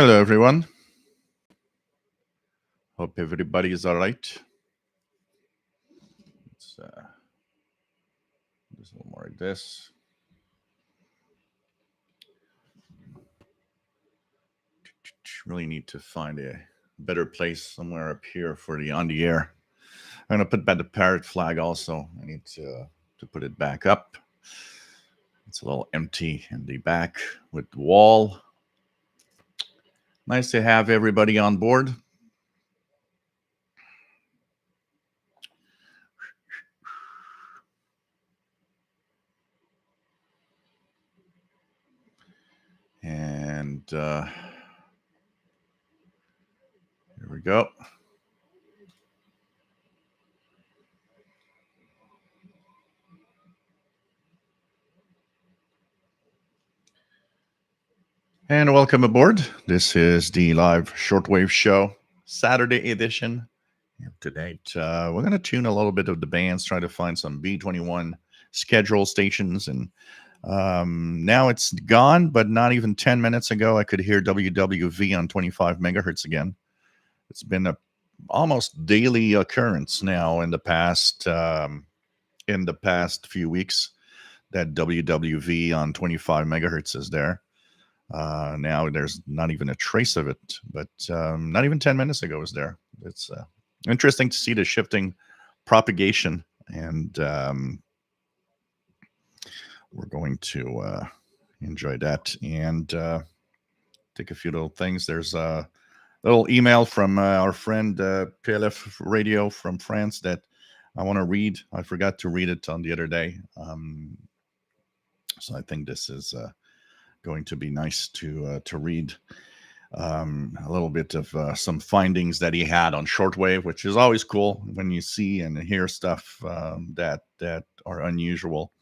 Hello, everyone. Hope everybody is all right. Let's do a little more like this. Really need to find a better place somewhere up here for the on the air. I'm gonna put back the parrot flag also. I need to put it back up. It's a little empty in the back with the wall. Nice to have everybody on board. And here we go. And welcome aboard. This is the live shortwave show, Saturday edition. Today, we're going to tune a little bit of the bands, try to find some B21 schedule stations. And now it's gone, but not even 10 minutes ago, I could hear WWV on 25 megahertz again. It's been a almost daily occurrence now in the past few weeks that WWV on 25 megahertz is there. Now there's not even a trace of it, but not even 10 minutes ago it was there. It's interesting to see the shifting propagation, and we're going to enjoy that and take a few little things. There's a little email from our friend PLF Radio from France that I want to read. I forgot to read it on the other day, so I think this is going to be nice to read. A little bit of some findings that he had on shortwave, which is always cool when you see and hear stuff that are unusual.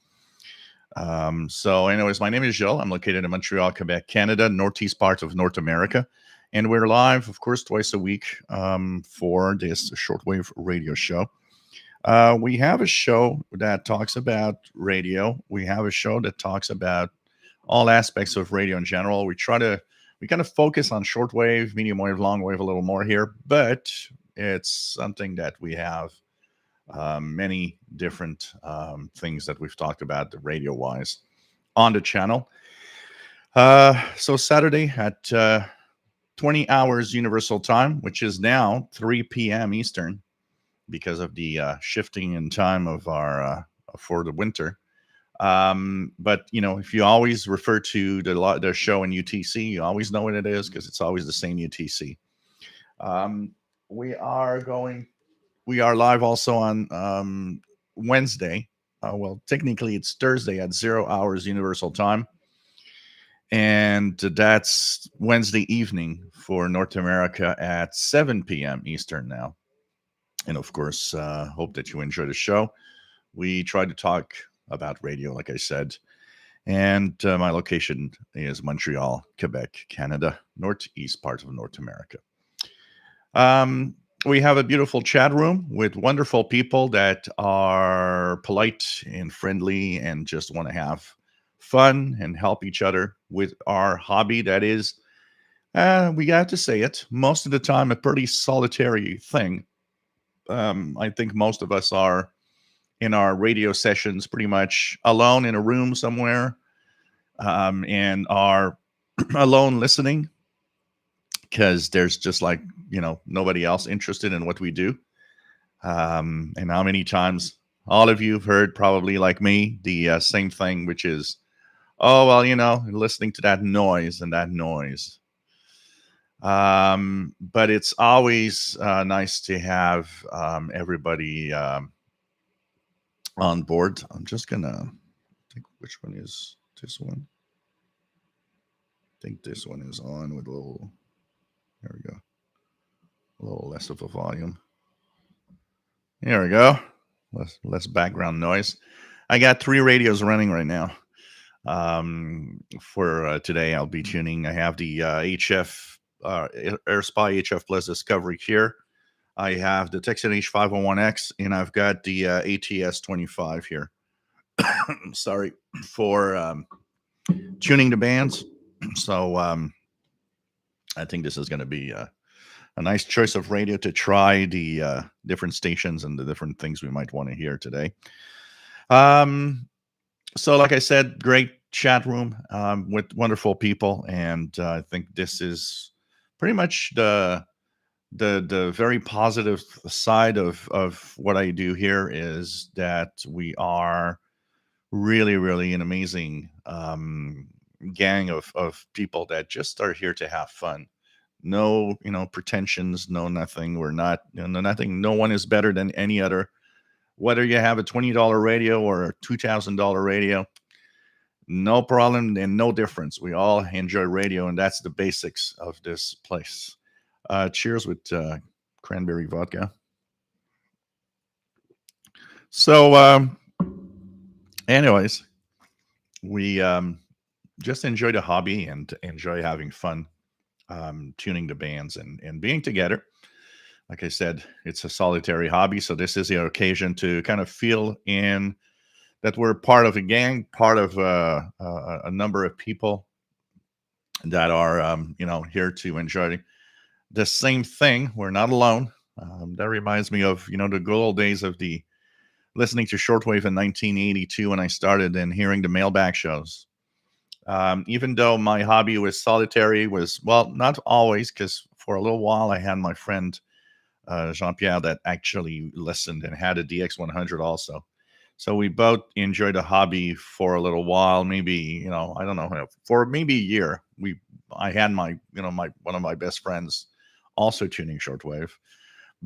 So anyways, my name is Gilles. I'm located in Montreal, Quebec, Canada, northeast part of North America. And we're live, of course, twice a week for this shortwave radio show. We have a show that talks about radio. We have a show that talks about all aspects of radio in general. We kind of focus on shortwave, medium wave, long wave a little more here, but it's something that we have many different things that we've talked about radio wise on the channel. So Saturday at 20 hours Universal Time, which is now 3 p.m. Eastern because of the shifting in time of our for the winter. But you know, if you always refer to the show in UTC, you always know what it is because it's always the same UTC. We are live also on Wednesday. Well, technically it's Thursday at 0 hours Universal Time, and that's Wednesday evening for North America at 7 p.m. Eastern now. And of course, hope that you enjoy the show. We try to talk about radio, like I said, and my location is Montreal, Quebec, Canada, northeast part of North America. We have a beautiful chat room with wonderful people that are polite and friendly and just want to have fun and help each other with our hobby that is, we have to say it, most of the time a pretty solitary thing. I think most of us are in our radio sessions pretty much alone in a room somewhere, and are alone listening because there's just like, you know, nobody else interested in what we do. And how many times all of you have heard, probably like me, the same thing, which is, oh, well, you know, listening to that noise and that noise. But it's always nice to have everybody on board. I'm just gonna think which one is this one. I think this one is on with a little, there we go, a little less of a volume. There we go, less background noise. I got 3 radios running right now. For today I'll be tuning. I have the HF AirSpy HF Plus Discovery here. I have the Texan H501X, and I've got the ATS25 here. Sorry for tuning the bands. So I think this is going to be a nice choice of radio to try the different stations and the different things we might want to hear today. So, like I said, great chat room with wonderful people, and I think this is pretty much the very positive side of what I do here is that we are really an amazing gang of people that just are here to have fun. No, pretensions, no nothing. We're not, no nothing. No one is better than any other. Whether you have a $20 radio or a $2,000 radio, no problem and no difference. We all enjoy radio, and that's the basics of this place. Cheers with cranberry vodka. So, anyways, we just enjoy the hobby and enjoy having fun tuning the bands and being together. Like I said, it's a solitary hobby, so this is the occasion to kind of feel in that we're part of a gang, part of a number of people that are, here to enjoy the same thing. We're not alone. That reminds me of, the good old days of the listening to Shortwave in 1982 when I started and hearing the mailback shows. Even though my hobby was solitary, well, not always, because for a little while I had my friend Jean-Pierre that actually listened and had a DX100 also. So we both enjoyed the hobby for a little while, maybe, I don't know, for maybe a year. I had my one of my best friends also tuning shortwave,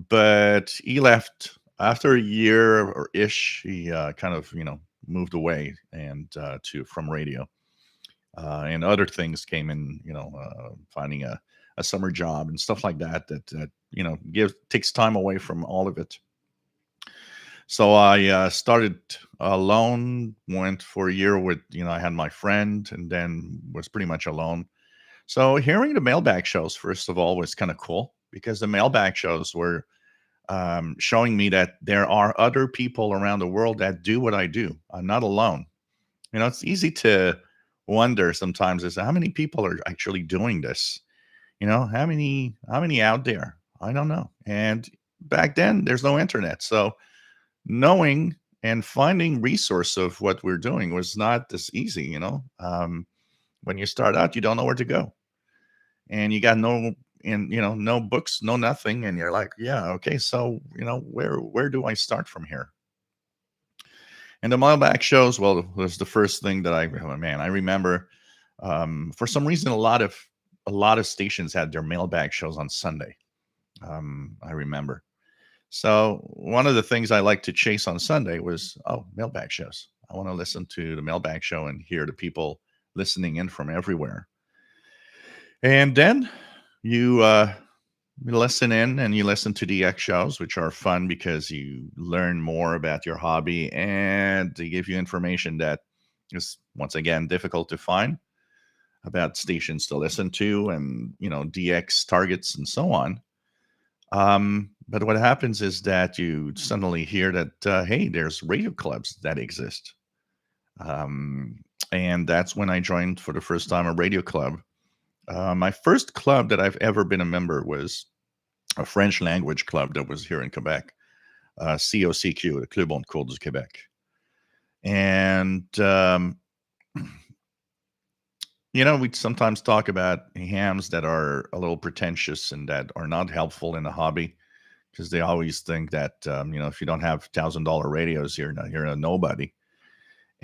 but he left after a year or ish. He kind of, moved away and from radio. And other things came in, finding a summer job and stuff like that takes time away from all of it. So I started alone, went for a year with, I had my friend and then was pretty much alone. So hearing the mailback shows, first of all, was kind of cool because the mailback shows were showing me that there are other people around the world that do what I do. I'm not alone. It's easy to wonder sometimes is how many people are actually doing this. How many out there? I don't know. And back then there's no internet, so knowing and finding resource of what we're doing was not this easy. When you start out, you don't know where to go, and you got no books, no nothing, and you're like, yeah, okay, so where do I start from here? And the mailback shows, well, was the first thing that I remember. For some reason, a lot of stations had their mailbag shows on Sunday. I remember. So one of the things I like to chase on Sunday was, mailbag shows. I want to listen to the mailbag show and hear the people listening in from everywhere. And then you listen in and you listen to DX shows, which are fun because you learn more about your hobby and they give you information that is, once again, difficult to find about stations to listen to and, DX targets and so on. But what happens is that you suddenly hear that, hey, there's radio clubs that exist. And that's when I joined for the first time a radio club. My first club that I've ever been a member was a French language club that was here in Quebec, COCQ, the Club on Cours du Québec. And, we sometimes talk about hams that are a little pretentious and that are not helpful in the hobby because they always think that, if you don't have $1,000 radios, you're a nobody.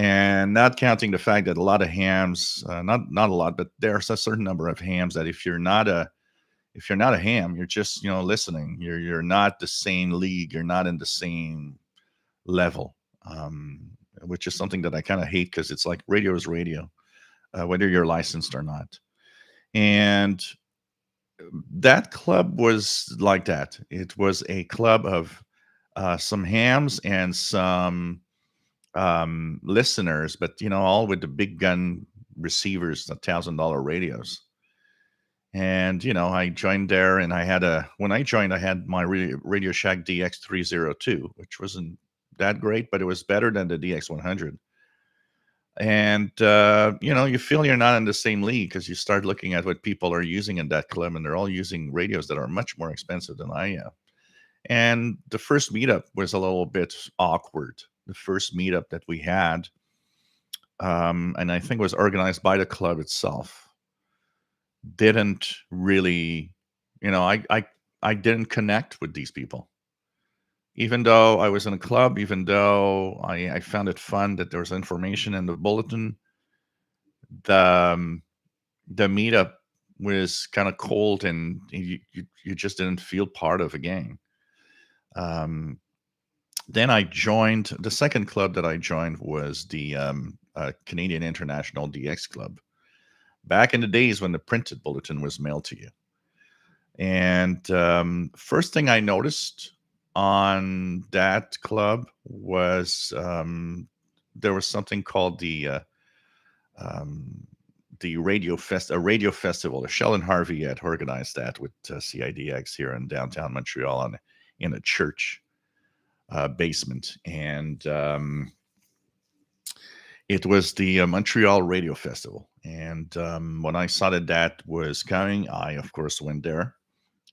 And not counting the fact that a lot of hams, not a lot, but there's a certain number of hams that if you're not a ham, you're just, listening. You're not the same league. You're not in the same level, which is something that I kind of hate because it's like radio is radio, whether you're licensed or not. And that club was like that. It was a club of some hams and some listeners, but all with the big gun receivers, the $1,000 radios. And I joined there, and when I joined, I had my Radio Shack DX302, which wasn't that great, but it was better than the DX100. And you feel you're not in the same league because you start looking at what people are using in that club, and they're all using radios that are much more expensive than I am. And the first meetup was a little bit awkward. The first meetup that we had, and I think it was organized by the club itself, didn't really, I didn't connect with these people. Even though I was in a club, even though I found it fun that there was information in the bulletin, the the meetup was kind of cold, and you just didn't feel part of a gang. Um, then I joined the second club that I joined was the Canadian International DX Club. Back in the days when the printed bulletin was mailed to you. And first thing I noticed on that club was there was something called um, the a radio festival. Sheldon Harvey had organized that with CIDX here in downtown Montreal in a church basement, and it was the Montreal Radio Festival. And when I saw that was coming, I of course went there.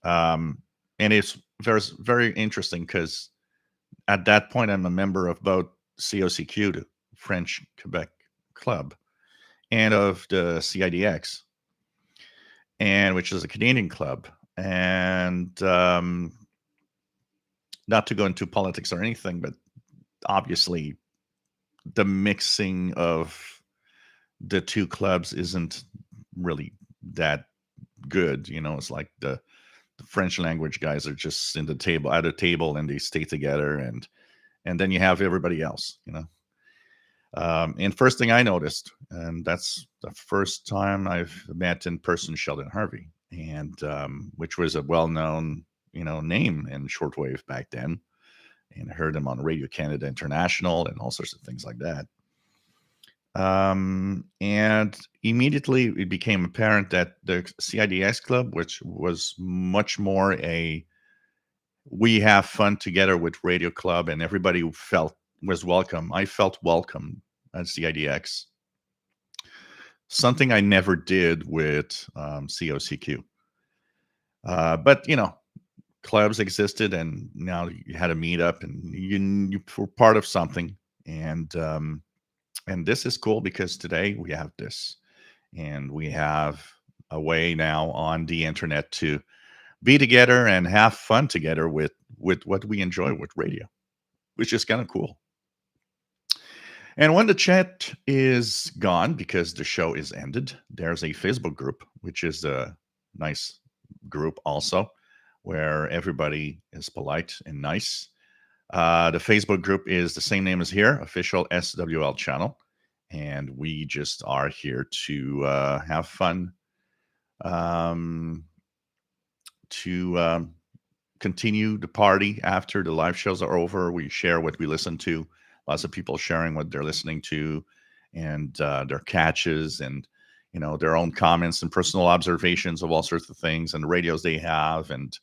And it's very interesting because at that point I'm a member of both COCQ, the French Quebec Club, and of the CIDX, and which is a Canadian club. And not to go into politics or anything, but obviously the mixing of the two clubs isn't really that good. It's like the French language guys are just at a table, and they stay together, and then you have everybody else. And first thing I noticed, and that's the first time I've met in person Sheldon Harvey, and which was a well-known name in shortwave back then, and I heard him on Radio Canada International and all sorts of things like that. And immediately it became apparent that the CIDX club, which was much more we have fun together with radio club, and everybody was welcome. I felt welcome at CIDX. Something I never did with COCQ. But clubs existed, and now you had a meetup, and you were part of something. And this is cool because today we have this, and we have a way now on the internet to be together and have fun together with what we enjoy with radio, which is kind of cool. And when the chat is gone because the show is ended, there's a Facebook group, which is a nice group also, where everybody is polite and nice. The Facebook group is the same name as here, official SWL channel. And we just are here to have fun, to continue the party after the live shows are over. We share what we listen to. Lots of people sharing what they're listening to, and their catches, and their own comments and personal observations of all sorts of things, and the radios they have, and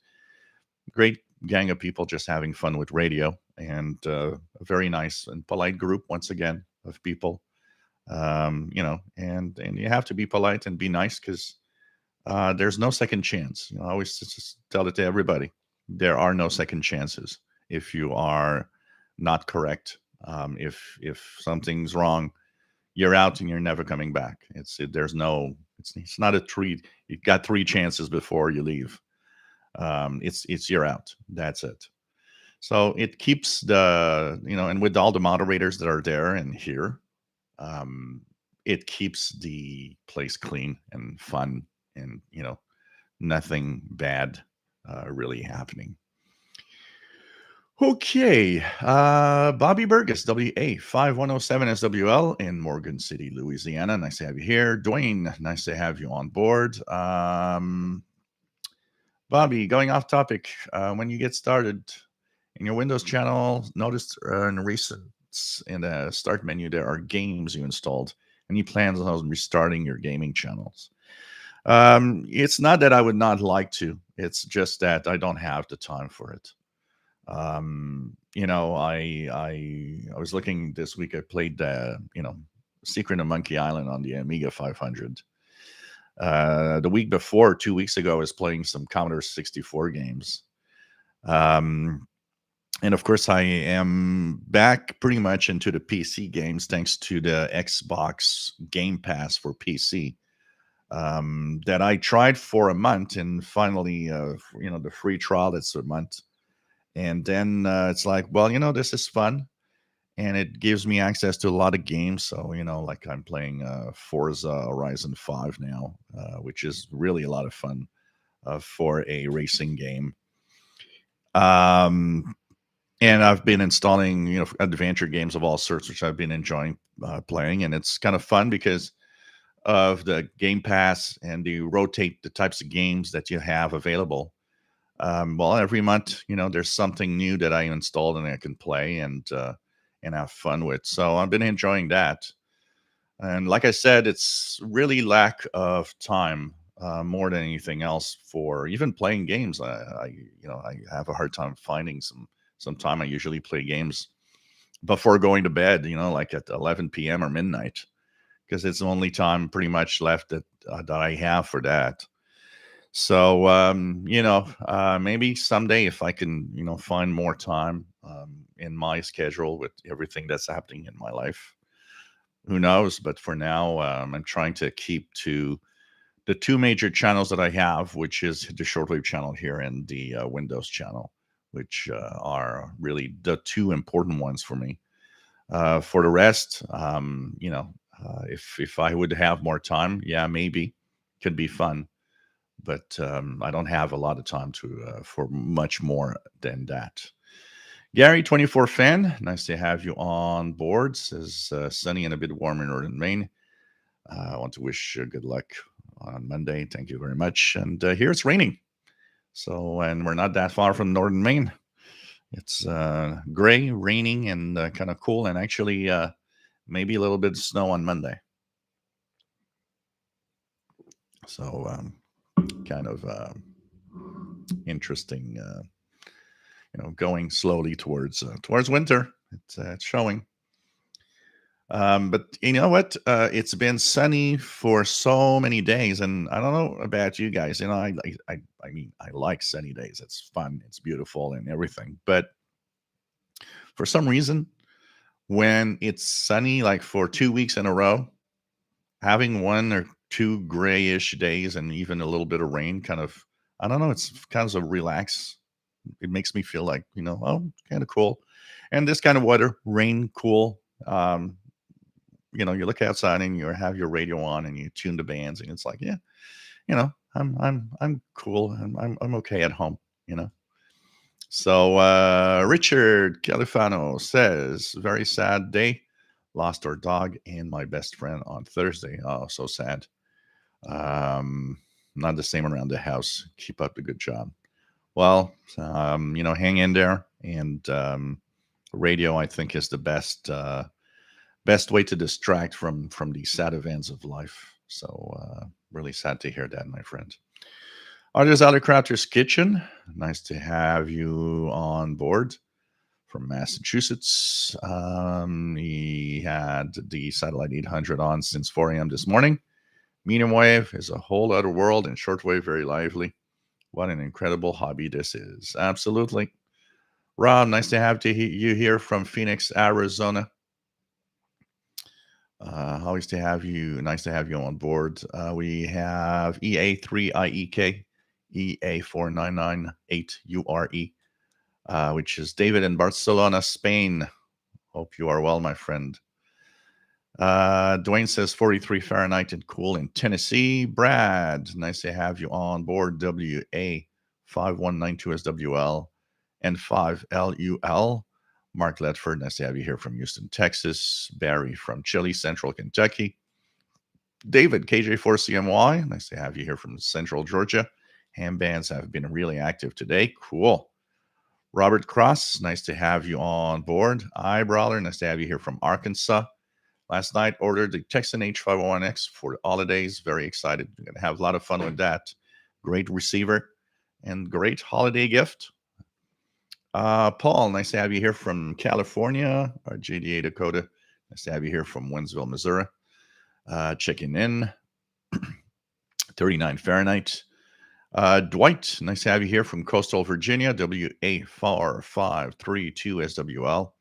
great gang of people just having fun with radio, and a very nice and polite group once again of people. And you have to be polite and be nice because there's no second chance. I always just tell it to everybody. There are no second chances if you are not correct. If something's wrong, you're out and you're never coming back. It's not a treat. You got 3 chances before you leave. It's you're out. That's it. So it keeps and with all the moderators that are there and here, it keeps the place clean and fun, and nothing bad really happening. Okay, Bobby Burgess, WA5107 SWL in Morgan City, Louisiana. Nice to have you here. Dwayne, nice to have you on board. Bobby, going off topic, when you get started in your Windows channel, notice in the start menu there are games you installed. Any plans on restarting your gaming channels? It's not that I would not like to. It's just that I don't have the time for it. I was looking this week. I played Secret of Monkey Island on the Amiga 500. The week before, 2 weeks ago, I was playing some Commodore 64 games. Um, and of course, I am back pretty much into the PC games thanks to the Xbox Game Pass for PC that I tried for a month, and finally, the free trial that's a month, and then it's like, well, this is fun, and it gives me access to a lot of games. So like I'm playing Forza Horizon 5 now, which is really a lot of fun for a racing game. And I've been installing, adventure games of all sorts, which I've been enjoying playing. And it's kind of fun because of the Game Pass, and you rotate the types of games that you have available. Well, every month, there's something new that I installed and I can play and have fun with. So I've been enjoying that. And like I said, it's really lack of time more than anything else for even playing games. I have a hard time finding some time. I usually play games before going to bed, like at 11 p.m. or midnight, because it's the only time pretty much left that I have for that. So maybe someday if I can, find more time in my schedule with everything that's happening in my life, who knows? But for now, I'm trying to keep to the two major channels that I have, which is the Shortwave channel here and the Windows channel, which are really the two important ones for me. For the rest, if I would have more time, yeah, maybe could be fun, but I don't have a lot of time for much more than that. Gary, 24 fan, nice to have you on board. Says sunny and a bit warm in northern Maine. I want to wish good luck on Monday. Thank you very much. And here it's raining. So, and we're not that far from northern Maine. It's gray, raining, and kind of cool, and actually maybe a little bit of snow on Monday. So, kind of interesting. Going slowly towards winter. It's showing. But you know what? It's been sunny for so many days, and I don't know about you guys. I mean, I like sunny days. It's fun. It's beautiful and everything. But for some reason, when it's sunny, like for 2 weeks in a row, having one or two grayish days and even a little bit of rain, kind of, I don't know. It's kind of a relax. It makes me feel like, kind of cool. And this kind of weather, rain, cool. You look outside and you have your radio on and you tune the bands, and it's like, yeah, I'm cool. I'm okay at home. So Richard Califano says, very sad day. Lost our dog and my best friend on Thursday. Oh, so sad. Not the same around the house. Keep up the good job. Well, hang in there. And radio, I think, is the best way to distract from these sad events of life. So really sad to hear that, my friend. Artist out of Crafter's Kitchen. Nice to have you on board from Massachusetts. He had the Satellite 800 on since 4 a.m. this morning. Medium wave is a whole other world, and shortwave very lively. What an incredible hobby this is. Absolutely. Rob, nice to have you here from Phoenix, Arizona. Always to have you. Nice to have you on board. We have EA3IEK, EA4998URE, which is David in Barcelona, Spain. Hope you are well, my friend. Dwayne says 43 Fahrenheit and cool in Tennessee. Brad, nice to have you on board. WA5192SWL and 5LUL. Mark Ledford, nice to have you here from Houston, Texas. Barry from Chile, Central Kentucky. David, KJ4CMY, nice to have you here from Central Georgia. Ham bands have been really active today. Cool. Robert Cross, nice to have you on board. Eyebrawler, nice to have you here from Arkansas. Last night, ordered the Texan H501X for the holidays. Very excited. We're going to have a lot of fun with that. Great receiver and great holiday gift. Paul, nice to have you here from California. Our JDA Dakota, Nice to have you here from Winsville, Missouri. Checking in. 39 Fahrenheit. Dwight, nice to have you here from Coastal Virginia, WA4532SWL.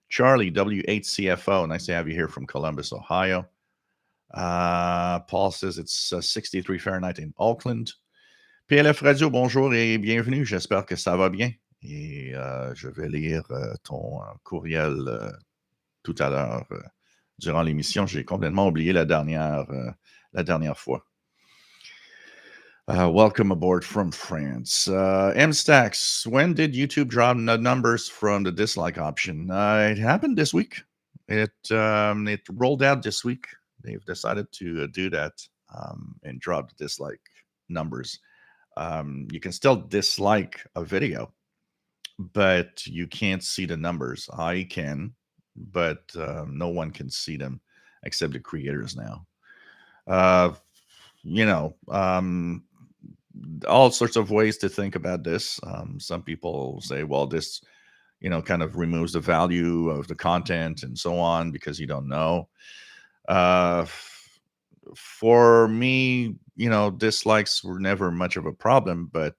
Charlie, W8CFO, nice to have you here from Columbus, Ohio. Paul says it's 63 Fahrenheit in Auckland. PLF Radio, bonjour et bienvenue. J'espère que ça va bien. Et je vais lire ton courriel tout à l'heure durant l'émission. J'ai complètement oublié la dernière fois. Welcome aboard from France. MStax, when did YouTube drop the numbers from the dislike option? It happened this week. It rolled out this week. They've decided to do that and drop the dislike numbers. You can still dislike a video, but you can't see the numbers. I can, but no one can see them except the creators now. All sorts of ways to think about this. Some people say, well, this, kind of removes the value of the content and so on because you don't know. For me, dislikes were never much of a problem, but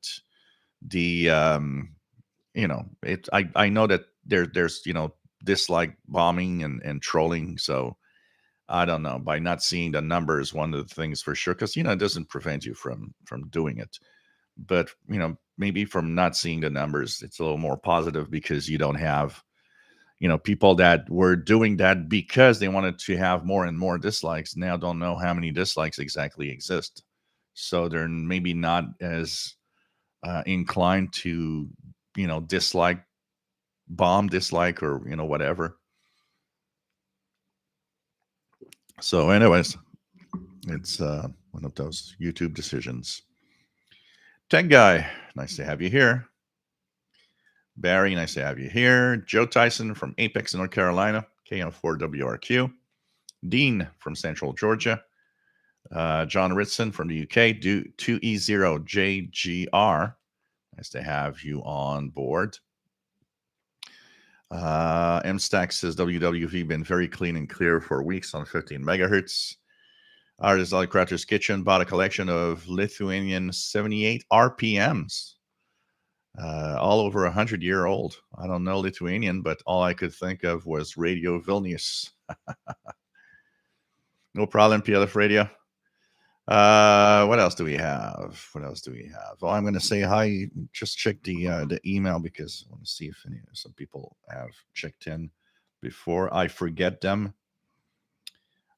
the, I know that there's, dislike bombing and trolling. So I don't know, by not seeing the numbers, one of the things for sure, because, it doesn't prevent you from doing it. But, maybe from not seeing the numbers, it's a little more positive because you don't have, people that were doing that because they wanted to have more and more dislikes now don't know how many dislikes exactly exist. So they're maybe not as inclined to, dislike, bomb, dislike, or, whatever. So anyways, it's one of those YouTube decisions. Tech Guy, nice to have you here. Barry, nice to have you here. Joe Tyson from Apex, North Carolina, KM4WRQ. Dean from Central Georgia. John Ritson from the UK, 2E0JGR. Nice to have you on board. MStack says WWV been very clean and clear for weeks on 15 megahertz. Artist Like Crafter's Kitchen bought a collection of Lithuanian 78 RPMs. All over 100-year-old. I don't know Lithuanian, but all I could think of was Radio Vilnius. No problem, PLF Radio. What else do we have? Oh, I'm going to say hi. Just check the email because I want to see if some people have checked in before I forget them.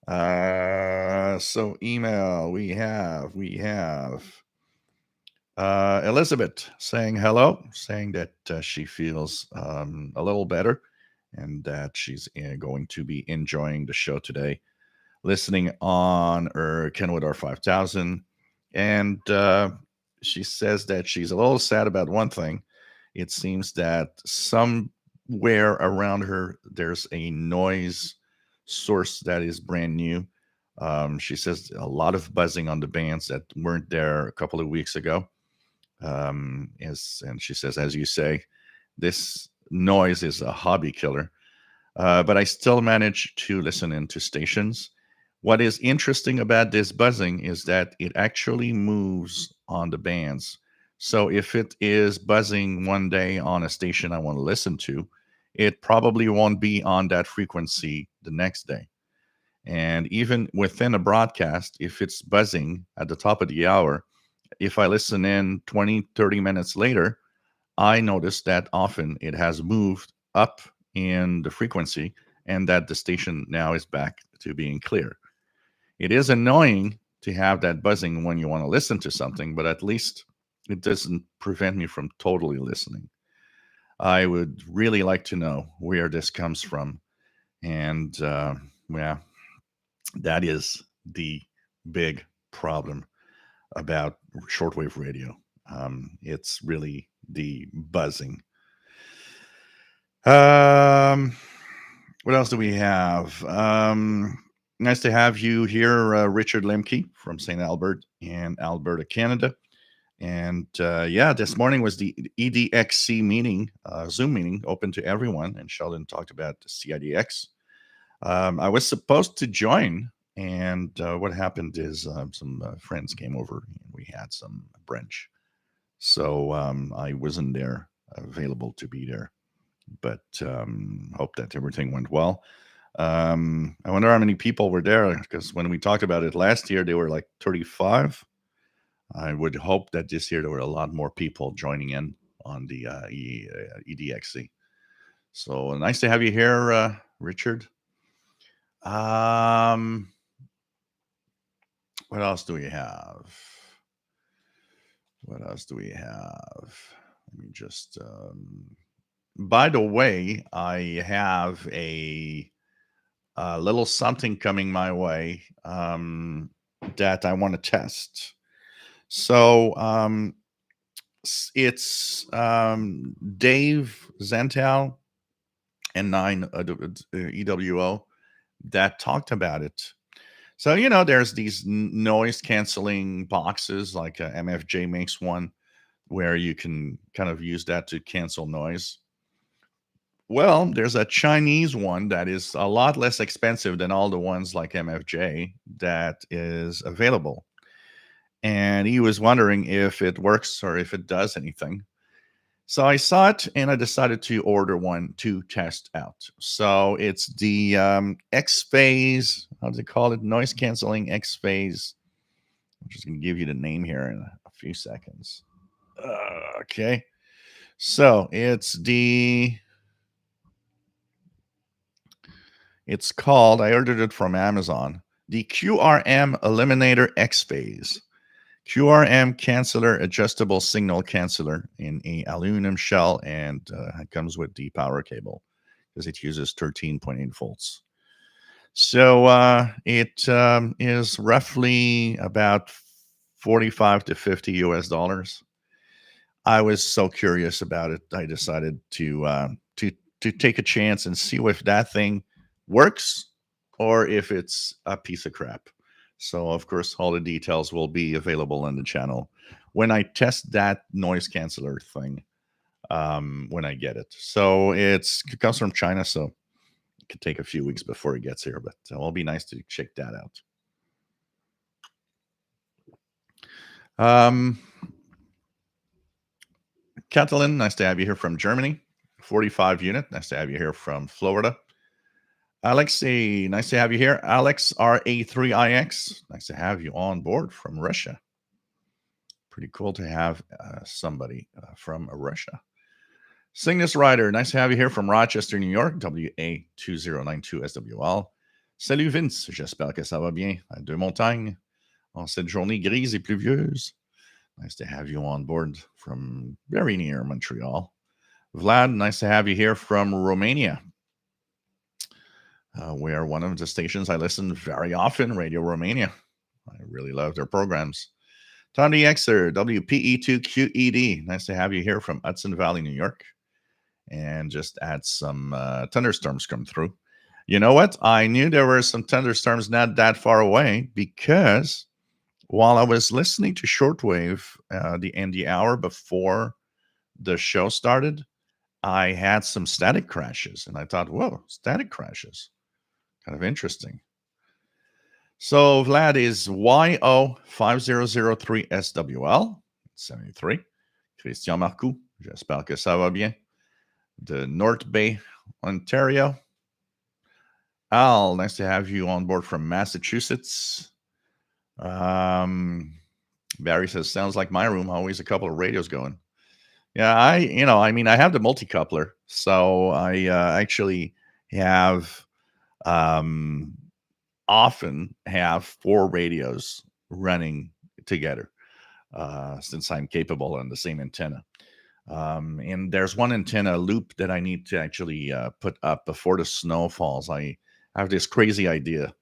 So email we have Elizabeth saying hello, saying that she feels a little better and that she's going to be enjoying the show today, listening on her Kenwood R5000. And she says that she's a little sad about one thing. It seems that somewhere around her, there's a noise source that is brand new. She says a lot of buzzing on the bands that weren't there a couple of weeks ago. And she says, as you say, this noise is a hobby killer. But I still manage to listen into stations. What is interesting about this buzzing is that it actually moves on the bands. So if it is buzzing one day on a station I want to listen to, it probably won't be on that frequency the next day. And even within a broadcast, if it's buzzing at the top of the hour, if I listen in 20, 30 minutes later, I notice that often it has moved up in the frequency and that the station now is back to being clear. It is annoying to have that buzzing when you want to listen to something, but at least it doesn't prevent me from totally listening. I would really like to know where this comes from. And that is the big problem about shortwave radio. It's really the buzzing. What else do we have? Nice to have you here, Richard Lemke from St. Albert in Alberta, Canada. And this morning was the EDXC meeting, Zoom meeting, open to everyone. And Sheldon talked about the CIDX. I was supposed to join, and what happened is some friends came over and we had some brunch. So I wasn't there available to be there, but hope that everything went well. I wonder how many people were there because when we talked about it last year, they were like 35. I would hope that this year there were a lot more people joining in on the EDXC. So nice to have you here, Richard. Um, what else do we have? What else do we have? Let me just. By the way, I have a little something coming my way that I want to test. So it's Dave Zental and 9 EWO that talked about it. So, there's these noise canceling boxes, like MFJ makes one where you can kind of use that to cancel noise. Well, there's a Chinese one that is a lot less expensive than all the ones like MFJ that is available. And he was wondering if it works or if it does anything. So I saw it and I decided to order one to test out. So it's the X Phase, how do they call it? Noise canceling X Phase. I'm just going to give you the name here in a few seconds. Okay. So it's called, I ordered it from Amazon, the QRM Eliminator X Phase. Qrm Canceller Adjustable Signal Canceller in a aluminum shell, and it comes with the power cable because it uses 13.8 volts. So it is roughly about 45 to 50 US dollars. I was so curious about it, I decided to take a chance and see if that thing works or if it's a piece of crap. So, of course, all the details will be available on the channel when I test that noise canceller thing when I get it. So it comes from China, so it could take a few weeks before it gets here, but it'll be nice to check that out. Catalin, nice to have you here from Germany. 45 unit, nice to have you here from Florida. Alexei, nice to have you here. Alex RA3IX, nice to have you on board from Russia. Pretty cool to have somebody from Russia. Cygnus Rider, nice to have you here from Rochester, New York, WA2092SWL. Salut Vince, j'espère que ça va bien à Deux-Montagnes en cette journée grise et pluvieuse. Nice to have you on board from very near Montreal. Vlad, nice to have you here from Romania. Where one of the stations I listen very often, Radio Romania. I really love their programs. Tom DXer, WPE2QED. Nice to have you here from Hudson Valley, New York. And just add some thunderstorms come through. You know what? I knew there were some thunderstorms not that far away because while I was listening to Shortwave the hour before the show started, I had some static crashes. And I thought, whoa, static crashes. Kind of interesting. So Vlad is YO5003SWL 73. Christian Marcoux, j'espère que ça va bien. De North Bay, Ontario. Al, nice to have you on board from Massachusetts. Barry says, sounds like my room, always a couple of radios going. Yeah, I have the multi-coupler. So I actually have often have 4 radios running together since I'm capable on the same antenna. And there's one antenna loop that I need to actually put up before the snow falls. I have this crazy idea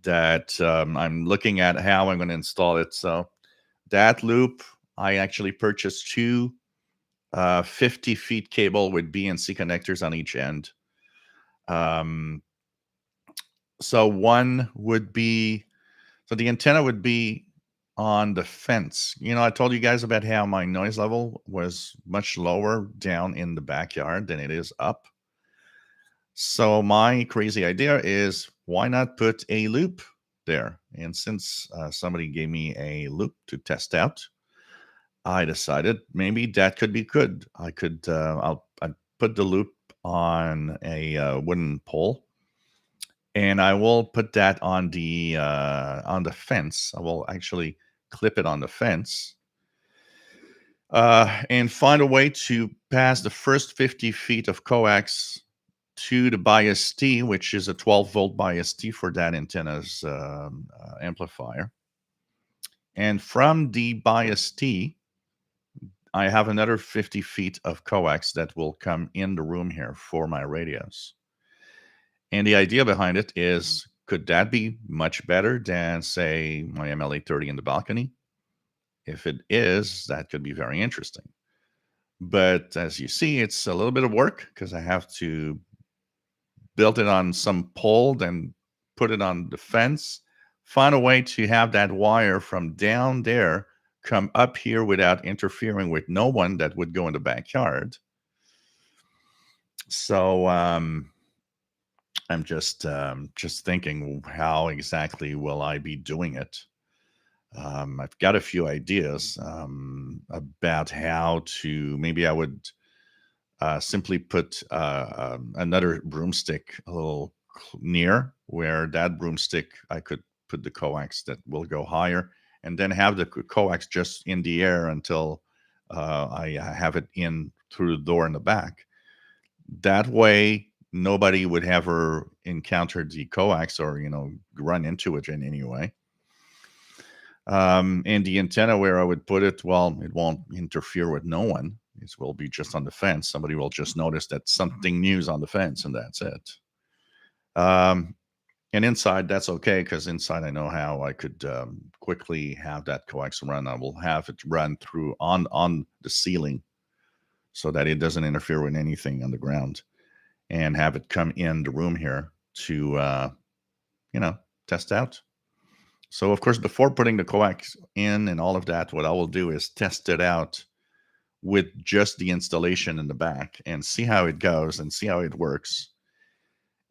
that I'm looking at how I'm going to install it. So that loop, I actually purchased 2 50 feet cable with B and C connectors on each end. So one would be, so the antenna would be on the fence. I told you guys about how my noise level was much lower down in the backyard than it is up. So my crazy idea is, why not put a loop there? And since somebody gave me a loop to test out, I decided maybe that could be good. I put the loop on a wooden pole, and I will put that on the fence. I will actually clip it on the fence, and find a way to pass the first 50 feet of coax to the bias T, which is a 12-volt bias T for that antenna's amplifier. And from the bias T, I have another 50 feet of coax that will come in the room here for my radios. And the idea behind it is, could that be much better than, say, my MLA30 in the balcony? If it is, that could be very interesting. But as you see, it's a little bit of work because I have to build it on some pole, then put it on the fence, find a way to have that wire from down there come up here without interfering with no one that would go in the backyard. So I'm just thinking, how exactly will I be doing it? I've got a few ideas about how to. Maybe I would simply put another broomstick a little near where that broomstick I could put the coax that will go higher, and then have the coax just in the air until I have it in through the door in the back. That way, nobody would ever encounter the coax or run into it in any way. And the antenna where I would put it, well, it won't interfere with no one. It will be just on the fence. Somebody will just notice that something new is on the fence, and that's it. Um, and inside, that's okay, because inside I know how I could quickly have that coax run. I will have it run through on the ceiling so that it doesn't interfere with anything on the ground, and have it come in the room here to test out. So, of course, before putting the coax in and all of that, what I will do is test it out with just the installation in the back and see how it goes and see how it works.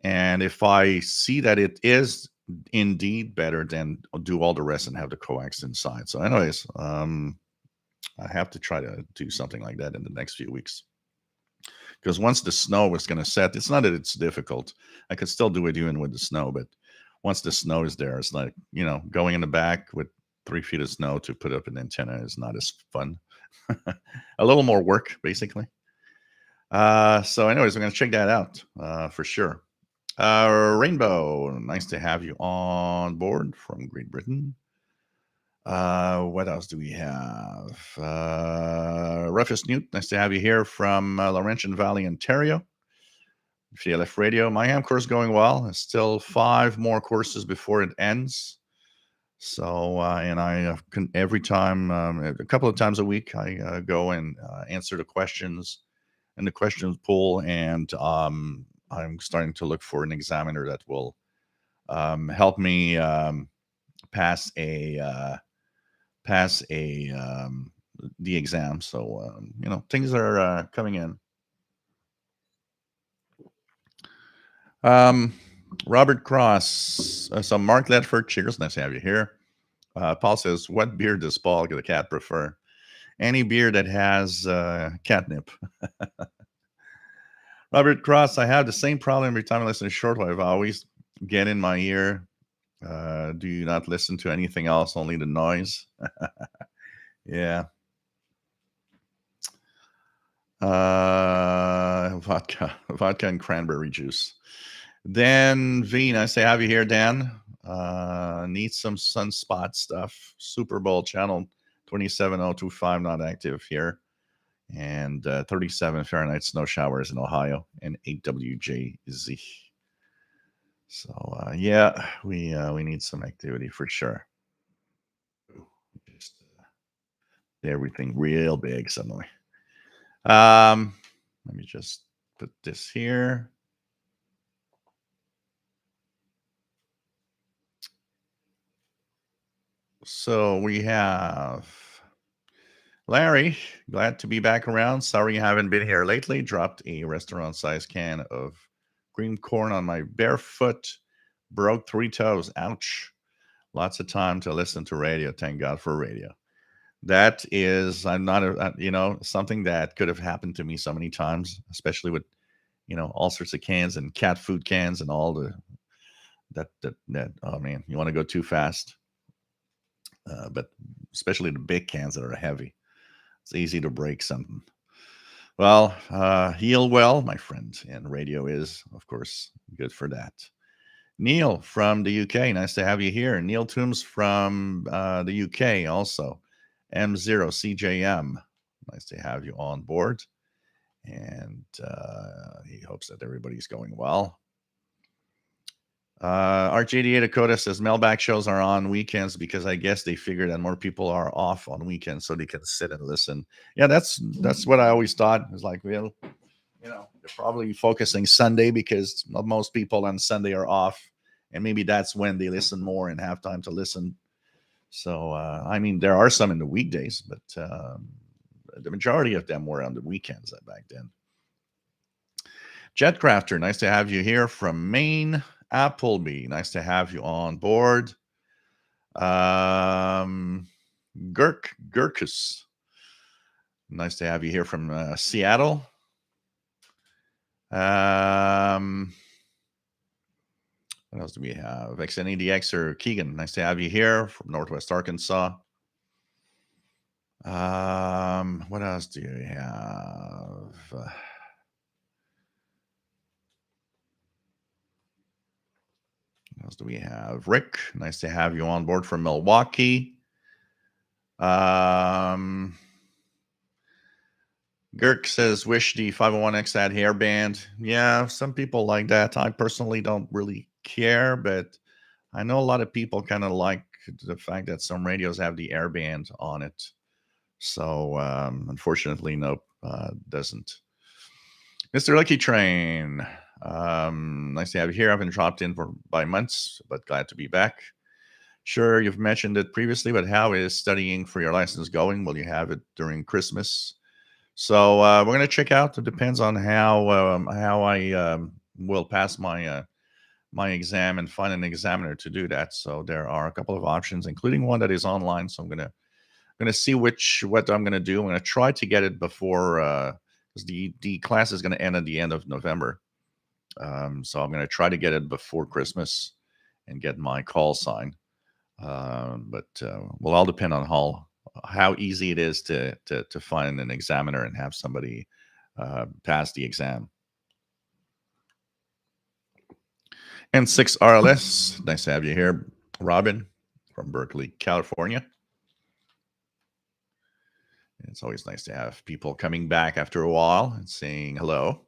And if I see that it is indeed better, then I'll do all the rest and have the coax inside. So, anyways, I have to try to do something like that in the next few weeks. Because once the snow is going to set, it's not that it's difficult. I could still do it even with the snow, but once the snow is there, it's like, going in the back with 3 feet of snow to put up an antenna is not as fun. A little more work, basically. So anyways, I'm going to check that out for sure. Rainbow, nice to have you on board from Great Britain. What else do we have? Rufus Newt, nice to have you here from Laurentian Valley, Ontario. VLF Radio. My AM course going well. There's still 5 more courses before it ends. So, and I every time, a couple of times a week, I go and answer the questions in the questions pool, and I'm starting to look for an examiner that will help me pass the exam. So, things are coming in. Robert Cross, so Mark Ledford, cheers, nice to have you here. Paul says, what beer does Paul the cat prefer? Any beer that has catnip. Robert Cross, I have the same problem every time I listen to Shortwave. I always get in my ear. Do you not listen to anything else, only the noise? Yeah. Vodka and cranberry juice. Then V, nice to have you here, Dan. Need some sunspot stuff. Super Bowl channel 27025 not active here. And 37 Fahrenheit snow showers in Ohio and 8WJZ. So yeah, we need some activity for sure. Just everything real big suddenly. Let me just put this here. So we have Larry, glad to be back around. Sorry you haven't been here lately. Dropped a restaurant-sized can of Green corn on my bare foot. Broke 3 toes. Ouch. Lots of time to listen to radio. Thank God for radio. That is, I'm not, something that could have happened to me so many times, especially with, all sorts of cans and cat food cans and all that. Oh man, you want to go too fast. But especially the big cans that are heavy, it's easy to break something. Well, heal well, my friend. And radio is, of course, good for that. Neil from the UK, nice to have you here. Neil Toombs from the UK also. M0CJM, nice to have you on board. And he hopes that everybody's going well. Arch88 Dakota says mailback shows are on weekends because I guess they figure that more people are off on weekends so they can sit and listen. Yeah, that's what I always thought. It's like, well, they're probably focusing Sunday because most people on Sunday are off, and maybe that's when they listen more and have time to listen. So, there are some in the weekdays, but the majority of them were on the weekends back then. Jetcrafter, nice to have you here from Maine. Appleby, nice to have you on board. Gurkus, nice to have you here from Seattle. What else do we have? XNEDX or Keegan, nice to have you here from Northwest Arkansas. What else do you have? What else do we have? Rick, nice to have you on board from Milwaukee. Girk says, wish the 501X had hairband. Yeah, some people like that. I personally don't really care, but I know a lot of people kind of like the fact that some radios have the airband on it. So, unfortunately, nope, doesn't. Mr. Lucky Train, nice to have you here. I haven't dropped in by months, but glad to be back. Sure, you've mentioned it previously, but how is studying for your license going? Will you have it during Christmas? So we're going to check out. It depends on how I will pass my exam and find an examiner to do that. So there are a couple of options, including one that is online. So I'm going to see what I'm going to do. I'm going to try to get it before because the class is going to end at the end of November. So I'm going to try to get it before Christmas and get my call sign. But will all depend on how easy it is to find an examiner and have somebody pass the exam. And 6 RLS, nice to have you here, Robin from Berkeley, California. It's always nice to have people coming back after a while and saying hello.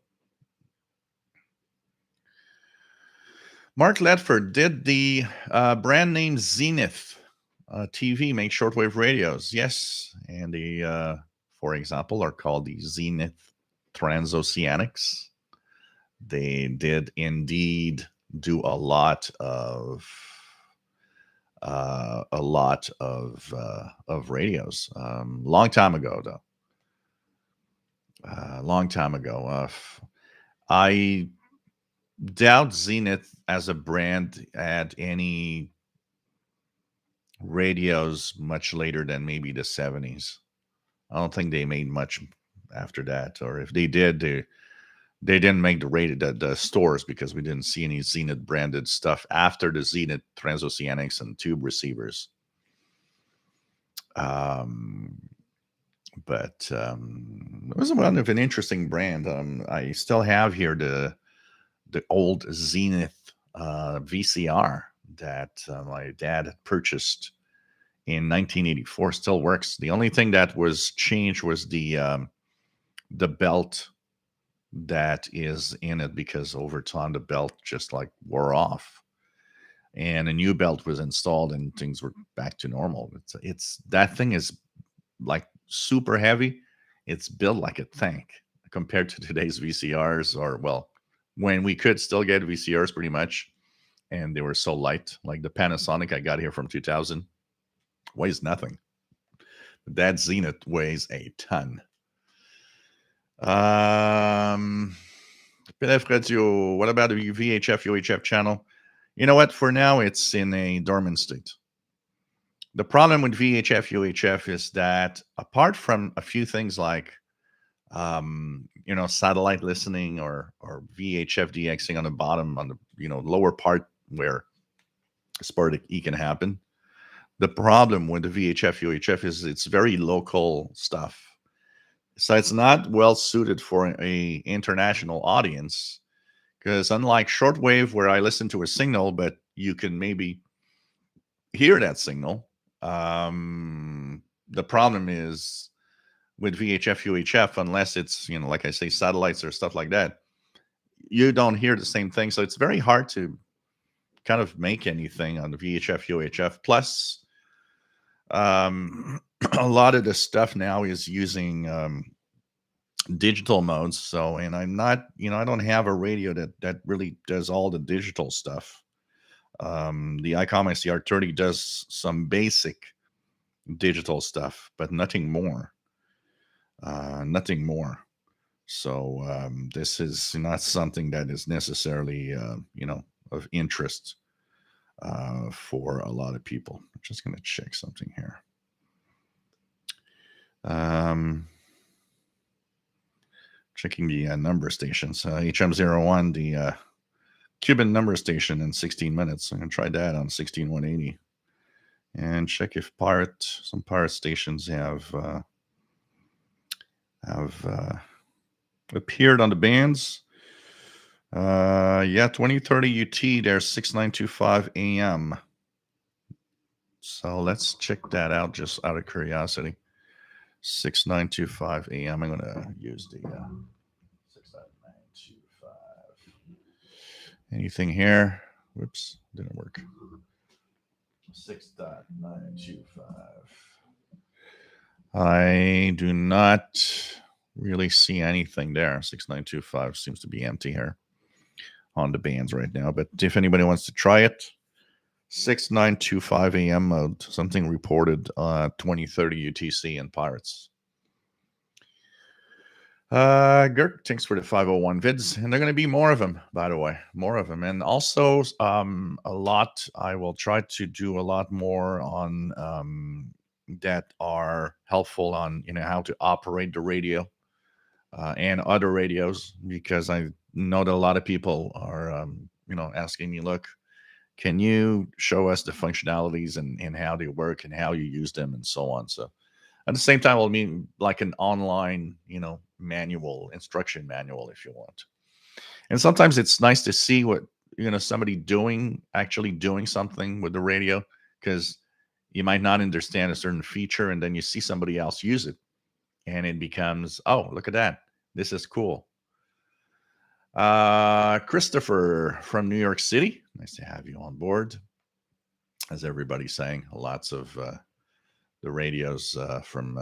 Mark Ledford, did the brand name Zenith TV make shortwave radios? Yes, and the, for example, are called the Zenith Transoceanics. They did indeed do a lot of radios. Long time ago, though. Long time ago. I doubt Zenith as a brand had any radios much later than maybe the 70s. I don't think they made much after that, or if they did, they didn't make the stores because we didn't see any Zenith branded stuff after the Zenith Transoceanics and tube receivers. But it was one of an interesting brand. I still have here the old Zenith VCR that my dad had purchased in 1984. Still works. The only thing that was changed was the belt that is in it, because over time the belt just like wore off and a new belt was installed and things were back to normal. It's that thing is like super heavy. It's built like a tank compared to today's VCRs, or well, when we could still get VCRs pretty much, and they were so light. Like the Panasonic I got here from 2000 weighs nothing. But that Zenith weighs a ton. PNF Radio, what about the VHF, UHF channel? You know what? For now, it's in a dormant state. The problem with VHF, UHF is that apart from a few things like, satellite listening or VHF DXing on the bottom, on the, lower part where sporadic E can happen. The problem with the VHF, UHF is it's very local stuff. So it's not well suited for a international audience, because unlike shortwave where I listen to a signal, but you can maybe hear that signal, the problem is with VHF, UHF, unless it's, like I say, satellites or stuff like that, you don't hear the same thing. So it's very hard to kind of make anything on the VHF, UHF. Plus, a lot of the stuff now is using digital modes. So, and I'm not, I don't have a radio that really does all the digital stuff. The ICOM ICR30 does some basic digital stuff, but nothing more. Nothing more. So this is not something that is necessarily, of interest for a lot of people. I'm just going to check something here. Checking the number stations. HM01, the Cuban number station in 16 minutes. I'm going to try that on 16180 and check if some pirate stations have appeared on the bands. 2030 UT, there's 6925 AM. So let's check that out just out of curiosity. 6925 AM. I'm going to use the 69925. Anything here? Whoops, didn't work. 6.925. I do not really see anything there. 6925 seems to be empty here on the bands right now. But if anybody wants to try it, 6925 AM mode, something reported 2030 UTC and Pirates. Gert, thanks for the 501 vids. And there are going to be more of them, by the way, more of them. And also I will try to do a lot more on that are helpful on, how to operate the radio and other radios, because I know that a lot of people are, asking me, look, can you show us the functionalities and how they work and how you use them and so on. So at the same time, I'll mean like an online, instruction manual if you want. And sometimes it's nice to see what, somebody actually doing something with the radio, because you might not understand a certain feature and then you see somebody else use it and it becomes, oh, look at that. This is cool. Christopher from New York City. Nice to have you on board. As everybody's saying, lots of the radios from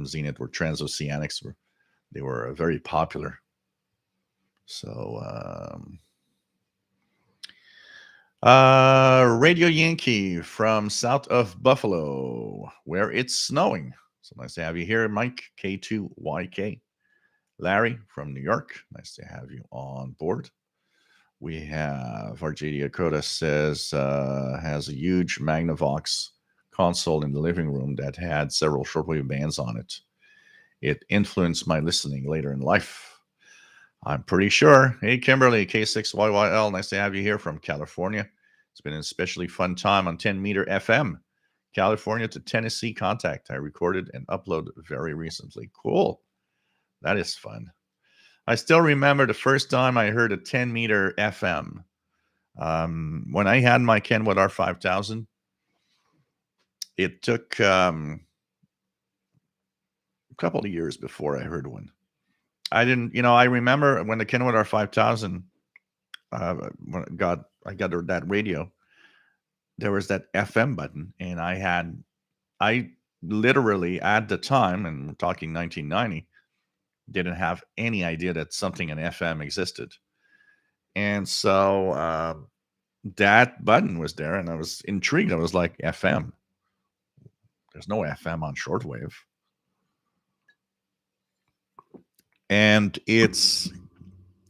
Zenith were transoceanics. They were very popular. So Radio Yankee from south of Buffalo, where it's snowing. So nice to have you here, Mike K2YK. Larry from New York, nice to have you on board. We have RJ Dakota says has a huge Magnavox console in the living room that had several shortwave bands on it. It influenced my listening later in life. I'm pretty sure. Hey, Kimberly, K6YYL, nice to have you here from California. It's been an especially fun time on 10 meter FM, California to Tennessee contact. I recorded and uploaded very recently. Cool. That is fun. I still remember the first time I heard a 10 meter FM. When I had my Kenwood R5000, it took a couple of years before I heard one. I didn't, I remember when the Kenwood R5000, when I got that radio, there was that FM button, and I literally at the time, and we're talking 1990, didn't have any idea that something in FM existed. And so that button was there, and I was intrigued. I was like, FM? There's no FM on shortwave. And it's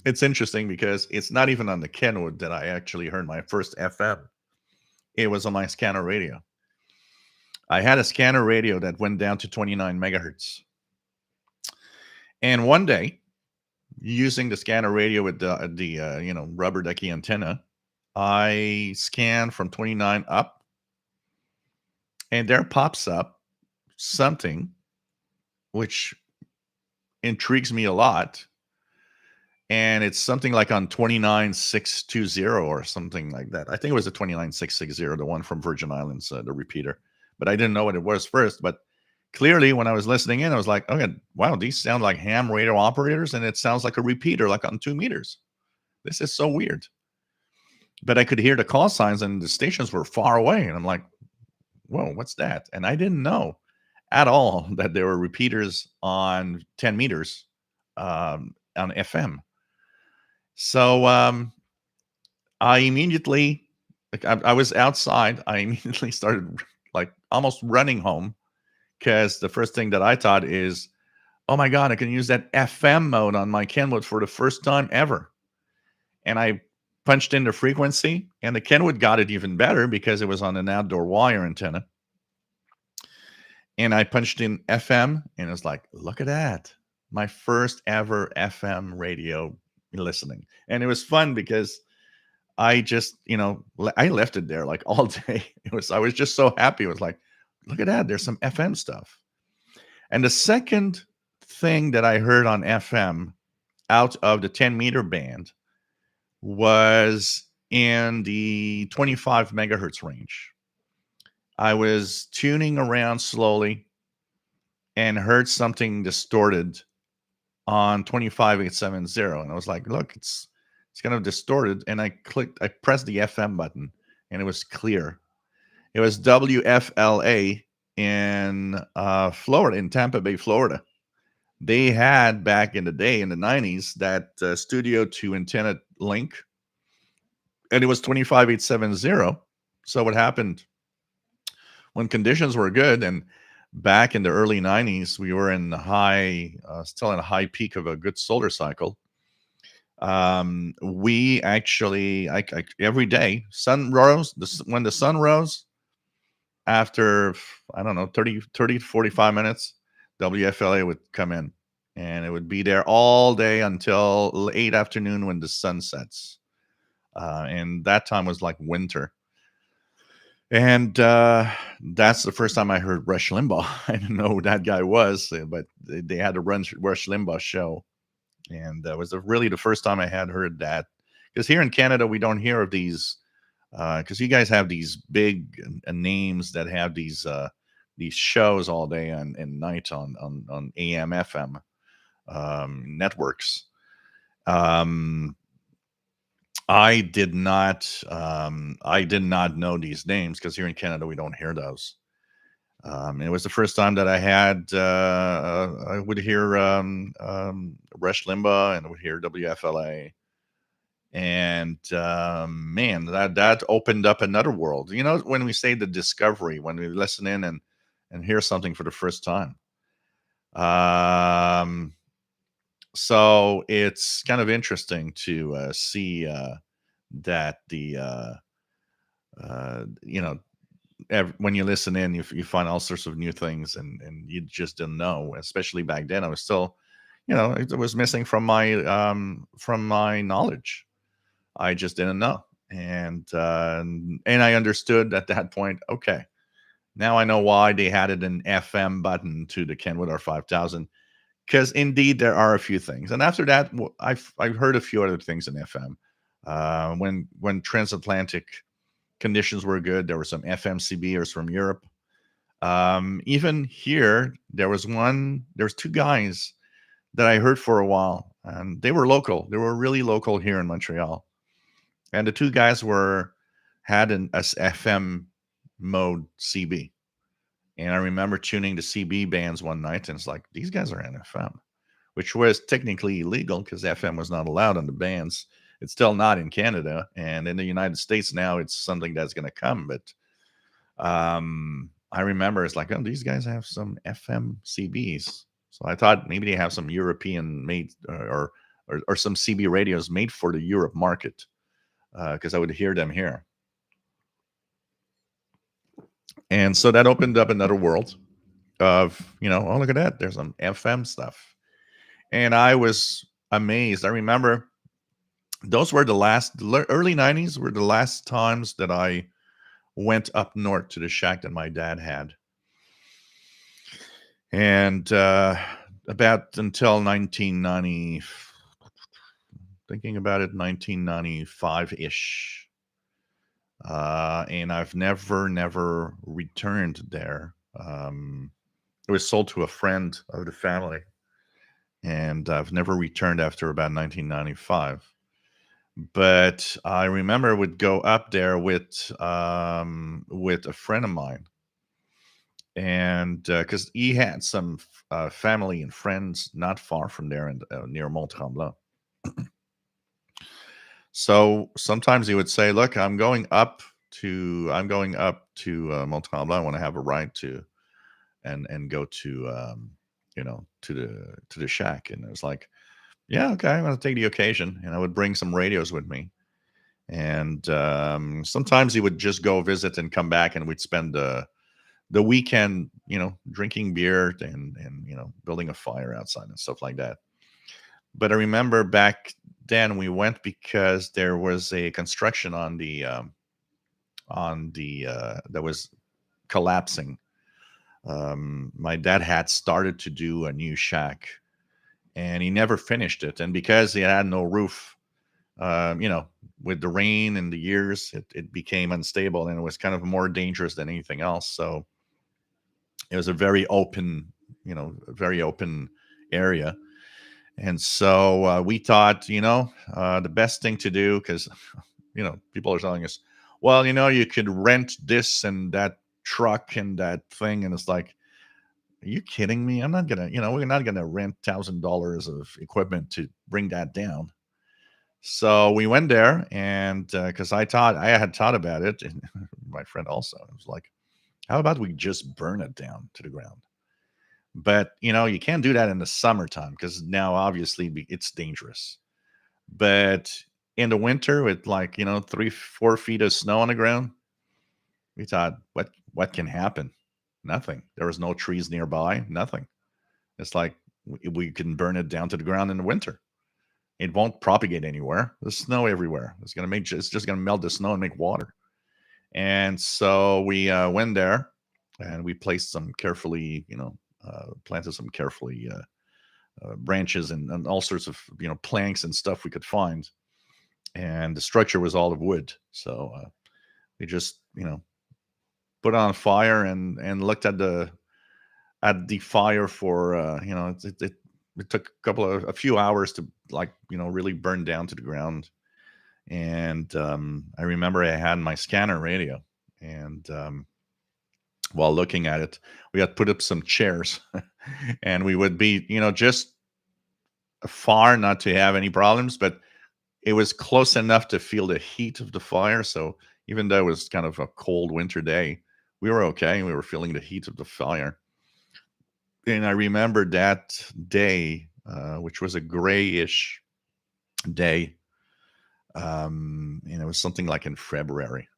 It's interesting because it's not even on the Kenwood that I actually heard my first FM. It was on my scanner radio. I had a scanner radio that went down to 29 megahertz. And one day, using the scanner radio with the rubber ducky antenna, I scanned from 29 up, and there pops up something which intrigues me a lot. And it's something like on 29620 or something like that. I think it was the 29660, the one from Virgin Islands, the repeater. But I didn't know what it was first. But clearly, when I was listening in, I was like, okay, wow, these sound like ham radio operators, and it sounds like a repeater, like on 2 meters. This is so weird. But I could hear the call signs, and the stations were far away. And I'm like, whoa, what's that? And I didn't know at all that there were repeaters on 10 meters on FM. So I immediately, like, I was outside. I immediately started like almost running home because the first thing that I thought is, oh my God, I can use that FM mode on my Kenwood for the first time ever. And I punched in the frequency, and the Kenwood got it even better because it was on an outdoor wire antenna. And I punched in FM, and it was like, look at that. My first ever FM radio listening. And it was fun because I just, I left it there like all day. I was just so happy. It was like, look at that. There's some FM stuff. And the second thing that I heard on FM out of the 10-meter band was in the 25 megahertz range. I was tuning around slowly and heard something distorted on 25870. And I was like, look, it's kind of distorted. And I pressed the FM button, and it was clear. It was WFLA in Florida, in Tampa Bay, Florida. They had back in the day, in the 90s, that studio to antenna link, and it was 25870. So what happened when conditions were good, and back in the early 90s, we were in the still in a high peak of a good solar cycle. We actually, every day, when the sun rose, after, I don't know, 30 to 45 minutes, WFLA would come in, and it would be there all day until late afternoon when the sun sets. And that time was like winter. And that's the first time I heard Rush Limbaugh. I didn't know who that guy was, but they had a Rush Limbaugh show. And that was really the first time I had heard that. Because here in Canada, we don't hear of these, because you guys have these big names that have these shows all day and night on AM, FM networks. I did not know these names because here in Canada we don't hear those. It was the first time that I would hear Rush Limbaugh, and I would hear WFLA, and man, that opened up another world. When we say the discovery, when we listen in and hear something for the first time. So it's kind of interesting to see that when you listen in, you find all sorts of new things, and you just didn't know. Especially back then, I was still, it was missing from my knowledge. I just didn't know, and I understood at that point. Okay, now I know why they added an FM button to the Kenwood R5000. Because indeed there are a few things, and after that, I've heard a few other things in FM. When transatlantic conditions were good, there were some FMCBers from Europe. Even here, there's two guys that I heard for a while, and they were local. They were really local here in Montreal, and the two guys had an FM mode CB. And I remember tuning the CB bands one night, and it's like, these guys are in FM, which was technically illegal because FM was not allowed on the bands. It's still not in Canada. And in the United States now, it's something that's going to come. But I remember it's like, oh, these guys have some FM CBs. So I thought maybe they have some European made or or some CB radios made for the Europe market, because I would hear them here. And so that opened up another world of, oh, look at that. There's some FM stuff. And I was amazed. I remember those were the early 90s were the last times that I went up north to the shack that my dad had. And about until 1990, thinking about it, 1995-ish. And I've never returned there. It was sold to a friend of the family, and I've never returned after about 1995. But I remember I would go up there with a friend of mine, and because he had some family and friends not far from there, and near Mont-Tremblant. So sometimes he would say, "Look, I'm going up to Mont-Tremblant. I want to have a ride to and go to to the shack." And it was like, "Yeah, okay, I'm going to take the occasion." And I would bring some radios with me. And sometimes he would just go visit and come back, and we'd spend the weekend, drinking beer and building a fire outside and stuff like that. But I remember back then we went because there was a construction on the that was collapsing. My dad had started to do a new shack, and he never finished it. And because he had no roof, with the rain and the years, it became unstable, and it was kind of more dangerous than anything else. So it was a very open, area. And so we thought, the best thing to do, because, people are telling us, well, you could rent this and that truck and that thing. And it's like, are you kidding me? I'm not going to, we're not going to rent $1,000 of equipment to bring that down. So we went there, and because I had thought about it, and my friend also, it was like, how about we just burn it down to the ground? But you can't do that in the summertime, because now obviously it's dangerous. But in the winter, with 3-4 feet of snow on the ground, we thought, what can happen? Nothing. There was no trees nearby. Nothing. It's like we can burn it down to the ground in the winter. It won't propagate anywhere. There's snow everywhere. It's just gonna melt the snow and make water. And so we went there, and we placed some carefully, planted some carefully branches and all sorts of planks and stuff we could find. And the structure was all of wood. So we just put on fire and looked at the fire for it took a few hours to really burn down to the ground. And I remember I had my scanner radio, and while looking at it, we had put up some chairs, and we would be just far not to have any problems, but it was close enough to feel the heat of the fire. So even though it was kind of a cold winter day, we were okay. We were feeling the heat of the fire. And I remember that day, which was a grayish day, and it was something like in February.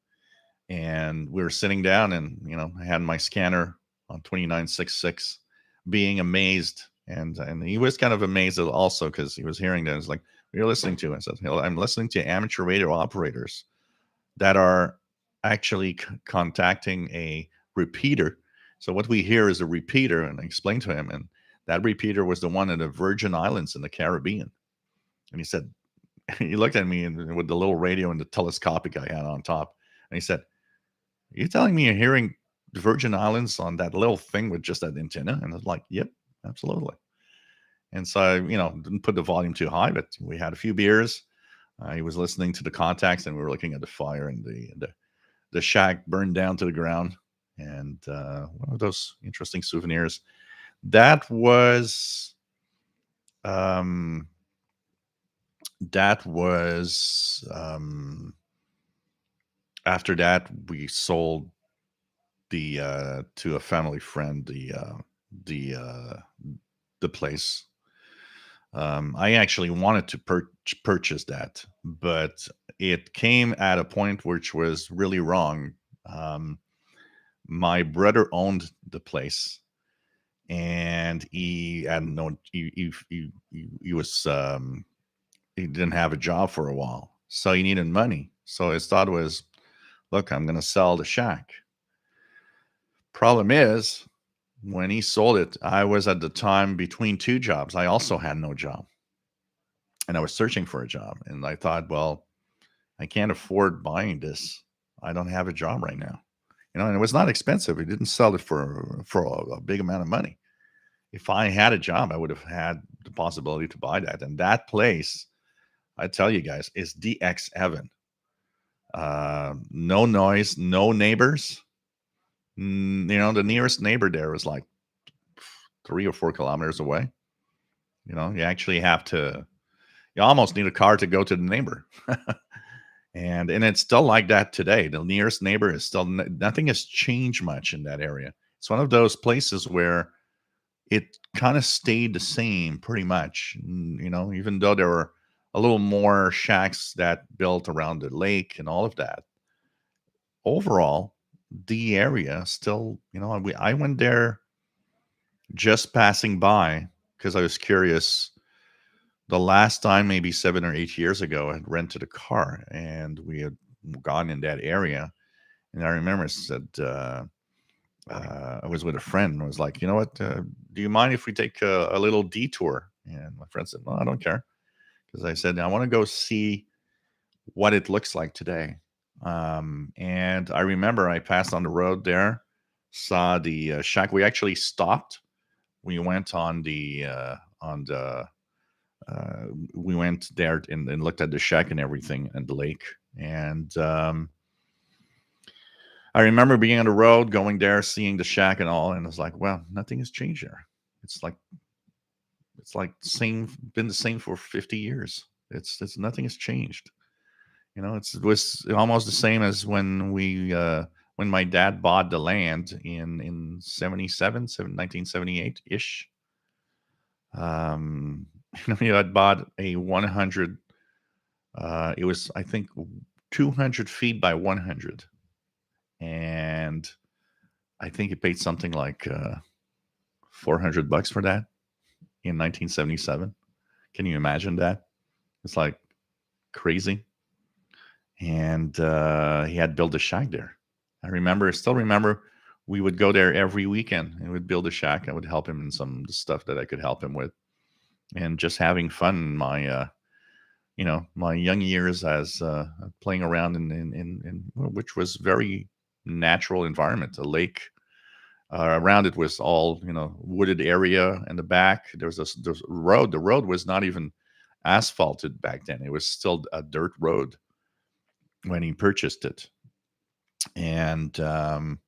And we were sitting down, and I had my scanner on 2966, being amazed. And he was kind of amazed also, because he was hearing that. It's like, what are you listening to? I said, I'm listening to amateur radio operators that are actually contacting a repeater. So what we hear is a repeater. And I explained to him, and that repeater was the one in the Virgin Islands in the Caribbean. And he said, he looked at me and with the little radio and the telescopic I had on top, and he said, are you telling me you're hearing the Virgin Islands on that little thing with just that antenna? And I was like, yep, absolutely. And so I, didn't put the volume too high, but we had a few beers. He was listening to the contacts, and we were looking at the fire, and the shack burned down to the ground. And one of those interesting souvenirs. That was um, after that we sold to a family friend the place. I actually wanted to purchase that, but it came at a point which was really wrong. Um, my brother owned the place, and he had no he was he didn't have a job for a while, so he needed money. So his thought was, look, I'm going to sell the shack. Problem is, when he sold it, I was at the time between two jobs. I also had no job, and I was searching for a job. And I thought, well, I can't afford buying this. I don't have a job right now. And it was not expensive. He didn't sell it for a big amount of money. If I had a job, I would have had the possibility to buy that. And that place, I tell you guys, is DX heaven. No noise, no neighbors. The nearest neighbor there was like 3 or 4 kilometers away. You actually you almost need a car to go to the neighbor. and it's still like that today. The nearest neighbor is still, nothing has changed much in that area. It's one of those places where it kind of stayed the same pretty much. Even though there were a little more shacks that built around the lake and all of that. Overall, the area still, I went there just passing by because I was curious. The last time, maybe 7 or 8 years ago, I had rented a car and we had gone in that area. And I remember I said, I was with a friend and I was like, you know what? Do you mind if we take a little detour? And my friend said, no, I don't care. Because I said, I want to go see what it looks like today. And I remember I passed on the road there, saw the shack. We actually stopped. We went we went there and looked at the shack and everything and the lake. And I remember being on the road, going there, seeing the shack and all, and I was like, well, nothing has changed here. It's like been the same for 50 years. It's nothing has changed. It was almost the same as when my dad bought the land in 1978 ish. He had bought a 100. It was, I think, 200 feet by 100, and I think he paid something like $400 for that in 1977. Can you imagine that? It's like crazy. And he had built a shack there. Still remember, we would go there every weekend and would build a shack. I would help him in some stuff that I could help him with, and just having fun in my young years as playing around in which was very natural environment. A lake around it was all wooded area in the back. There's a road. The road was not even asphalted back then. It was still a dirt road when he purchased it. And man,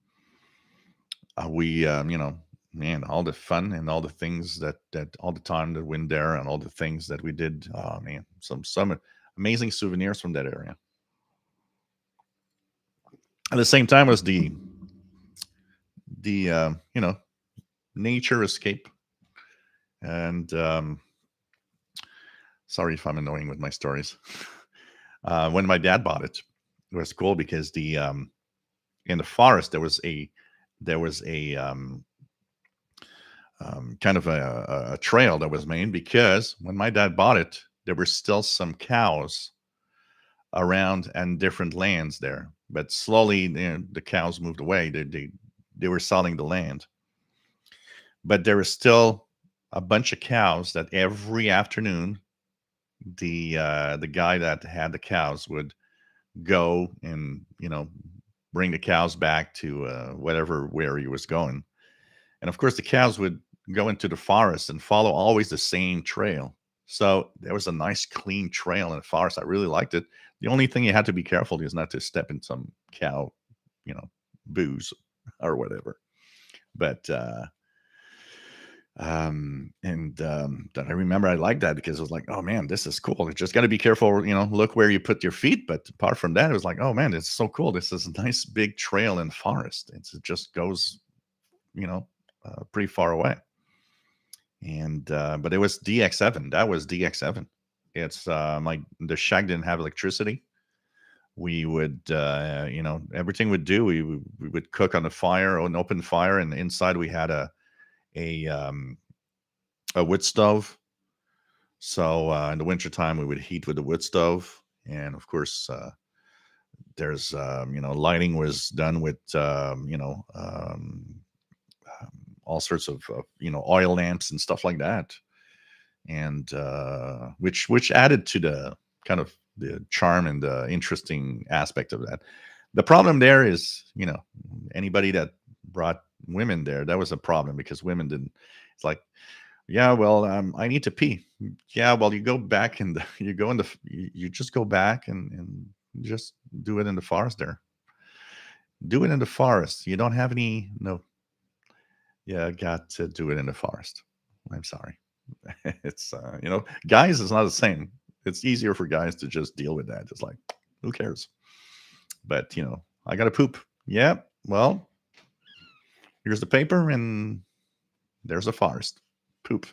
all the fun and all the things that all the time that went there and all the things that we did. Oh man, some amazing souvenirs from that area. At the same time was the nature escape. And sorry if I'm annoying with my stories. When my dad bought it, it was cool because in the forest there was a kind of a trail that was made, because when my dad bought it, there were still some cows around and different lands there. But slowly, the cows moved away. They were selling the land, but there was still a bunch of cows that every afternoon the guy that had the cows would go and bring the cows back to where he was going. And of course, the cows would go into the forest and follow always the same trail. So there was a nice clean trail in the forest. I really liked it. The only thing you had to be careful is not to step in some cow, booze or whatever. But that I remember I liked that because it was like, oh man, this is cool. It's just got to be careful, look where you put your feet. But apart from that, it was like, oh man, it's so cool. This is a nice big trail in the forest. It just goes, pretty far away. And but it was DX7. That was DX7. It's like the shack didn't have electricity. We would, everything would do. We would cook on a fire, on an open fire, and inside we had a um, a wood stove. So in the wintertime, we would heat with the wood stove, and of course, there's lighting was done with all sorts of oil lamps and stuff like that, and which added to the kind of the charm and the interesting aspect of that. The problem there is, anybody that brought women there, that was a problem because women didn't. It's like, yeah, well, I need to pee. Yeah, well, you go back and you go in the you just go back and just do it in the forest there. Do it in the forest. You don't have any. No, yeah, got to do it in the forest. I'm sorry. It's guys, it's not the same. It's easier for guys to just deal with that. It's like, who cares? But I gotta poop. Yeah, well, here's the paper and there's a forest. Poop.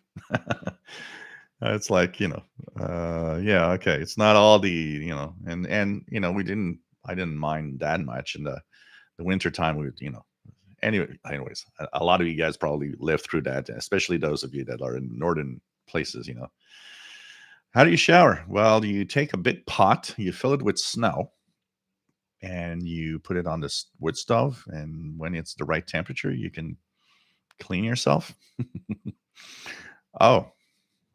It's like, yeah, okay. It's not all the, and we didn't I didn't mind that much in the winter time. We would, anyways, a lot of you guys probably lived through that, especially those of you that are in northern places. How do you shower? Well, you take a big pot, you fill it with snow, and you put it on this wood stove. And when it's the right temperature, you can clean yourself. Oh,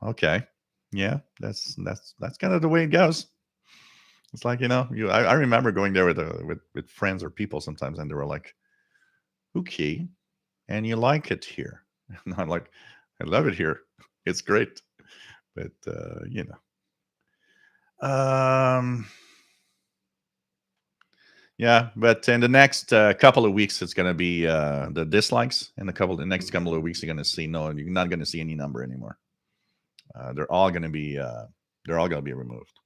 okay. Yeah, that's kind of the way it goes. It's like, I remember going there with friends or people sometimes, and they were like, okay, and you like it here. And I'm like, I love it here. It's great. But um yeah, but in the next couple of weeks, it's going to be the dislikes. In the next couple of weeks, you're going to see, no, you're not going to see any number anymore. They're all going to be removed.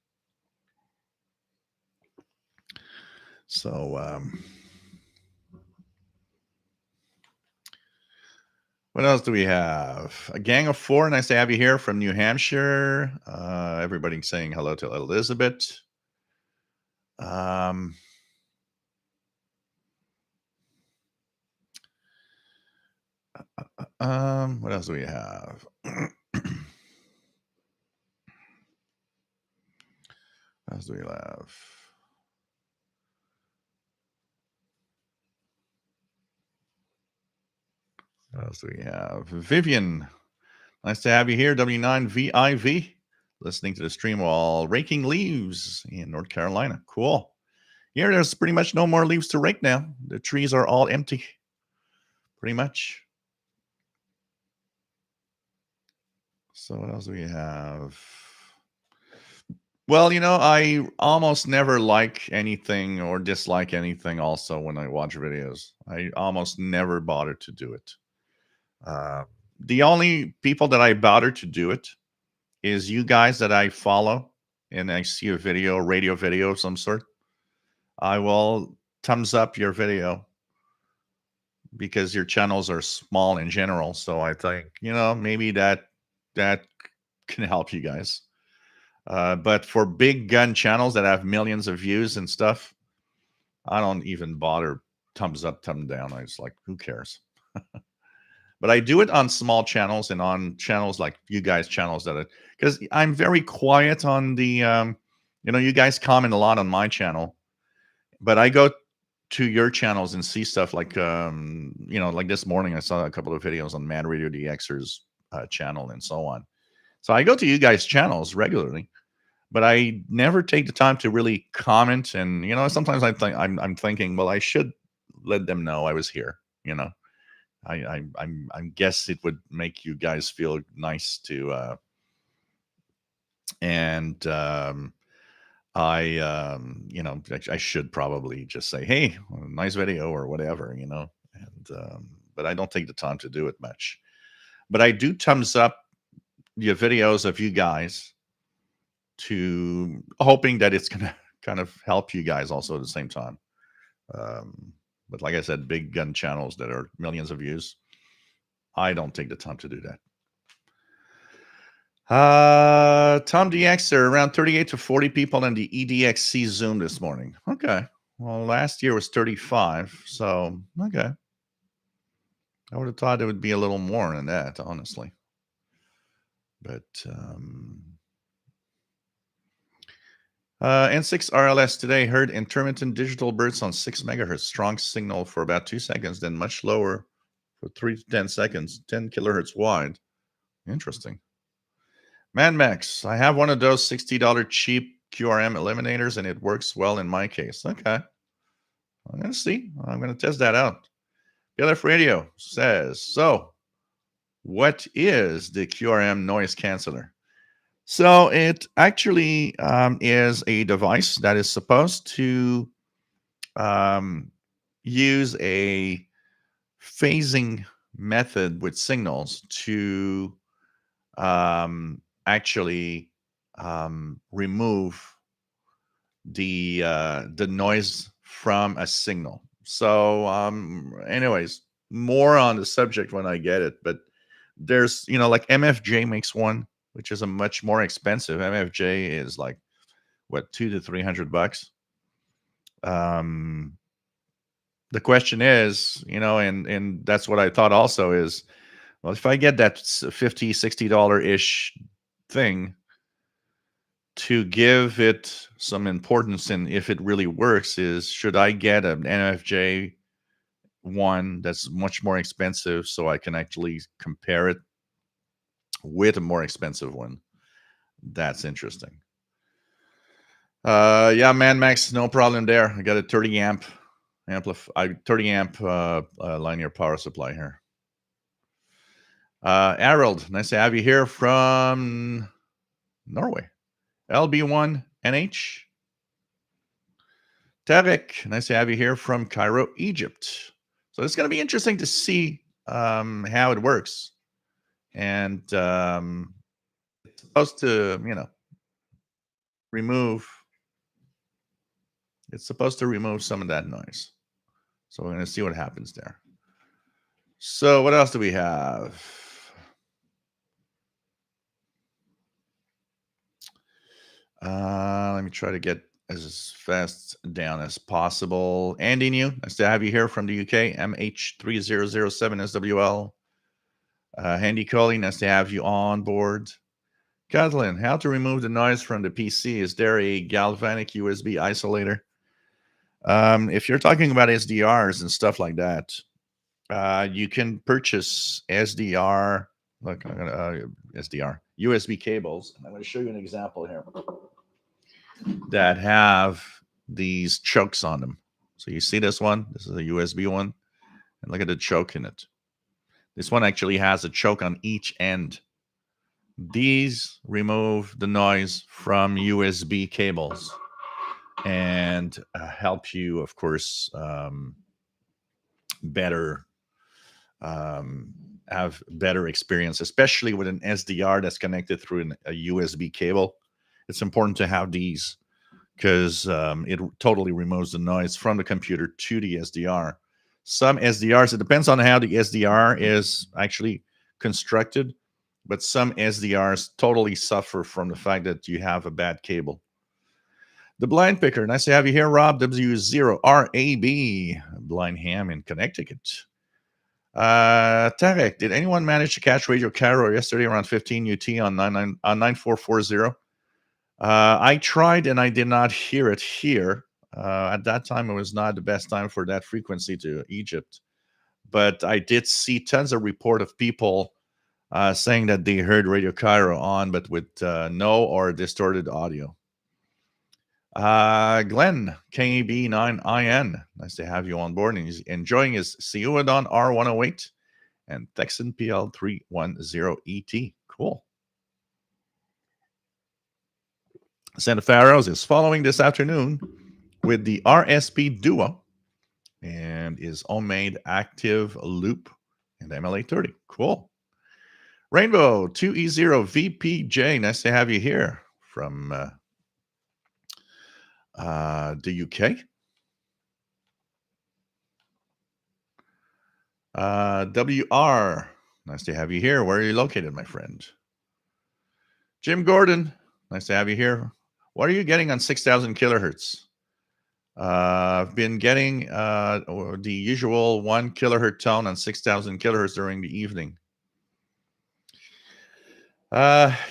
So what else do we have? A gang of four. Nice to have you here from New Hampshire. Everybody saying hello to Elizabeth. What else do we have? What else do we have? What else do we have? Vivian, nice to have you here. W9VIV, listening to the stream while raking leaves in North Carolina. Cool. Here, there's pretty much no more leaves to rake now. The trees are all empty, pretty much. So what else do we have? Well, I almost never like anything or dislike anything also when I watch videos. I almost never bother to do it. The only people that I bother to do it is you guys that I follow and I see a video, radio video of some sort. I will thumbs up your video because your channels are small in general. So I think, maybe that can help you guys. But for big gun channels that have millions of views and stuff, I don't even bother thumbs up, thumb down. I just like, who cares? But I do it on small channels and on channels like you guys' channels because I'm very quiet on the, you guys comment a lot on my channel, but I go to your channels and see stuff like, like this morning, I saw a couple of videos on Mad Radio DXer's channel and so on. So I go to you guys' channels regularly, but I never take the time to really comment. And, sometimes I'm thinking, well, I should let them know I was here, I guess it would make you guys feel nice to and I should probably just say, hey, nice video or whatever, and but I don't take the time to do it much. But I do thumbs up your videos of you guys to hoping that it's gonna kind of help you guys also at the same time. But like I said, big gun channels that are millions of views, I don't take the time to do that. Tom DX, there are around 38 to 40 people in the EDXC Zoom this morning. Okay. Well, last year was 35. So, okay. I would have thought it would be a little more than that, honestly. But N6 RLS today heard intermittent digital bursts on 6 megahertz, strong signal for about 2 seconds, then much lower for 3 to 10 seconds, 10 kilohertz wide. Interesting. ManMax, I have one of those $60 cheap QRM eliminators, and it works well in my case. Okay. I'm going to see. I'm going to test that out. BLF Radio says, so what is the QRM Noise Canceller? So it actually is a device that is supposed to use a phasing method with signals to actually remove the noise from a signal. So anyways, more on the subject when I get it, but there's like MFJ makes one, which is a much more expensive. MFJ is like what, $200 to $300. The question is, and that's what I thought also is, well, if I get that $50, $60 ish thing, to give it some importance and if it really works, is should I get an NFJ one that's much more expensive so I can actually compare it with a more expensive one? That's interesting. Yeah, man, Max, no problem there. I got a 30 amp linear power supply here. Harold, nice to have you here from Norway. LB1NH. Tarek, nice to have you here from Cairo, Egypt. So it's going to be interesting to see how it works. And it's supposed to, remove some of that noise. So we're going to see what happens there. So what else do we have? Let me try to get as fast down as possible. Andy New, nice to have you here from the UK. MH3007SWL. Handy Coley, nice to have you on board. Kathleen, how to remove the noise from the PC? Is there a galvanic USB isolator? If you're talking about SDRs and stuff like that, you can purchase SDR USB cables. I'm going to show you an example here that have these chokes on them. So you see this one? This is a USB one. And look at the choke in it. This one actually has a choke on each end. These remove the noise from USB cables and help you, of course, have better experience, especially with an SDR that's connected through a USB cable. It's important to have these because it totally removes the noise from the computer to the SDR. Some SDRs, it depends on how the SDR is actually constructed, but some SDRs totally suffer from the fact that you have a bad cable. The Blind Picker, nice to have you here, Rob. W0RAB, Blind Ham in Connecticut. Tarek, did anyone manage to catch Radio Cairo yesterday around 15 UT on 9440? I tried and I did not hear it here. At that time, it was not the best time for that frequency to Egypt. But I did see tons of report of people saying that they heard Radio Cairo on, but with no or distorted audio. Glenn, KB9IN, nice to have you on board. And he's enjoying his Seudon R108 and Texan PL310ET. Cool. Santa Faros is following this afternoon with the RSP Duo and his homemade active loop and MLA30. Cool. Rainbow 2E0 VPJ, nice to have you here from the UK. WR, nice to have you here. Where are you located, my friend? Jim Gordon, nice to have you here. What are you getting on 6,000 kilohertz? I've been getting the usual 1 kilohertz tone on 6,000 kilohertz during the evening.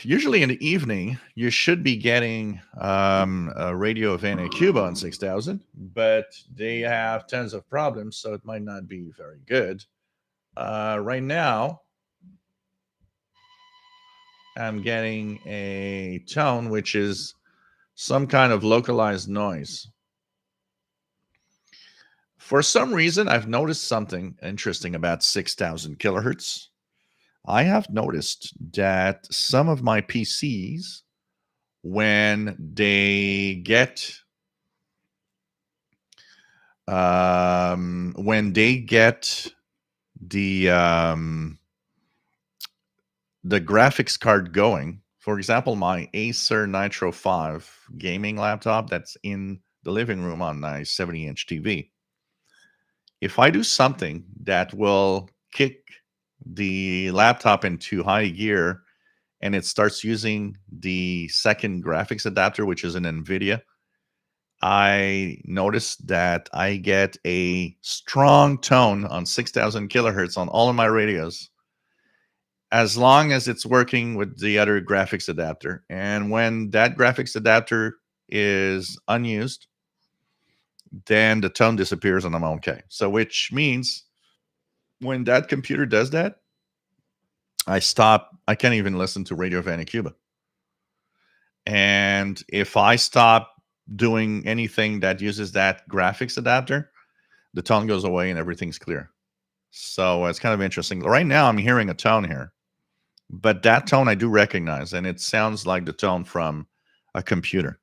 Usually in the evening, you should be getting a radio of Cuba on 6,000, but they have tons of problems, so it might not be very good. Right now, I'm getting a tone which is some kind of localized noise. For some reason, I've noticed something interesting about 6,000 kilohertz. I have noticed that some of my PCs, when they get the graphics card going, for example, my Acer Nitro 5 gaming laptop that's in the living room on my 70-inch TV. If I do something that will kick the laptop into high gear and it starts using the second graphics adapter, which is an NVIDIA, I noticed that I get a strong tone on 6,000 kilohertz on all of my radios, as long as it's working with the other graphics adapter. And when that graphics adapter is unused, then the tone disappears and I'm okay. So which means when that computer does that, I can't even listen to Radio Cuba. And if I stop doing anything that uses that graphics adapter, the tone goes away and everything's clear. So it's kind of interesting. Right now, I'm hearing a tone here, but that tone I do recognize, and it sounds like the tone from a computer.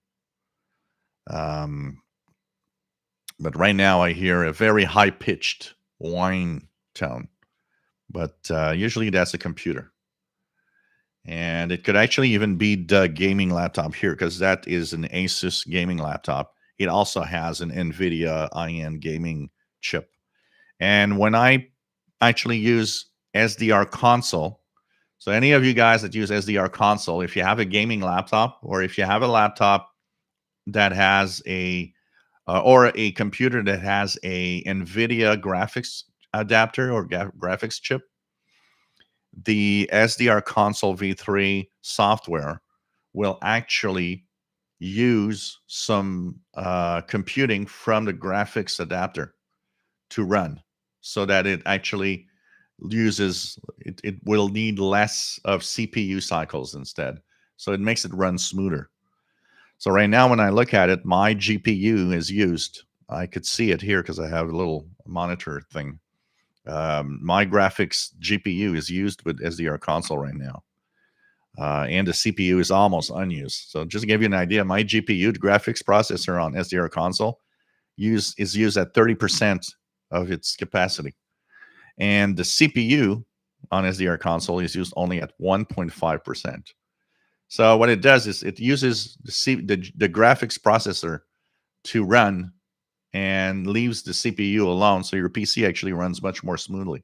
But right now, I hear a very high-pitched whine tone, but usually that's a computer. And it could actually even be the gaming laptop here, because that is an Asus gaming laptop. It also has an NVIDIA IN gaming chip. And when I actually use SDR console, so any of you guys that use SDR console, if you have a gaming laptop or if you have a laptop that has or a computer that has a NVIDIA graphics adapter or graphics chip, the SDR console v3 software will actually use some computing from the graphics adapter to run, so that it actually it will need less of CPU cycles instead. So it makes it run smoother. So right now, when I look at it, my GPU is used. I could see it here because I have a little monitor thing. My graphics GPU is used with SDR console right now. And the CPU is almost unused. So just to give you an idea, my GPU, the graphics processor on SDR console, is used at 30% of its capacity. And the CPU on SDR console is used only at 1.5%. So what it does is it uses the graphics processor to run and leaves the CPU alone, so your PC actually runs much more smoothly,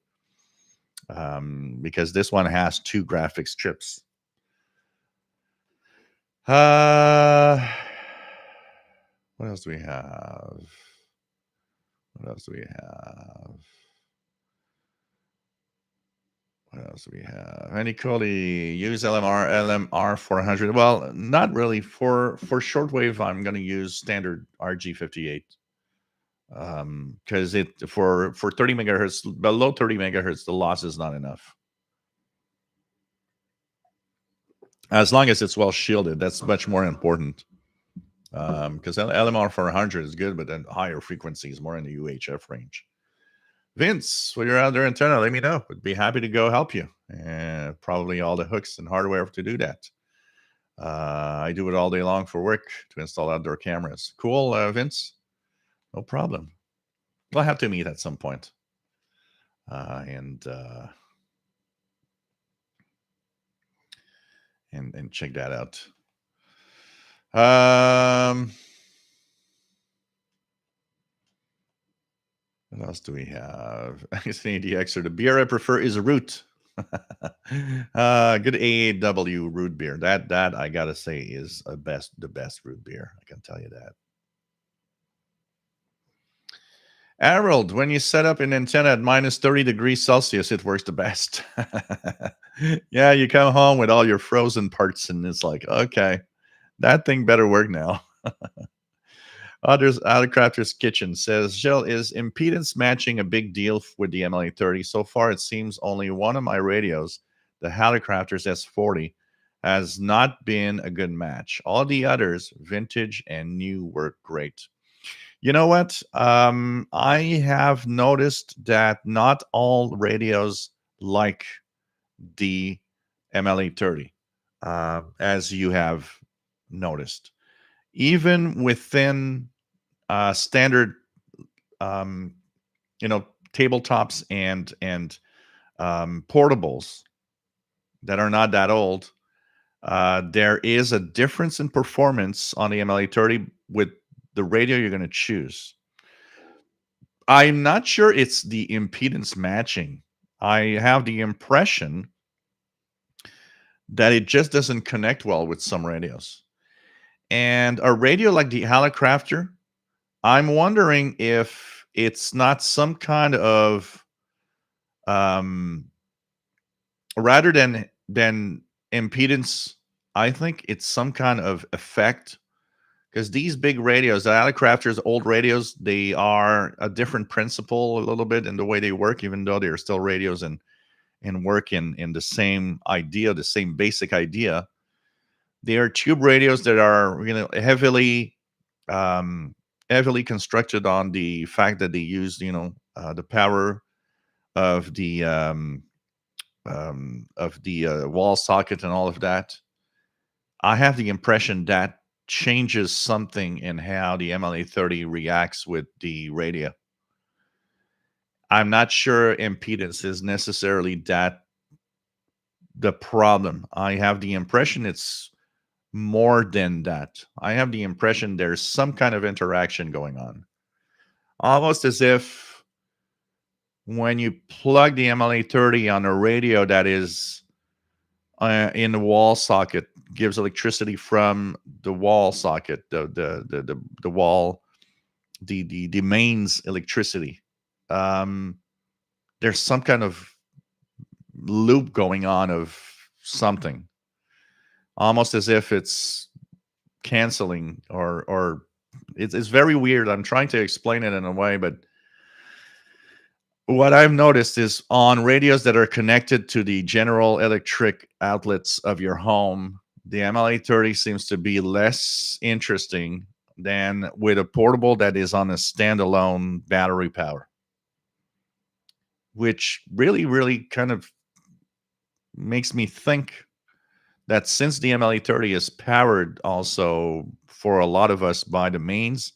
because this one has 2 graphics chips. What else do we have? What else do we have? Andy Coley, use LMR 400. Well, not really. For shortwave, I'm going to use standard RG58. Because for 30 megahertz, below 30 megahertz, the loss is not enough. As long as it's well shielded, that's much more important. Because LMR 400 is good, but then higher frequencies, more in the UHF range. Vince, when you're out there in Antenna, let me know. I'd be happy to go help you. And probably all the hooks and hardware to do that. I do it all day long for work to install outdoor cameras. Cool, Vince? No problem. We'll have to meet at some point. And check that out. What else do we have? ADX or the beer I prefer is a root. Good AAW root beer. That I gotta say is the best root beer. I can tell you that. Harold, when you set up an antenna at minus 30 degrees Celsius, it works the best. Yeah, you come home with all your frozen parts, and it's like, okay, that thing better work now. Other Crafter's Kitchen says, Jill, is impedance matching a big deal with the MLA30? So far, it seems only one of my radios, the Hallicrafters S40, has not been a good match. All the others, vintage and new, work great. You know what? I have noticed that not all radios like the MLA30, as you have noticed. Even within standard, um, tabletops and portables that are not that old, there is a difference in performance on the MLA30 with the radio you're going to choose. I'm not sure it's the impedance matching. I have the impression that it just doesn't connect well with some radios. And a radio like the Hallicrafter, I'm wondering if it's not some kind of um rather than impedance, I think it's some kind of effect, because these big radios, the Hallicrafters, old radios, they are a different principle a little bit in the way they work, even though they're still radios and work in the same idea, the same basic idea. They are tube radios that are um, heavily constructed on the fact that they use the power of the wall socket and all of that. I have the impression that changes something in how the MLA30 reacts with the radio. I'm not sure impedance is necessarily that the problem. I have the impression it's more than that. I have the impression there's some kind of interaction going on. Almost as if when you plug the MLA30 on a radio that is in the wall socket, gives electricity from the wall socket, the wall, the mains electricity. Um, there's some kind of loop going on of something, almost as if it's canceling or it's very weird. I'm trying to explain it in a way, but what I've noticed is on radios that are connected to the general electric outlets of your home, the MLA30 seems to be less interesting than with a portable that is on a standalone battery power, which really, really kind of makes me think that since the MLA30 is powered also for a lot of us by the mains,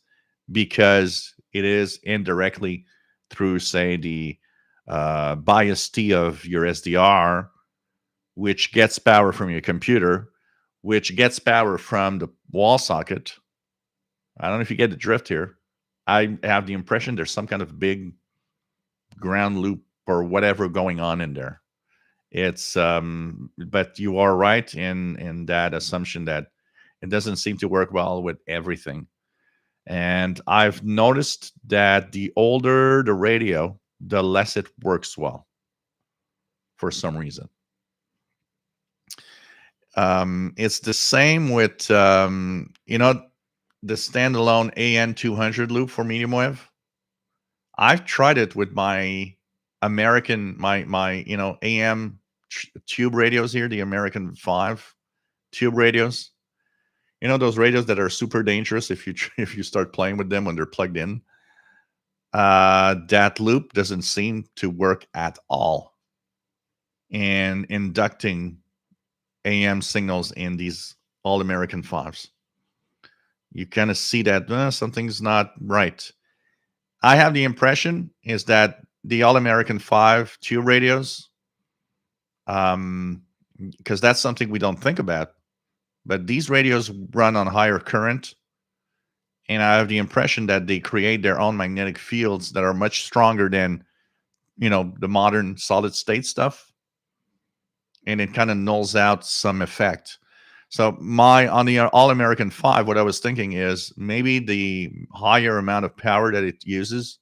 because it is indirectly through, say, the bias T of your SDR, which gets power from your computer, which gets power from the wall socket. I don't know if you get the drift here. I have the impression there's some kind of big ground loop or whatever going on in there. It's but you are right in that assumption that it doesn't seem to work well with everything. And I've noticed that the older the radio, the less it works well for some reason. It's the same with the standalone AN200 loop for medium wave. I've tried it with my American my AM tube radios here, the American 5 tube radios. Those radios that are super dangerous if you if you start playing with them when they're plugged in. That loop doesn't seem to work at all in inducting AM signals in these all American 5s. You kind of see that something's not right. I have the impression is that the all American 5 tube radios, because that's something we don't think about, but these radios run on higher current, and I have the impression that they create their own magnetic fields that are much stronger than the modern solid state stuff. and it kind of nulls out some effect. So on the All American 5, what I was thinking is maybe the higher amount of power that it uses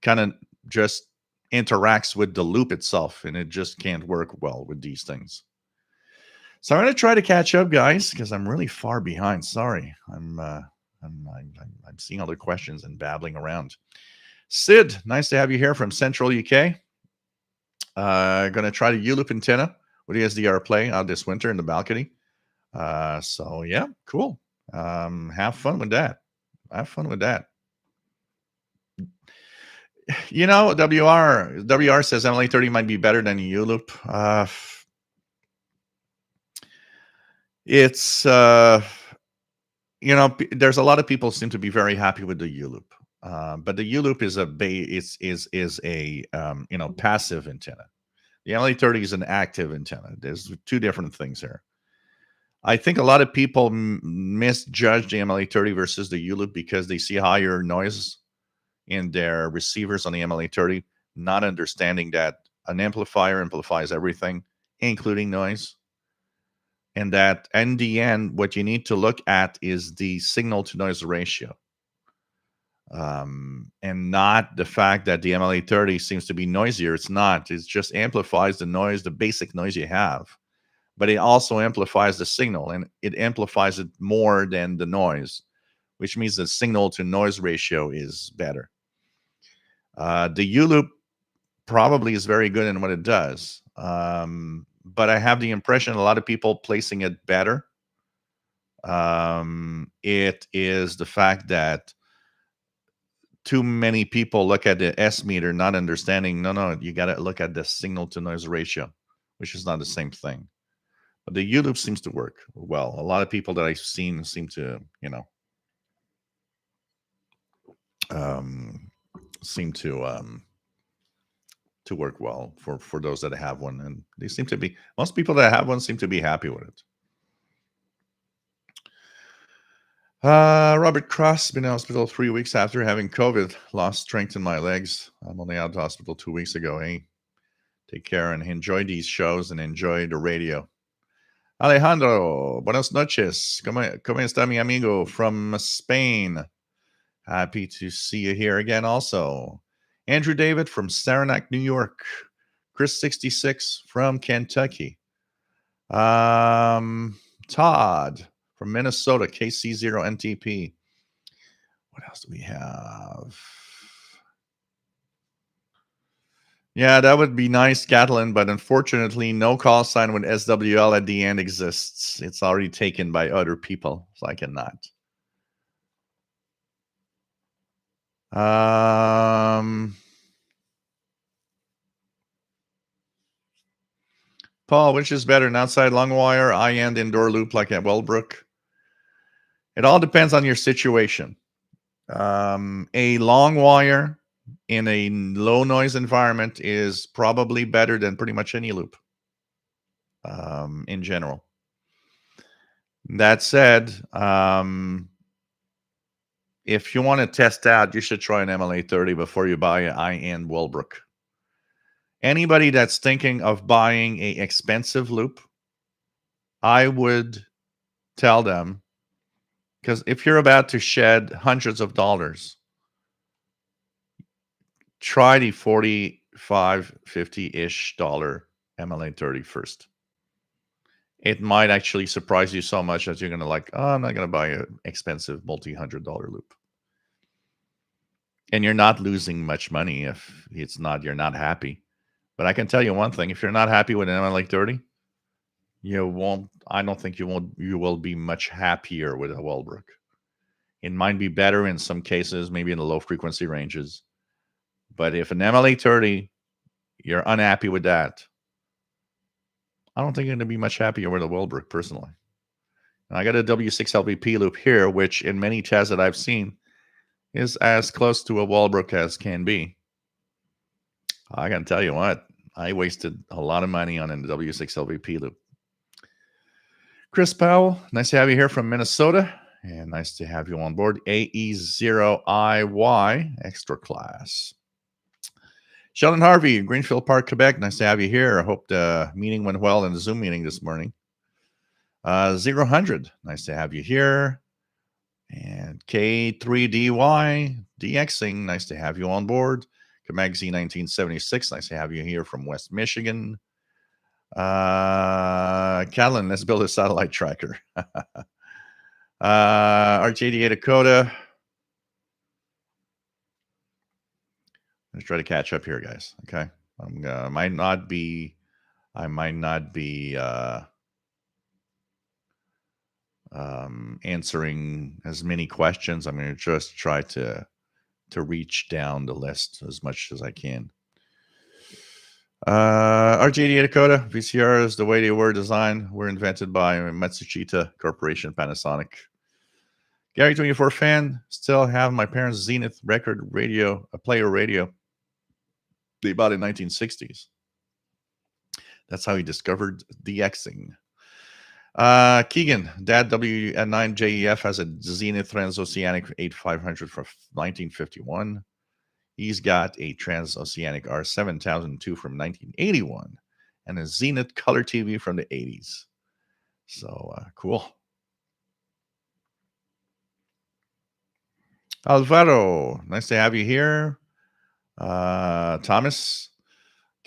kind of just interacts with the loop itself, and it just can't work well with these things. So I'm going to try to catch up, guys, because I'm really far behind. Sorry, I'm seeing other questions and babbling around. Sid, nice to have you here from Central UK. Going to try the U-loop antenna with the SDR play out this winter in the balcony. So yeah, cool. Have fun with that. Have fun with that. You know, WR says MLA30 might be better than a U-loop. It's you know, there's a lot of people seem to be very happy with the U-loop, but the U-loop is a you know, passive antenna. The MLA30 is an active antenna. There's two different things here. I think a lot of people misjudge the MLA30 versus the U-loop because they see higher noise in their receivers on the MLA30, not understanding that an amplifier amplifies everything, including noise. And that in the end, what you need to look at is the signal to noise ratio. And not the fact that the MLA30 seems to be noisier. It's not. It just amplifies the noise, the basic noise you have. But it also amplifies the signal, and it amplifies it more than the noise, which means the signal to noise ratio is better. The U-loop probably is very good in what it does. But I have the impression a lot of people placing it better. It is the fact that too many people look at the S meter, not understanding, no, you got to look at the signal to noise ratio, which is not the same thing. But the U-loop seems to work well. A lot of people that I've seen seem to, you know, seem to work well for those that have one, and they seem to be, most people that have one seem to be happy with it. Robert Cross, been in hospital 3 weeks after having COVID, lost strength in my legs. I'm only out of hospital 2 weeks ago. Hey, take care and enjoy these shows and enjoy the radio. Alejandro, buenas noches. ¿Cómo está mi amigo from Spain? Happy to see you here again also. Andrew David from Saranac, New York. Chris 66 from Kentucky. Todd from Minnesota, KC0NTP. What else do we have? Yeah, that would be nice, Gatlin, but unfortunately, no call sign with SWL at the end exists. It's already taken by other people, so I cannot. Paul, which is better, an outside long wire, high-end indoor loop like at Wellbrook? It all depends on your situation. A long wire in a low noise environment is probably better than pretty much any loop in general. That said, if you want to test out, you should try an MLA30 before you buy an high-end Wellbrook. Anybody that's thinking of buying an expensive loop, I would tell them, because if you're about to shed hundreds of dollars, try the $45, $50-ish MLA30 first. It might actually surprise you so much that you're going to like, oh, I'm not going to buy an expensive multi-$100 loop. And you're not losing much money if you're not happy. But I can tell you one thing, if you're not happy with an MLA30, I don't think you will be much happier with a Wellbrook. It might be better in some cases, maybe in the low frequency ranges. But if an MLA30, you're unhappy with that, I don't think you're going to be much happier with a Wellbrook personally. And I got a W6LVP loop here, which in many tests that I've seen is as close to a Wellbrook as can be. I can tell you what, I wasted a lot of money on a W6LVP loop. Chris Powell, nice to have you here from Minnesota, and nice to have you on board. AE0IY, extra class. Sheldon Harvey, Greenfield Park, Quebec. Nice to have you here. I hope the meeting went well in the Zoom meeting this morning. 000, nice to have you here. And K3DY, DXing, nice to have you on board. Magazine 1976, nice to have you here from West Michigan. Catalan, let's build a satellite tracker. RJ88 Dakota. Let's try to catch up here, guys. Okay. I might not be answering as many questions. I'm going to just try to reach down the list as much as I can. RJ88 Dakota, VCRs, the way they were designed, were invented by Matsushita Corporation, Panasonic. Gary 24 fan, still have my parents' Zenith record radio, a player radio. They bought it in 1960s. That's how he discovered DXing. Keegan, Dad W9JEF has a Zenith Transoceanic 8500 from 1951. He's got a Transoceanic R7002 from 1981 and a Zenith Color TV from the 80s. So cool. Alvaro, nice to have you here. Thomas,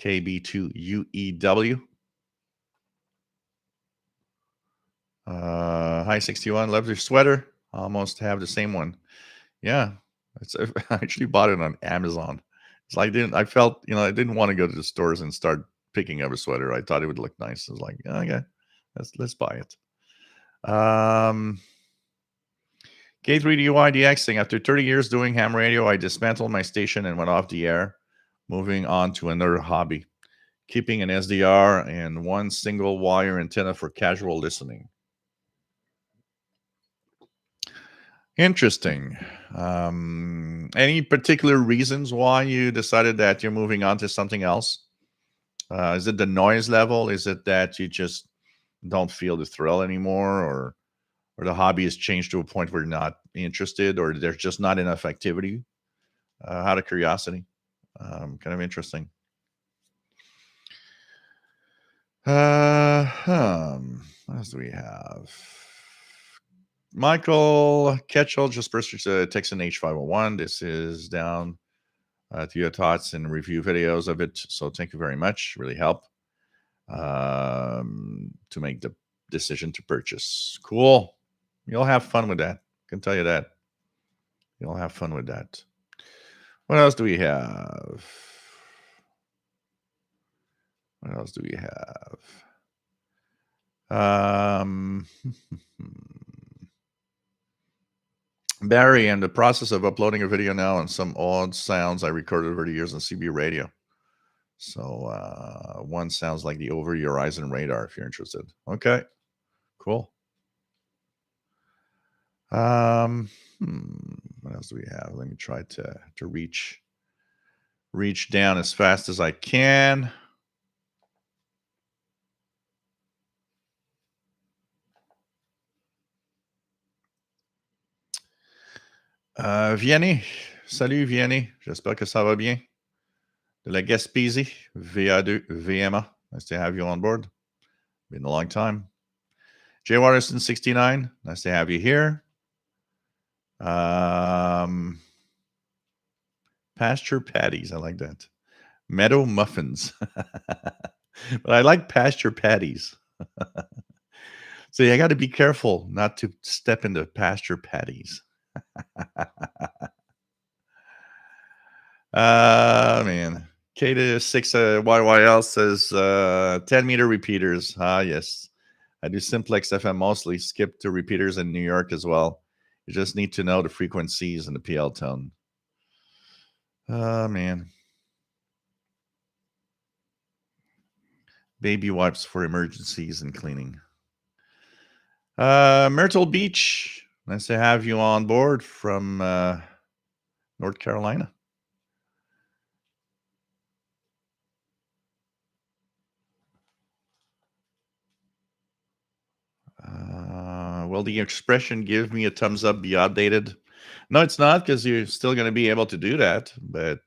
KB2UEW. Hi 61, love your sweater. Almost have the same one. Yeah, I actually bought it on Amazon. It's like I felt, I didn't want to go to the stores and start picking up a sweater. I thought it would look nice. I was like, okay, let's buy it. K3DY DXing. After 30 years doing ham radio, I dismantled my station and went off the air, moving on to another hobby, keeping an SDR and one single wire antenna for casual listening. Interesting. Any particular reasons why you decided that you're moving on to something else? Is it the noise level? Is it that you just don't feel the thrill anymore, or the hobby has changed to a point where you're not interested, or there's just not enough activity? Out of curiosity, kind of interesting. What else do we have? Michael Ketchell just purchased a Texan H501. This is down to your thoughts and review videos of it. So thank you very much. Really help to make the decision to purchase. Cool. You'll have fun with that. I can tell you that. You'll have fun with that. What else do we have? What else do we have? Barry, in the process of uploading a video now on some odd sounds I recorded over the years on CB radio. So one sounds like the Over Your Horizon radar, if you're interested. Okay, cool. What else do we have? Let me try to reach down as fast as I can. Vianney, salut Vianney, j'espère que ça va bien. De la Gaspésie, VA2, VMA, nice to have you on board. Been a long time. Jay Watterson 69, nice to have you here. Pasture patties, I like that. Meadow muffins. But I like pasture patties. So I got to be careful not to step into pasture patties. Man. K to 6 YYL says 10-meter repeaters. Yes. I do simplex FM mostly. Skip to repeaters in New York as well. You just need to know the frequencies and the PL tone. Man. Baby wipes for emergencies and cleaning. Myrtle Beach. Nice to have you on board from North Carolina. Will the expression "give me a thumbs up" be outdated? No, it's not, because you're still going to be able to do that. But,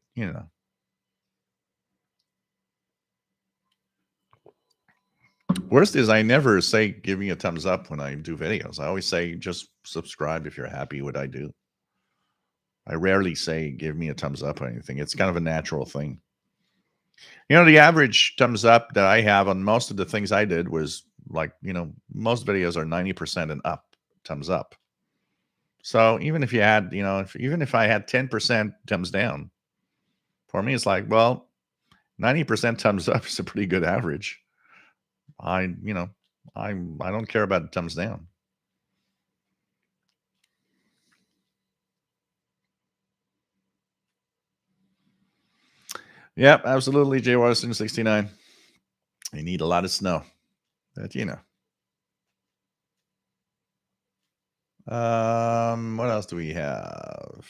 Worst is I never say give me a thumbs up when I do videos. I always say just subscribe if you're happy with what I do. I rarely say give me a thumbs up or anything. It's kind of a natural thing. You know, the average thumbs up that I have on most of the things I did was like, most videos are 90% and up, thumbs up. So even if you had, even if I had 10% thumbs down, for me, it's like, well, 90% thumbs up is a pretty good average. I don't care about the thumbs down. Yep, absolutely, J. Watson 69. You need a lot of snow. But what else do we have?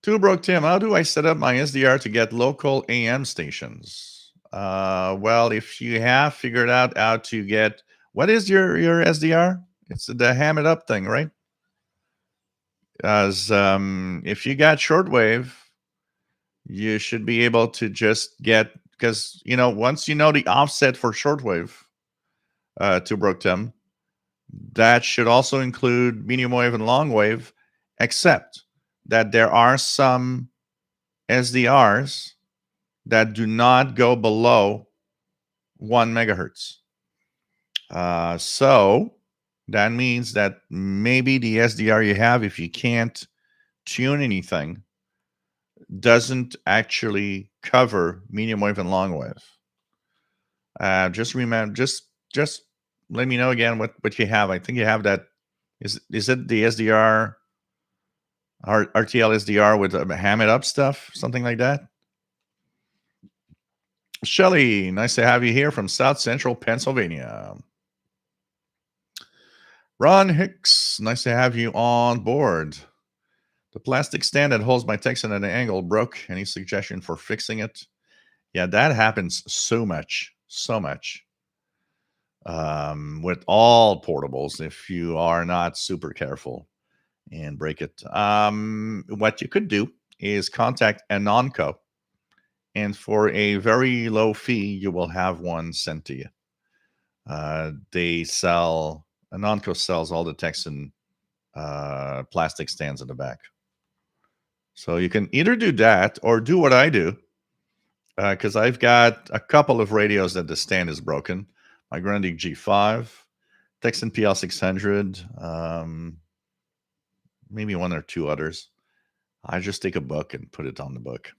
Two Broke Tim, how do I set up my SDR to get local AM stations? Well, if you have figured out how to get, what is your SDR? It's the ham it up thing, right? As if you got shortwave, you should be able to just get, because once you know the offset for shortwave, to Broke Tim, that should also include medium wave and long wave, except that there are some SDRs that do not go below 1 megahertz. So that means that maybe the SDR you have, if you can't tune anything, doesn't actually cover medium wave and long wave. Just remember, just let me know again what you have. I think you have that. Is it the SDR, RTL SDR with ham it up stuff, something like that? Shelly, nice to have you here from South Central Pennsylvania. Ron Hicks, nice to have you on board. The plastic stand that holds my Texan at an angle broke. Any suggestion for fixing it? Yeah, that happens so much. With all portables, if you are not super careful and break it. What you could do is contact Anonco, and for a very low fee, you will have one sent to you. Anonco sells all the Texan plastic stands in the back. So you can either do that or do what I do, because I've got a couple of radios that the stand is broken. My Grundig G5, Texan PL600, maybe one or two others. I just take a book and put it on the book.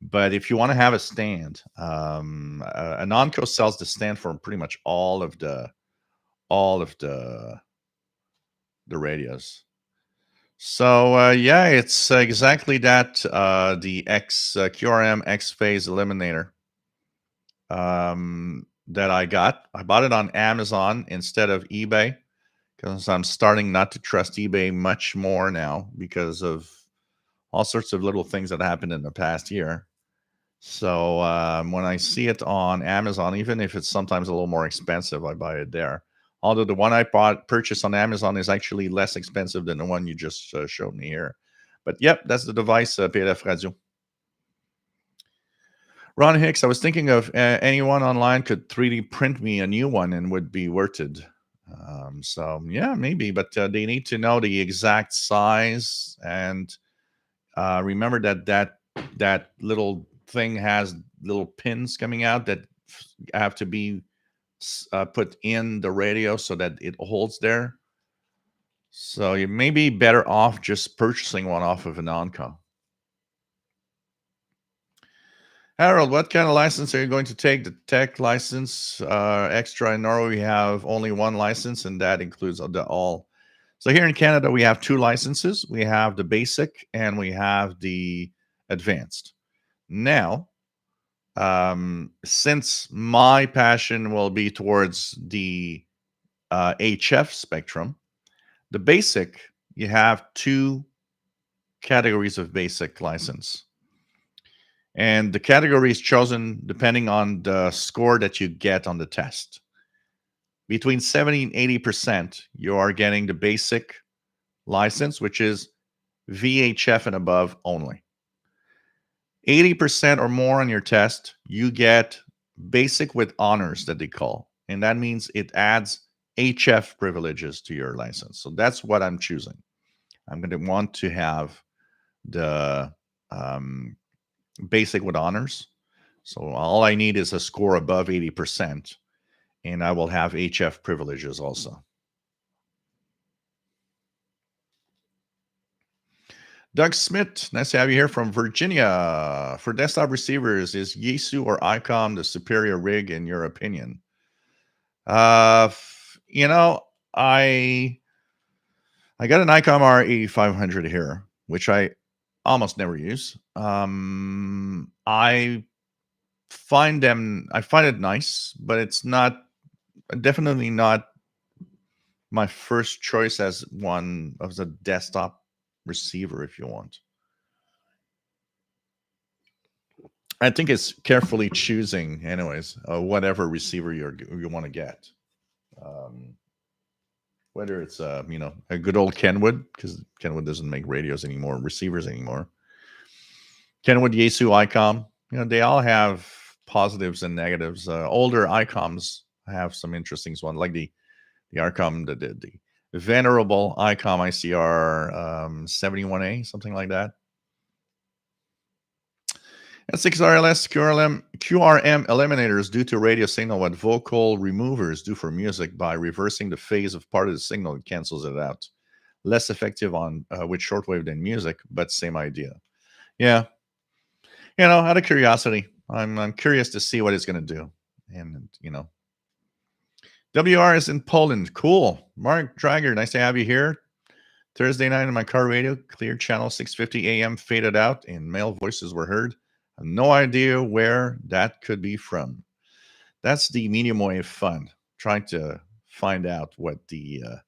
But if you want to have a stand, Anonco sells the stand for pretty much all of the radios. So yeah, it's exactly that. The Qrm X Phase Eliminator that I bought it on Amazon instead of eBay, because I'm starting not to trust eBay much more now because of all sorts of little things that happened in the past year. So when I see it on Amazon, even if it's sometimes a little more expensive, I buy it there. Although the one I purchased on Amazon is actually less expensive than the one you just showed me here. But yep, that's the device, PLF Radio. Ron Hicks, I was thinking of anyone online could 3D print me a new one and would be worth it. So yeah, maybe, but they need to know the exact size, and remember that little thing has little pins coming out that have to be put in the radio so that it holds there. So you may be better off just purchasing one off of an Anonco. Harold, what kind of license are you going to take? The tech license, extra. In Norway, we have only one license, and that includes the all. So here in Canada, we have two licenses. We have the basic and we have the advanced. Now, since my passion will be towards the HF spectrum, the basic, you have two categories of basic license. And the category is chosen depending on the score that you get on the test. Between 70 and 80%, you are getting the basic license, which is VHF and above only. 80% or more on your test, you get basic with honors that they call. And that means it adds HF privileges to your license. So that's what I'm choosing. I'm going to want to have the um, basic with honors. So all I need is a score above 80%, and I will have HF privileges also. Doug Smith, nice to have you here from Virginia. For desktop receivers, is Yaesu or ICOM the superior rig in your opinion? You know, I got an ICOM R8500 here, which I almost never use. I find it nice, but it's definitely not my first choice as one of the desktop receiver, if you want. I think it's carefully choosing, anyways, whatever receiver you want to get. Whether it's a good old Kenwood, because Kenwood doesn't make radios anymore, receivers anymore. Kenwood, Yaesu, ICOM, they all have positives and negatives. Older ICOMs have some interesting ones, like the ICOM, the venerable ICOM ICR 71A, something like that. S6RLS QRM eliminators due to radio signal what vocal removers do for music by reversing the phase of part of the signal. It cancels it out. Less effective with shortwave than music, but same idea. Yeah. Out of curiosity, I'm curious to see what it's going to do. And, WR is in Poland. Cool. Mark Drager, nice to have you here. Thursday night on my car radio, clear channel 650 AM faded out and male voices were heard. I have no idea where that could be from. That's the medium wave fun. Trying to find out what the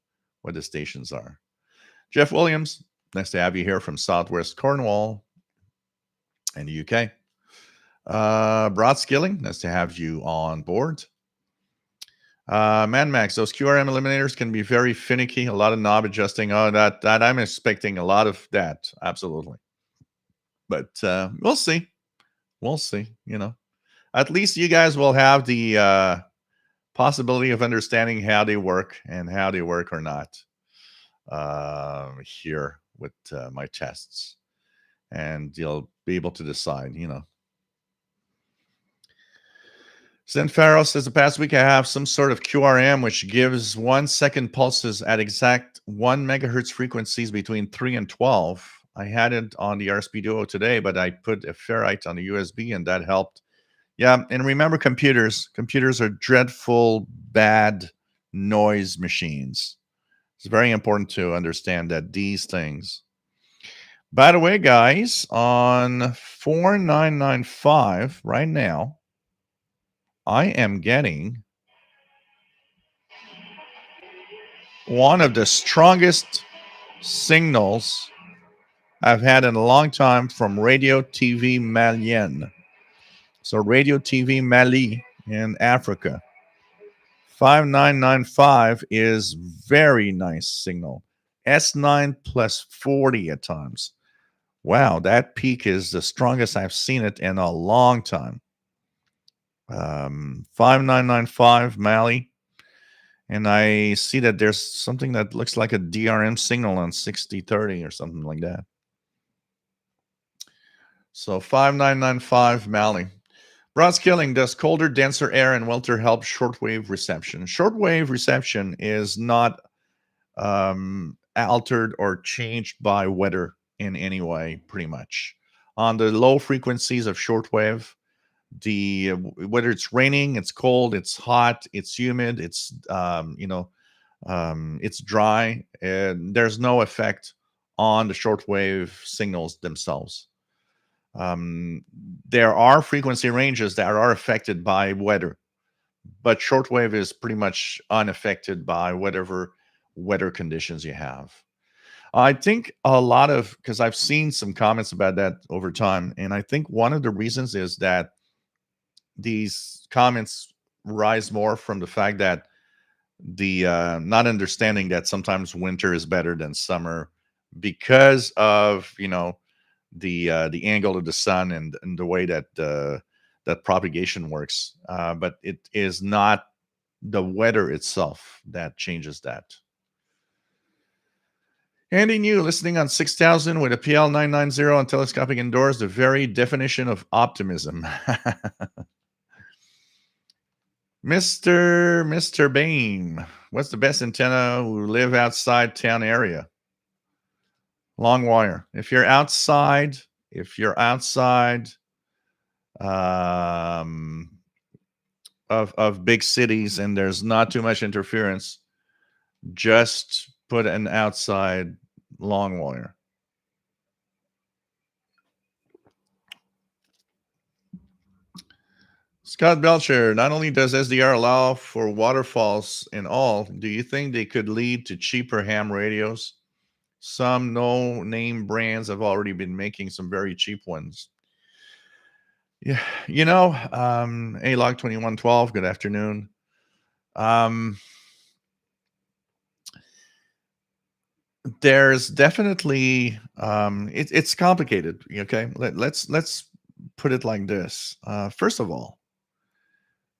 stations are. Jeff Williams, nice to have you here from Southwest Cornwall in the UK. Broad Skilling, nice to have you on board. Max, those QRM eliminators can be very finicky. A lot of knob adjusting. Oh, that I'm expecting a lot of that. Absolutely. But we'll see. We'll see. At least you guys will have the possibility of understanding how they work and how they work or not here with my tests, and you'll be able to decide. Zen Farrow says the past week I have some sort of QRM which gives 1 second pulses at exact 1 megahertz frequencies between 3 and 12. I had it on the RSP Duo today, but I put a ferrite on the USB and that helped. Yeah, and remember computers. Computers are dreadful, bad noise machines. It's very important to understand that these things. By the way, guys, on 4995 right now, I am getting one of the strongest signals I've had in a long time from Radio TV Malien. So Radio TV Mali in Africa. 5995 is very nice signal. S9 plus 40 at times. Wow, that peak is the strongest I've seen it in a long time. 5995 Mali. And I see that there's something that looks like a DRM signal on 6030 or something like that. So 5995 Mali. Broad Killing, does colder, denser air and welter help shortwave reception? Shortwave reception is not altered or changed by weather in any way, pretty much. On the low frequencies of shortwave, whether it's raining, it's cold, it's hot, it's humid, it's it's dry, and there's no effect on the shortwave signals themselves. There are frequency ranges that are affected by weather, but shortwave is pretty much unaffected by whatever weather conditions you have. I think because I've seen some comments about that over time, and I think one of the reasons is that these comments rise more from the fact that the not understanding that sometimes winter is better than summer because of the angle of the sun and the way that that propagation works. But it is not the weather itself that changes that. Andy New, listening on 6000 with a PL990 on telescopic indoors, the very definition of optimism. Mr. Bain, what's the best antenna who live outside town area? Long wire. If you're outside um, of big cities and there's not too much interference, just put an outside long wire. Scott Belcher, not only does SDR allow for waterfalls and all, do you think they could lead to cheaper ham radios? Some no-name brands have already been making some very cheap ones. Yeah, A-Log 2112, good afternoon. There's definitely it's complicated. Okay, let's put it like this. First of all,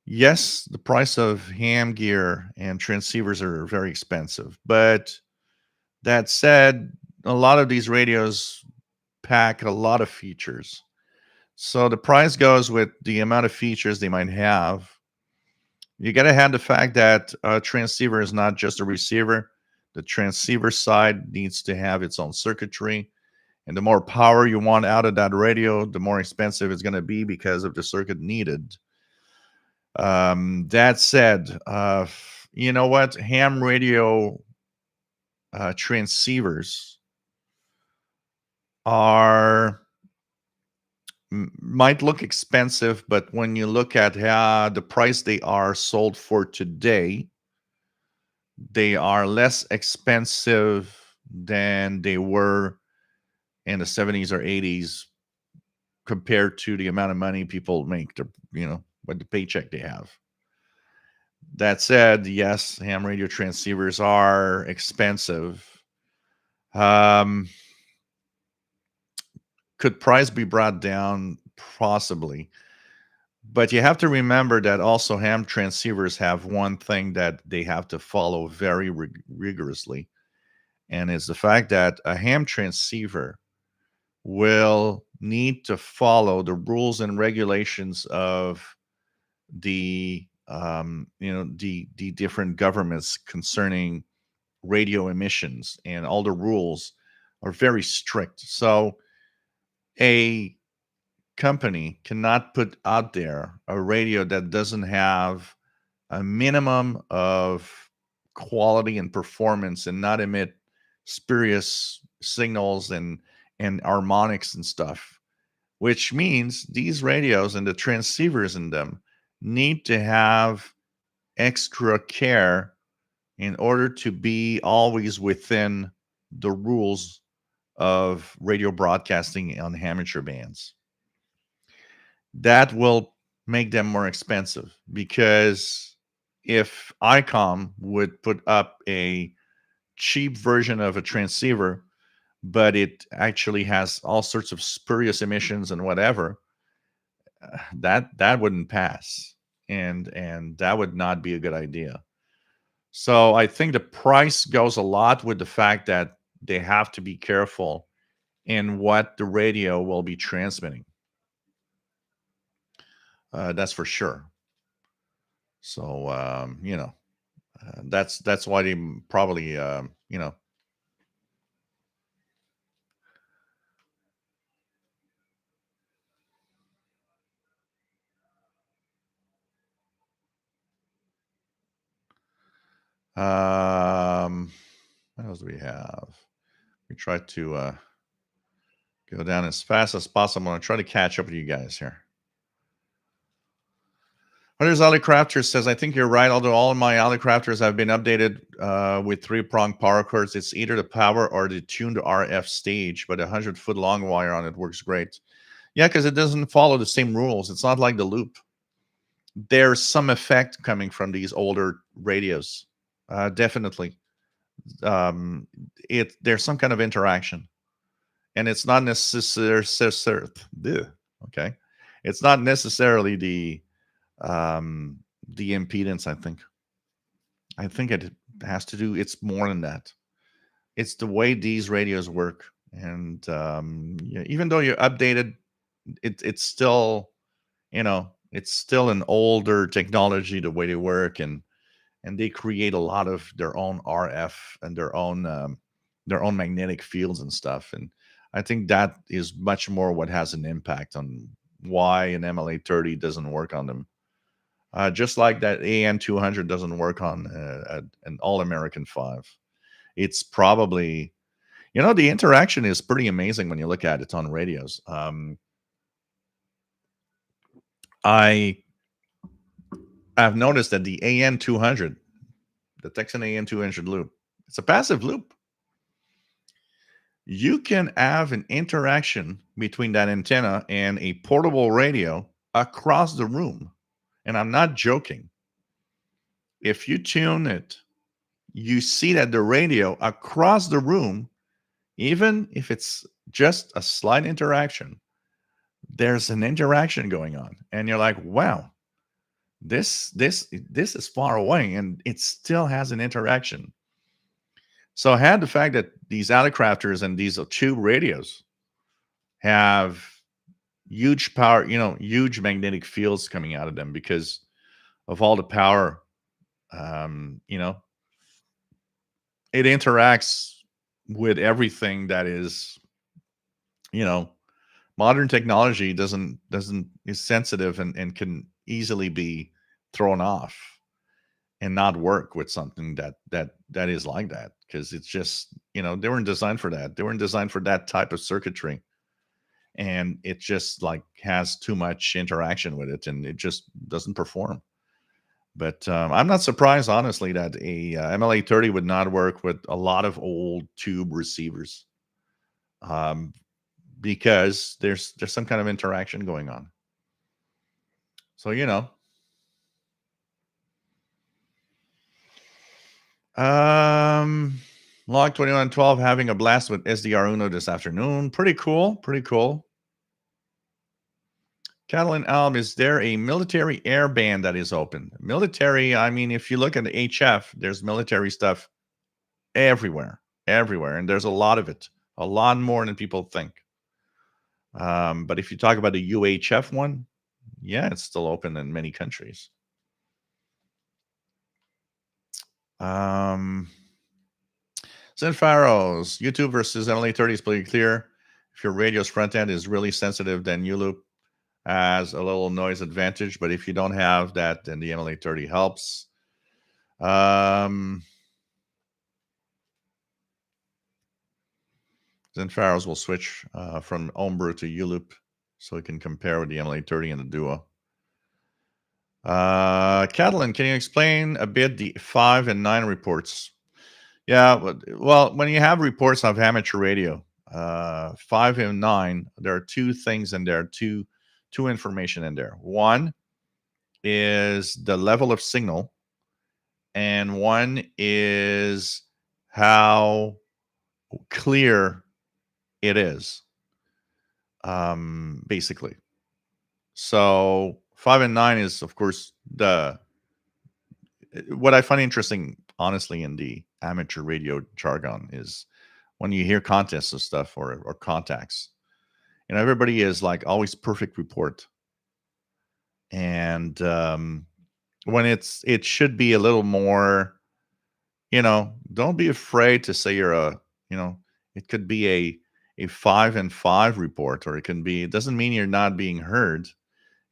yes, the price of ham gear and transceivers are very expensive, but that said, a lot of these radios pack a lot of features. So the price goes with the amount of features they might have. You got to have the fact that a transceiver is not just a receiver. The transceiver side needs to have its own circuitry. And the more power you want out of that radio, the more expensive it's going to be because of the circuit needed. That said, you know what? Ham radio transceivers might look expensive, but when you look at the price they are sold for today, they are less expensive than they were in the 70s or 80s compared to the amount of money people make, with the paycheck they have. That said, yes, ham radio transceivers are expensive. Could price be brought down? Possibly. But you have to remember that also ham transceivers have one thing that they have to follow very rigorously. And it's the fact that a ham transceiver will need to follow the rules and regulations of the the different governments concerning radio emissions, and all the rules are very strict. So a company cannot put out there a radio that doesn't have a minimum of quality and performance and not emit spurious signals and harmonics and stuff, which means these radios and the transceivers in them need to have extra care in order to be always within the rules of radio broadcasting on amateur bands. That will make them more expensive, because if ICOM would put up a cheap version of a transceiver, but it actually has all sorts of spurious emissions and whatever, that wouldn't pass, and that would not be a good idea. So I think the price goes a lot with the fact that they have to be careful in what the radio will be transmitting. That's for sure. So that's why they probably what else do we have? We try to go down as fast as possible and try to catch up with you guys here. Hunter's Alley Crafter says, I think you're right. Although all of my Alley Crafters have been updated with 3-prong power cords, it's either the power or the tuned RF stage, but 100-foot long wire on it works great. Yeah, because it doesn't follow the same rules. It's not like the loop. There's some effect coming from these older radios. Definitely. There's some kind of interaction. and it's not necessarily okay. It's not necessarily the impedance. I think it has to do. It's more than that. It's the way these radios work, and yeah, even though you're updated, it's still, it's still an older technology the way they work, and they create a lot of their own RF and their own magnetic fields and stuff. And I think that is much more what has an impact on why an MLA30 doesn't work on them. Just like that AN200 doesn't work on an All American 5. It's probably, the interaction is pretty amazing when you look at it on radios. I have noticed that the AN200, the Texan AN200 loop, it's a passive loop. You can have an interaction between that antenna and a portable radio across the room. And I'm not joking. If you tune it, you see that the radio across the room, even if it's just a slight interaction, there's an interaction going on. And you're like, wow, this is far away and it still has an interaction. So I had the fact that these Alleycrafters and these tube radios have huge power, huge magnetic fields coming out of them because of all the power. You know, it interacts with everything that is, you know, modern technology doesn't is sensitive and can easily be thrown off and not work with something that is like that, because it's just, they weren't designed for that. They weren't designed for that type of circuitry, and it just like has too much interaction with it and it just doesn't perform. But I'm not surprised, honestly, that a MLA30 would not work with a lot of old tube receivers, um, because there's some kind of interaction going on. So um, Log 2112 having a blast with SDR Uno this afternoon. Pretty cool. Pretty cool. Catalan Alm, is there a military air band that is open? Military, I mean, if you look at the HF, there's military stuff everywhere, everywhere. And there's a lot of it, a lot more than people think. But if you talk about the UHF one, yeah, it's still open in many countries. Zinfaros, YouTube versus MLA30 is pretty clear. If your radio's front end is really sensitive, then U-loop has a little noise advantage. But if you don't have that, then the MLA30 helps. Zinfaros will switch from Homebrew to U-loop so it can compare with the MLA30 and the Duo. Catalan, can you explain a bit the 5 and 9 reports? Yeah, well, when you have reports of amateur radio, 5 and 9, there are two things in there, two information in there. One is the level of signal, and one is how clear it is, basically. So 5 and 9 is, of course, what I find interesting, honestly, in the amateur radio jargon is when you hear contests of stuff or contacts, everybody is like always perfect report. And when it should be a little more, don't be afraid to say it could be a 5 and 5 report, or it doesn't mean you're not being heard.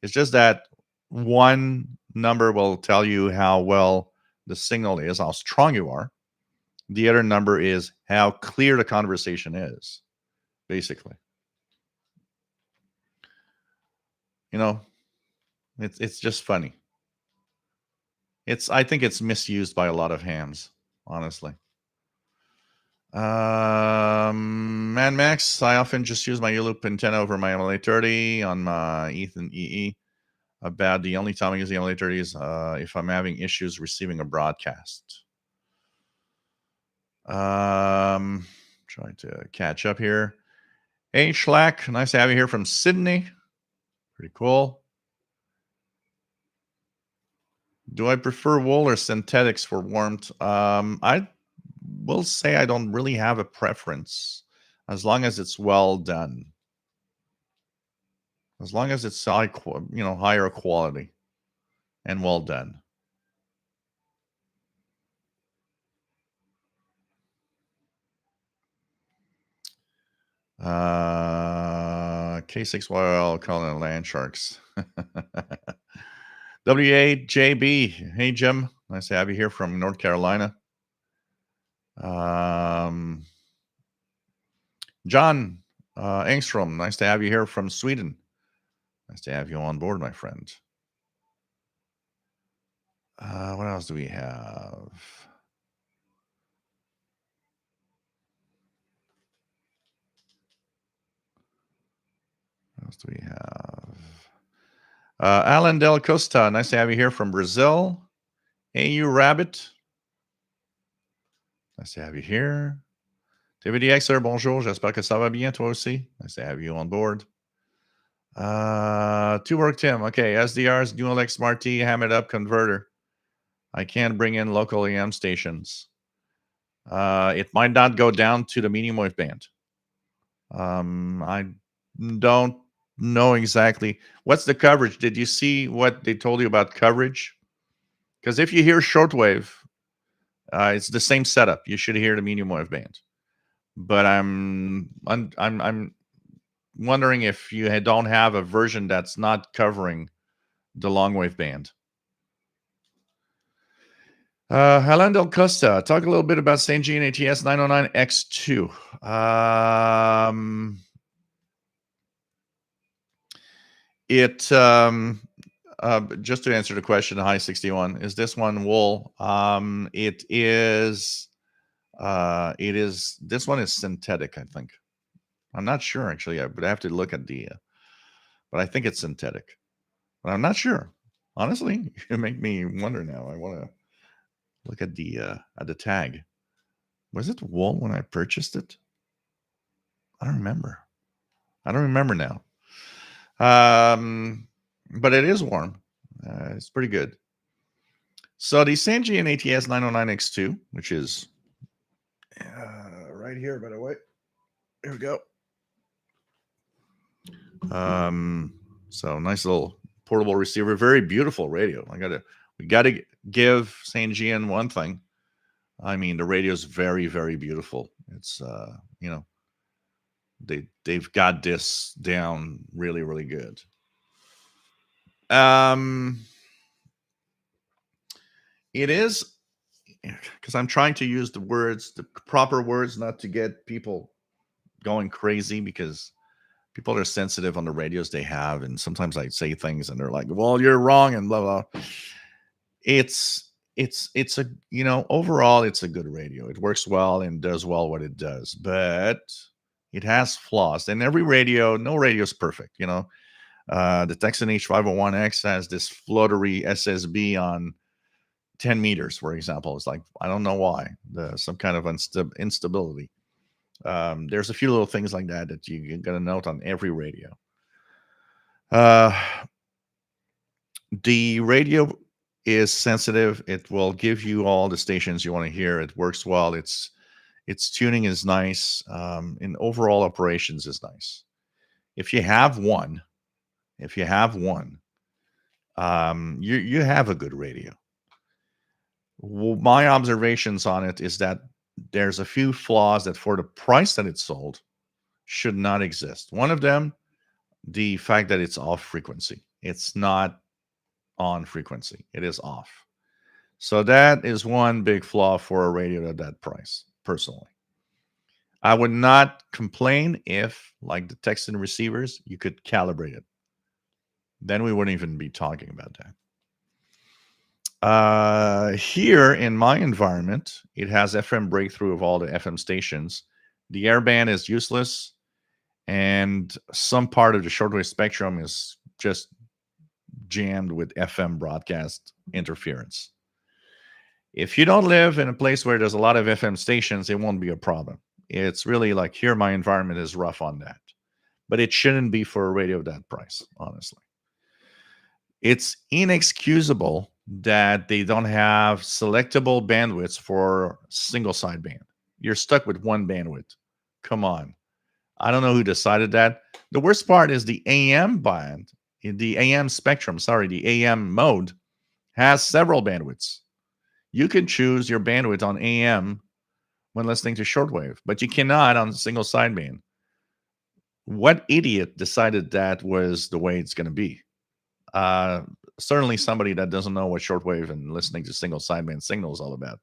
It's just that one number will tell you how well the signal is, how strong you are. The other number is how clear the conversation is, basically. It's just funny. I think it's misused by a lot of hams, honestly. Man Max, I often just use my U-loop antenna over my MLA30 on my Ethan EE. About the only time I use the MLA30 is if I'm having issues receiving a broadcast. Trying to catch up here. Hey, Schlack. Nice to have you here from Sydney. Pretty cool. Do I prefer wool or synthetics for warmth? I will say I don't really have a preference as long as it's well done. As long as it's higher quality and well done. K6YL calling it land sharks. WAJB. Hey, Jim. Nice to have you here from North Carolina. John Engstrom. Nice to have you here from Sweden. Nice to have you on board, my friend. What else do we have? What else do we have? Alan Del Costa. Nice to have you here from Brazil. AU Rabbit. Nice to have you here. David Xer, bonjour. J'espère que ça va bien, toi aussi. Nice to have you on board. To work, Tim. Okay, SDR's Dual X Smart T Ham It Up converter. I can't bring in local AM stations. It might not go down to the medium wave band. I don't know exactly. What's the coverage? Did you see what they told you about coverage? Because if you hear shortwave, it's the same setup. You should hear the medium wave band. But I'm wondering if you don't have a version that's not covering the long wave band. Helen Del Costa, talk a little bit about St. Jean ATS 909X2. Just to answer the question, High 61, is this one wool? It is. This one is synthetic, I think. I'm not sure actually. I would have to look at but I think it's synthetic. But I'm not sure. Honestly, you make me wonder now. I want to look at the tag. Was it wool when I purchased it? I don't remember. Now. But it is warm. It's pretty good. So the Sangean ATS 909X2, which is right here, by the way. Here we go. So nice little portable receiver, very beautiful radio. We gotta give Sangean one thing. I mean, the radio is very, very beautiful. It's they've got this down really, really good. It is, because I'm trying to use the proper words, not to get people going crazy, because people are sensitive on the radios they have, and sometimes I say things and they're like, well, you're wrong, and blah blah. It's a overall it's a good radio. It works well and does well what it does, but it has flaws. And every radio, no radio is perfect. The Texan H501X has this fluttery SSB on 10 meters, for example. It's like, I don't know why. Some kind of instability. There's a few little things like that you got to note on every radio. The radio is sensitive. It will give you all the stations you want to hear. It works well. Its tuning is nice. In overall operations is nice. If you have one, you have a good radio. Well, my observations on it is that there's a few flaws that, for the price that it's sold, should not exist. One of them, the fact that it's off frequency. It's not on frequency. It is off. So that is one big flaw for a radio at that price, personally. I would not complain if, like the Texan receivers, you could calibrate it. Then we wouldn't even be talking about that. Here in my environment, it has FM breakthrough of all the FM stations. The airband is useless, and some part of the shortwave spectrum is just jammed with FM broadcast interference. If you don't live in a place where there's a lot of FM stations, it won't be a problem. It's really like here, my environment is rough on that. but it shouldn't be for a radio of that price, honestly. It's inexcusable that they don't have selectable bandwidths for single sideband. You're stuck with one bandwidth. Come on. I don't know who decided that. The worst part is the AM band, the AM spectrum, the AM mode has several bandwidths. You can choose your bandwidth on AM when listening to shortwave, but you cannot on single sideband. What idiot decided that was the way it's going to be? Certainly somebody that doesn't know what shortwave and listening to single sideband signal is all about.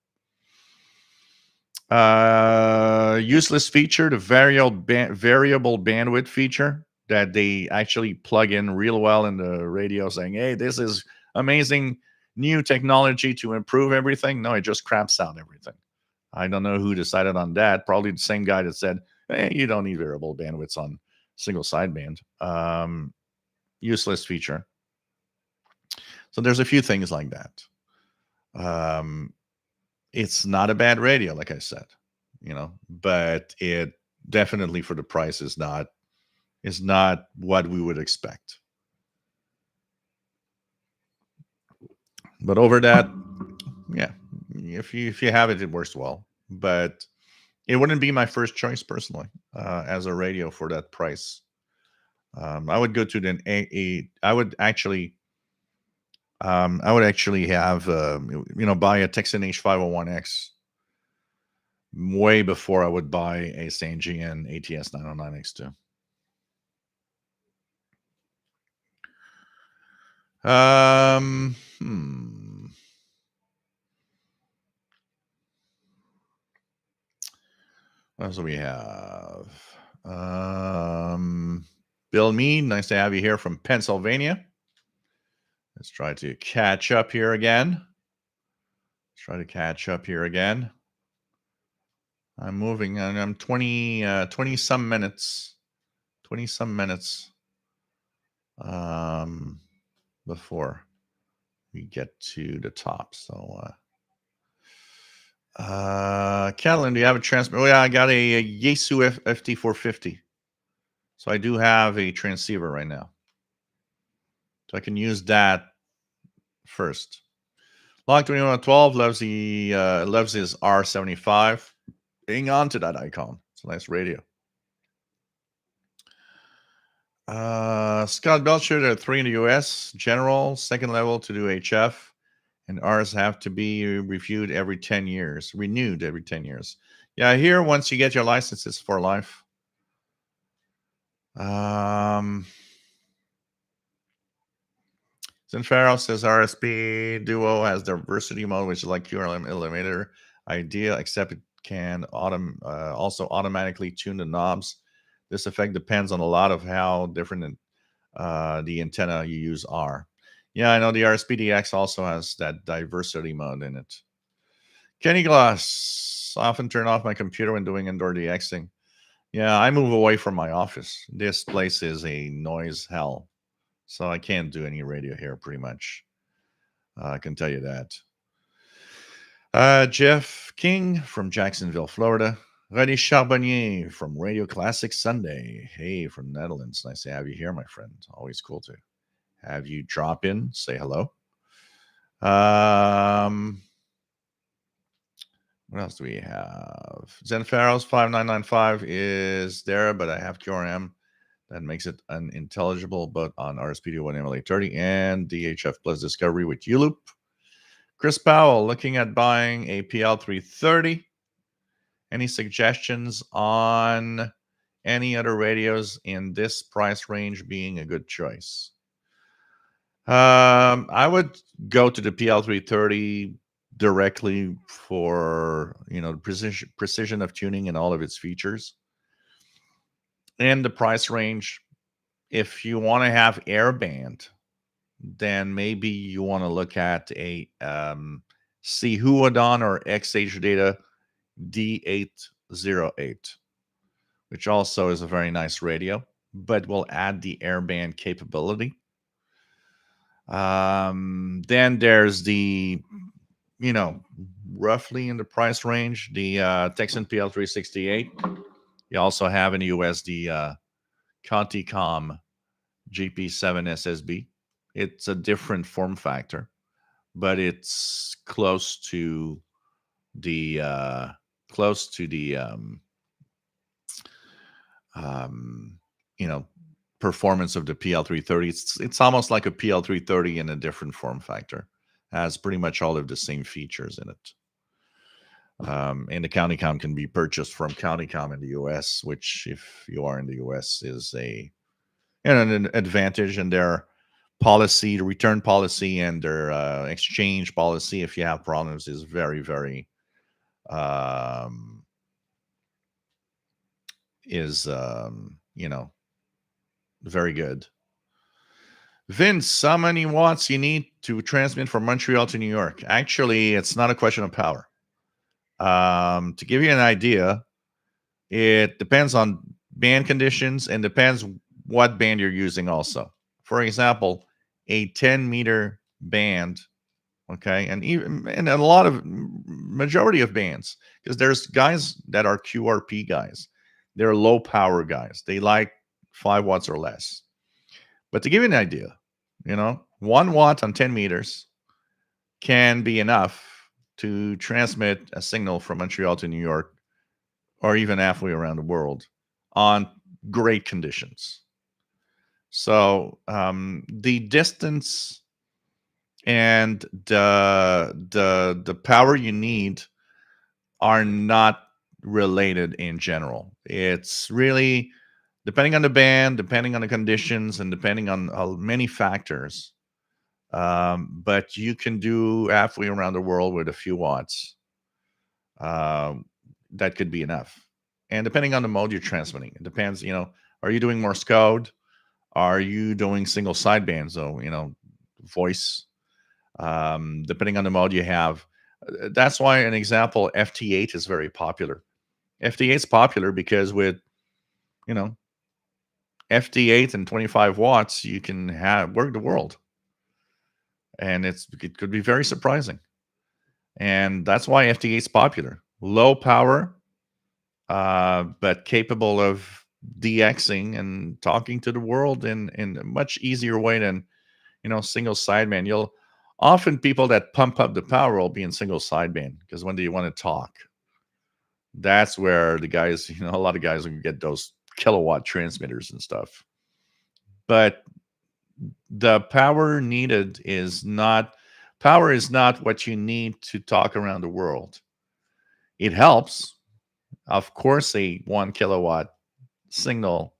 Useless feature, the variable bandwidth feature that they actually plug in real well in the radio saying, hey, this is amazing new technology to improve everything. No, it just craps out everything. I don't know who decided on that. Probably the same guy that said, hey, you don't need variable bandwidths on single sideband. Useless feature. So there's a few things like that. It's not a bad radio, like I said, but it definitely for the price is not what we would expect. But over that, yeah, if you have it, it works well. But it wouldn't be my first choice personally as a radio for that price. I would go to I would actually have buy a Texan H501X way before I would buy a Sangean ATS 909X2. What else do we have? Bill Mead, nice to have you here from Pennsylvania. Let's try to catch up here again. I'm moving, and I'm 20 some minutes. 20 some minutes before we get to the top. So Catalan, do you have a transmitter? Oh yeah, I got a Yaesu FT450. So I do have a transceiver right now. So I can use that first. Log 2112 loves his R75. Hang on to that icon. It's a nice radio. Scott Belcher, there are 3 in the US. General, second level to do HF. And ours have to be renewed every 10 years. Yeah, here, once you get your license, it's for life. Zinfaro says RSP Duo has diversity mode, which is like QRM Eliminator idea, except it can also automatically tune the knobs. This effect depends on a lot of how different the antenna you use are. Yeah, I know the RSPDX also has that diversity mode in it. Kenny Glass, often turn off my computer when doing indoor DXing. Yeah, I move away from my office. This place is a noise hell. So I can't do any radio here pretty much. I can tell you that. Jeff King from Jacksonville, Florida. René Charbonnier from Radio Classic Sunday. Hey, from Netherlands. Nice to have you here, my friend. Always cool to have you drop in, say hello. What else do we have? Zenfaros 5995 is there, but I have QRM. That makes it unintelligible, but on RSPD1 MLA30 and DHF Plus Discovery with U-Loop. Chris Powell, looking at buying a PL330. Any suggestions on any other radios in this price range being a good choice? I would go to the PL330 directly for the precision of tuning and all of its features. And the price range, if you want to have airband, then maybe you want to look at a Huadon or XH Data D808, which also is a very nice radio, but will add the airband capability. Then there's the, roughly in the price range, the Texan PL368. You also have in the US the Conticom GP7 SSB. It's a different form factor, but it's close to the um, you know, performance of the PL330. It's almost like a PL330 in a different form factor. Has pretty much all of the same features in it. And the Countycom can be purchased from Countycom in the US, which, if you are in the US, is an advantage in their policy, the return policy, and their exchange policy. If you have problems, is very, very very good. Vince, how many watts you need to transmit from Montreal to New York? Actually, it's not a question of power. To give you an idea, it depends on band conditions and depends what band you're using also. For example, a 10-meter band, okay, and a lot of majority of bands, because there's guys that are QRP guys. They're low power guys. They like 5 watts or less. But to give you an idea, 1 watt on 10 meters can be enough to transmit a signal from Montreal to New York, or even halfway around the world, on great conditions. So the distance and the power you need are not related in general. It's really depending on the band, depending on the conditions, and depending on many factors. But you can do halfway around the world with a few watts. That could be enough. And depending on the mode you're transmitting, it depends, are you doing Morse code? Are you doing single sideband? So, voice, depending on the mode you have. That's why an example, FT8 is very popular. FT8 is popular because with, FT8 and 25 watts, you can work the world. And it could be very surprising. And that's why FT8 is popular. Low power, but capable of DXing and talking to the world in a much easier way than, single sideband. You'll often, people that pump up the power will be in single sideband, because when do you want to talk? That's where the guys, a lot of guys will get those kilowatt transmitters and stuff. But the power needed is not what you need to talk around the world. It helps. Of course, a 1 kilowatt signal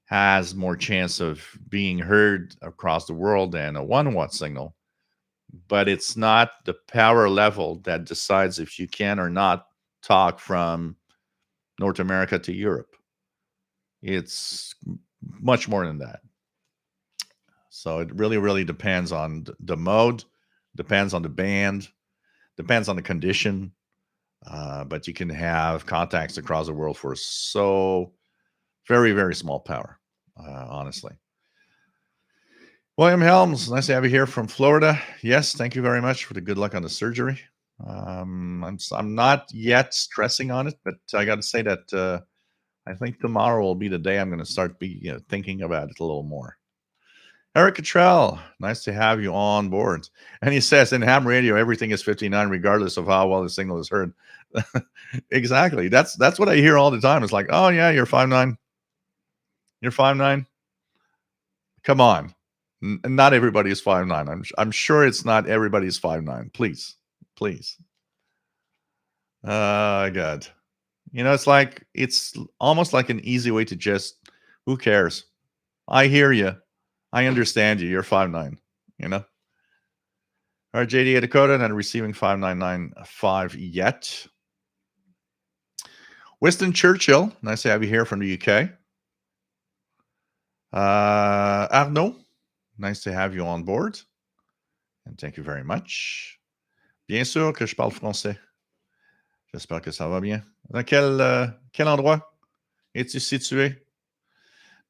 has more chance of being heard across the world than a 1 watt signal, but it's not the power level that decides if you can or not talk from North America to Europe. It's much more than that. So it really, really depends on the mode, depends on the band, depends on the condition. But you can have contacts across the world for so very, very small power, honestly. William Helms, nice to have you here from Florida. Yes, thank you very much for the good luck on the surgery. I'm not yet stressing on it, but I got to say that I think tomorrow will be the day I'm going to start thinking about it a little more. Eric Cottrell, nice to have you on board. And he says, in ham radio, everything is 59, regardless of how well the signal is heard. Exactly. That's what I hear all the time. It's like, oh yeah, you're 5'9". You're 5'9". Come on. Not everybody is 5'9". I'm sure it's not everybody's 5'9". Please. Oh God. It's almost like an easy way to just, who cares? I hear you. I understand you. You're 5'9". All right, JD Dakota, not receiving 5995 yet. Winston Churchill, nice to have you here from the UK. Arnaud, nice to have you on board. And thank you very much. Bien sûr que je parle français. J'espère que ça va bien. Dans quel endroit es-tu situé?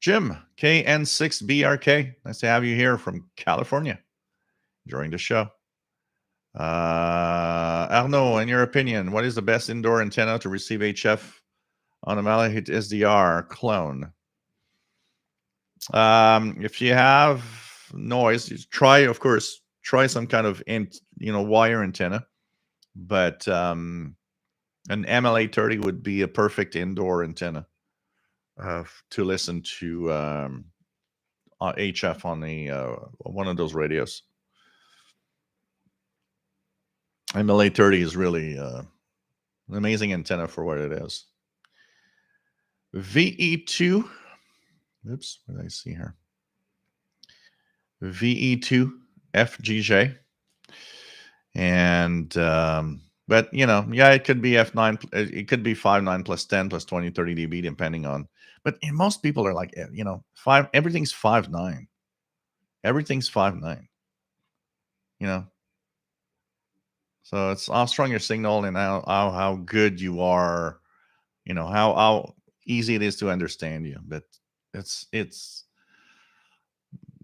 Jim, KN6BRK, nice to have you here from California during the show. Arnaud, in your opinion, what is the best indoor antenna to receive HF on a Malahit SDR clone? If you have noise, you try, of course, try some kind of wire antenna. But an MLA30 would be a perfect indoor antenna to listen to HF on the one of those radios. MLA30 is really an amazing antenna for what it is. VE2. Oops, what did I see here? VE2 FGJ. And but yeah, it could be F9, it could be 5.9 plus 10 plus 20 30 dB depending on. But most people are like, 5, everything's 5.9. Everything's 5.9. So it's how strong your signal and how good you are, how easy it is to understand you. But it's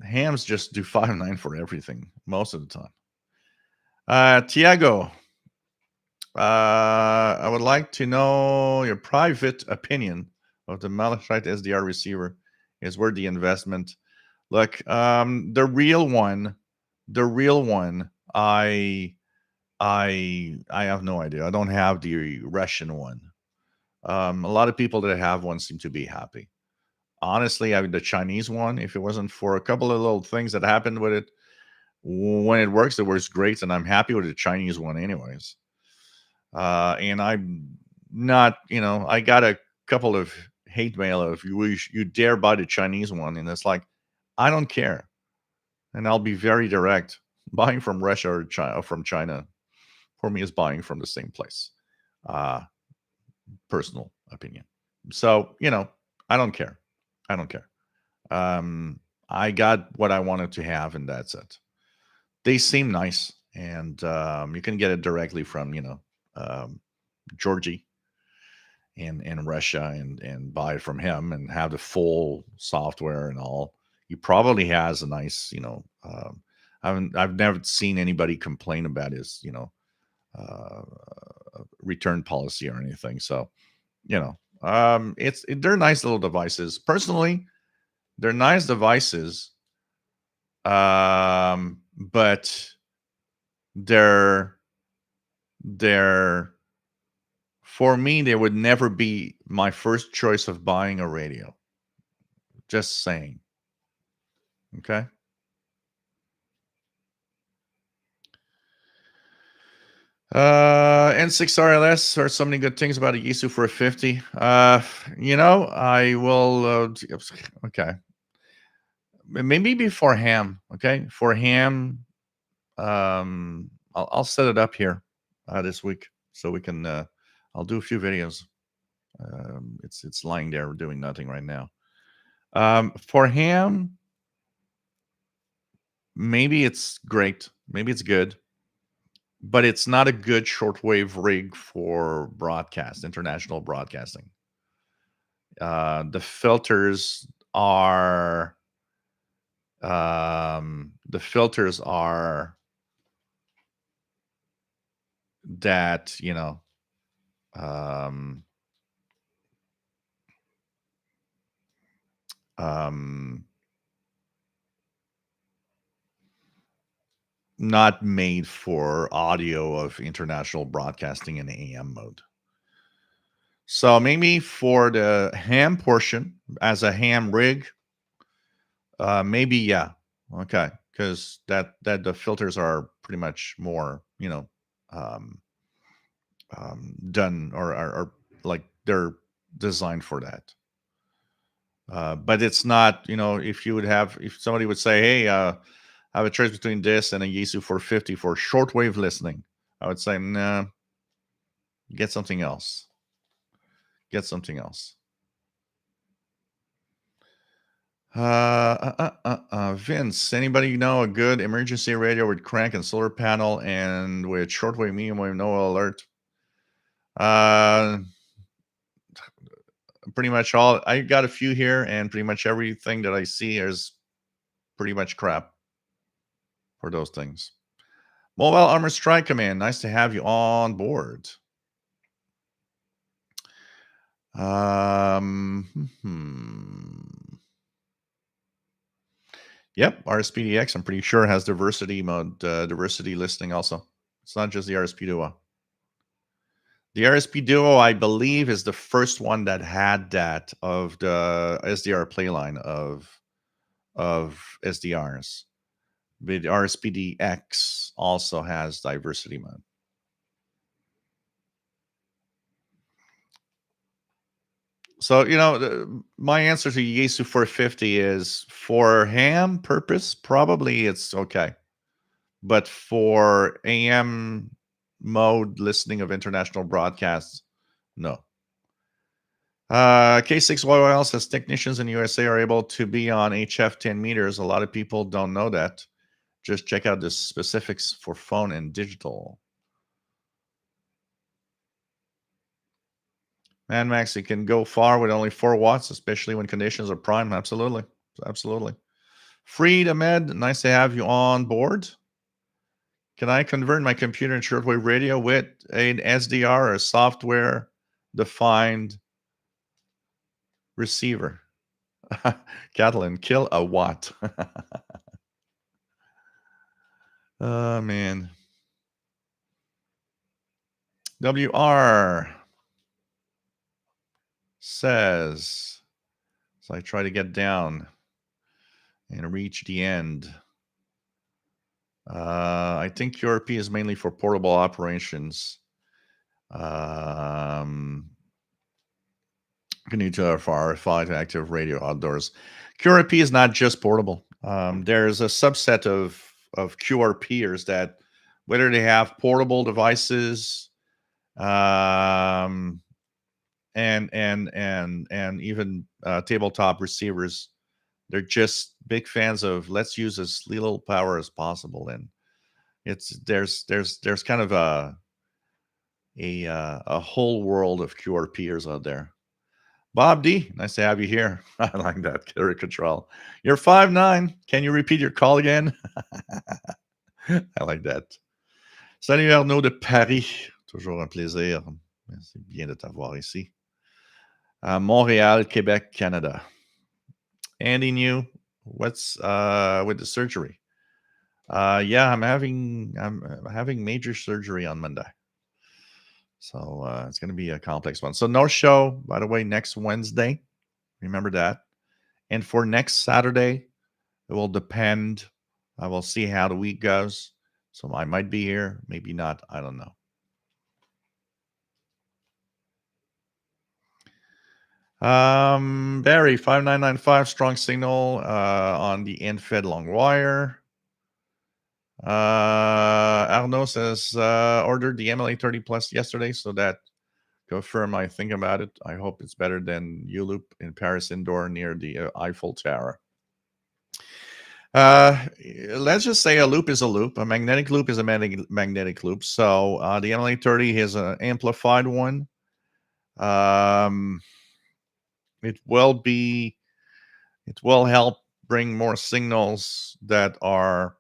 hams just do 5.9 for everything most of the time. Tiago, I would like to know your private opinion of the Malachite SDR receiver. Is worth the investment? Look, the real one, I have no idea. I don't have the Russian one. A lot of people that have one seem to be happy. Honestly, I mean, the Chinese one, if it wasn't for a couple of little things that happened with it, when it works great, and I'm happy with the Chinese one, anyways. And I'm not, I got a couple of hate mail of you dare buy the Chinese one, and it's like, I don't care, and I'll be very direct. Buying from Russia or China, from China, for me is buying from the same place. Uh, Personal opinion. So I don't care. I don't care. I got what I wanted to have, and that's it. They seem nice, and you can get it directly from Georgie in Russia, and buy it from him and have the full software and all. He probably has a nice, I've never seen anybody complain about his, uh, return policy or anything. So, they're nice little devices. Personally, they're nice devices, but they're they're for me, they would never be my first choice of buying a radio. Just saying. Okay. N6RLS are so many good things about a Yisu for a 50. I will. Okay. Maybe before ham. Okay. For ham, I'll set it up here this week so we can. I'll do a few videos. It's lying there doing nothing right now. For ham, maybe it's great. Maybe it's good, but it's not a good shortwave rig for international broadcasting. The filters are that um, um, not made for audio of international broadcasting in AM mode. So maybe for the ham portion as a ham rig, maybe yeah, okay, because that the filters are pretty much more um, done or are like they're designed for that. But it's not, if somebody would say, hey, I have a choice between this and a Yaesu 450 for shortwave listening, I would say, nah, get something else. Get something else. Vince, anybody know a good emergency radio with crank and solar panel and with shortwave, medium wave, no alert? Pretty much all. I got a few here, and pretty much everything that I see is pretty much crap for those things. Mobile Armor Strike Command, nice to have you on board. Yep, RSPDX, I'm pretty sure, has diversity mode, diversity listening also. It's not just the RSP Duo. The RSP Duo, I believe, is the first one that had that of the SDR play line of SDRs. But RSPDX also has diversity mode. So, my answer to Yaesu 450 is for ham purpose, probably it's okay. But for AM mode listening of international broadcasts, no. K6YYL says technicians in USA are able to be on HF 10 meters. A lot of people don't know that. Just check out the specifics for phone and digital. Man, Max, it can go far with only 4 watts, especially when conditions are prime. Absolutely. Absolutely. Freed Ahmed, nice to have you on board. Can I convert my computer and shortwave radio with an SDR or a software defined receiver? Catalan, kill a watt. Oh, man. WR says, so I try to get down and reach the end. I think QRP is mainly for portable operations. Continue to RFI to active radio outdoors. QRP is not just portable. There's a subset of QRPers that, whether they have portable devices, and even tabletop receivers, they're just big fans of let's use as little power as possible. And there's kind of a whole world of QRPers out there. Bob D, nice to have you here. I like that caricature. You're 5'9". Can you repeat your call again? I like that. Salut Arnaud de Paris. Toujours un plaisir. C'est bien de t'avoir ici. Montreal, Quebec, Canada. Andy New, what's with the surgery? Yeah, I'm having major surgery on Monday. So it's going to be a complex one. So no show, by the way, next Wednesday. Remember that. And for next Saturday, it will depend. I will see how the week goes. So I might be here, maybe not. I don't know. Barry 5995, strong signal on the end-fed long wire. Arnaud says ordered the MLA30 Plus yesterday, so that confirm I think about it. I hope it's better than U-Loop in Paris indoor near the Eiffel Tower. Let's just say a loop is a loop. A magnetic loop is a magnetic loop. So the MLA30 is an amplified one. It will help bring more signals that are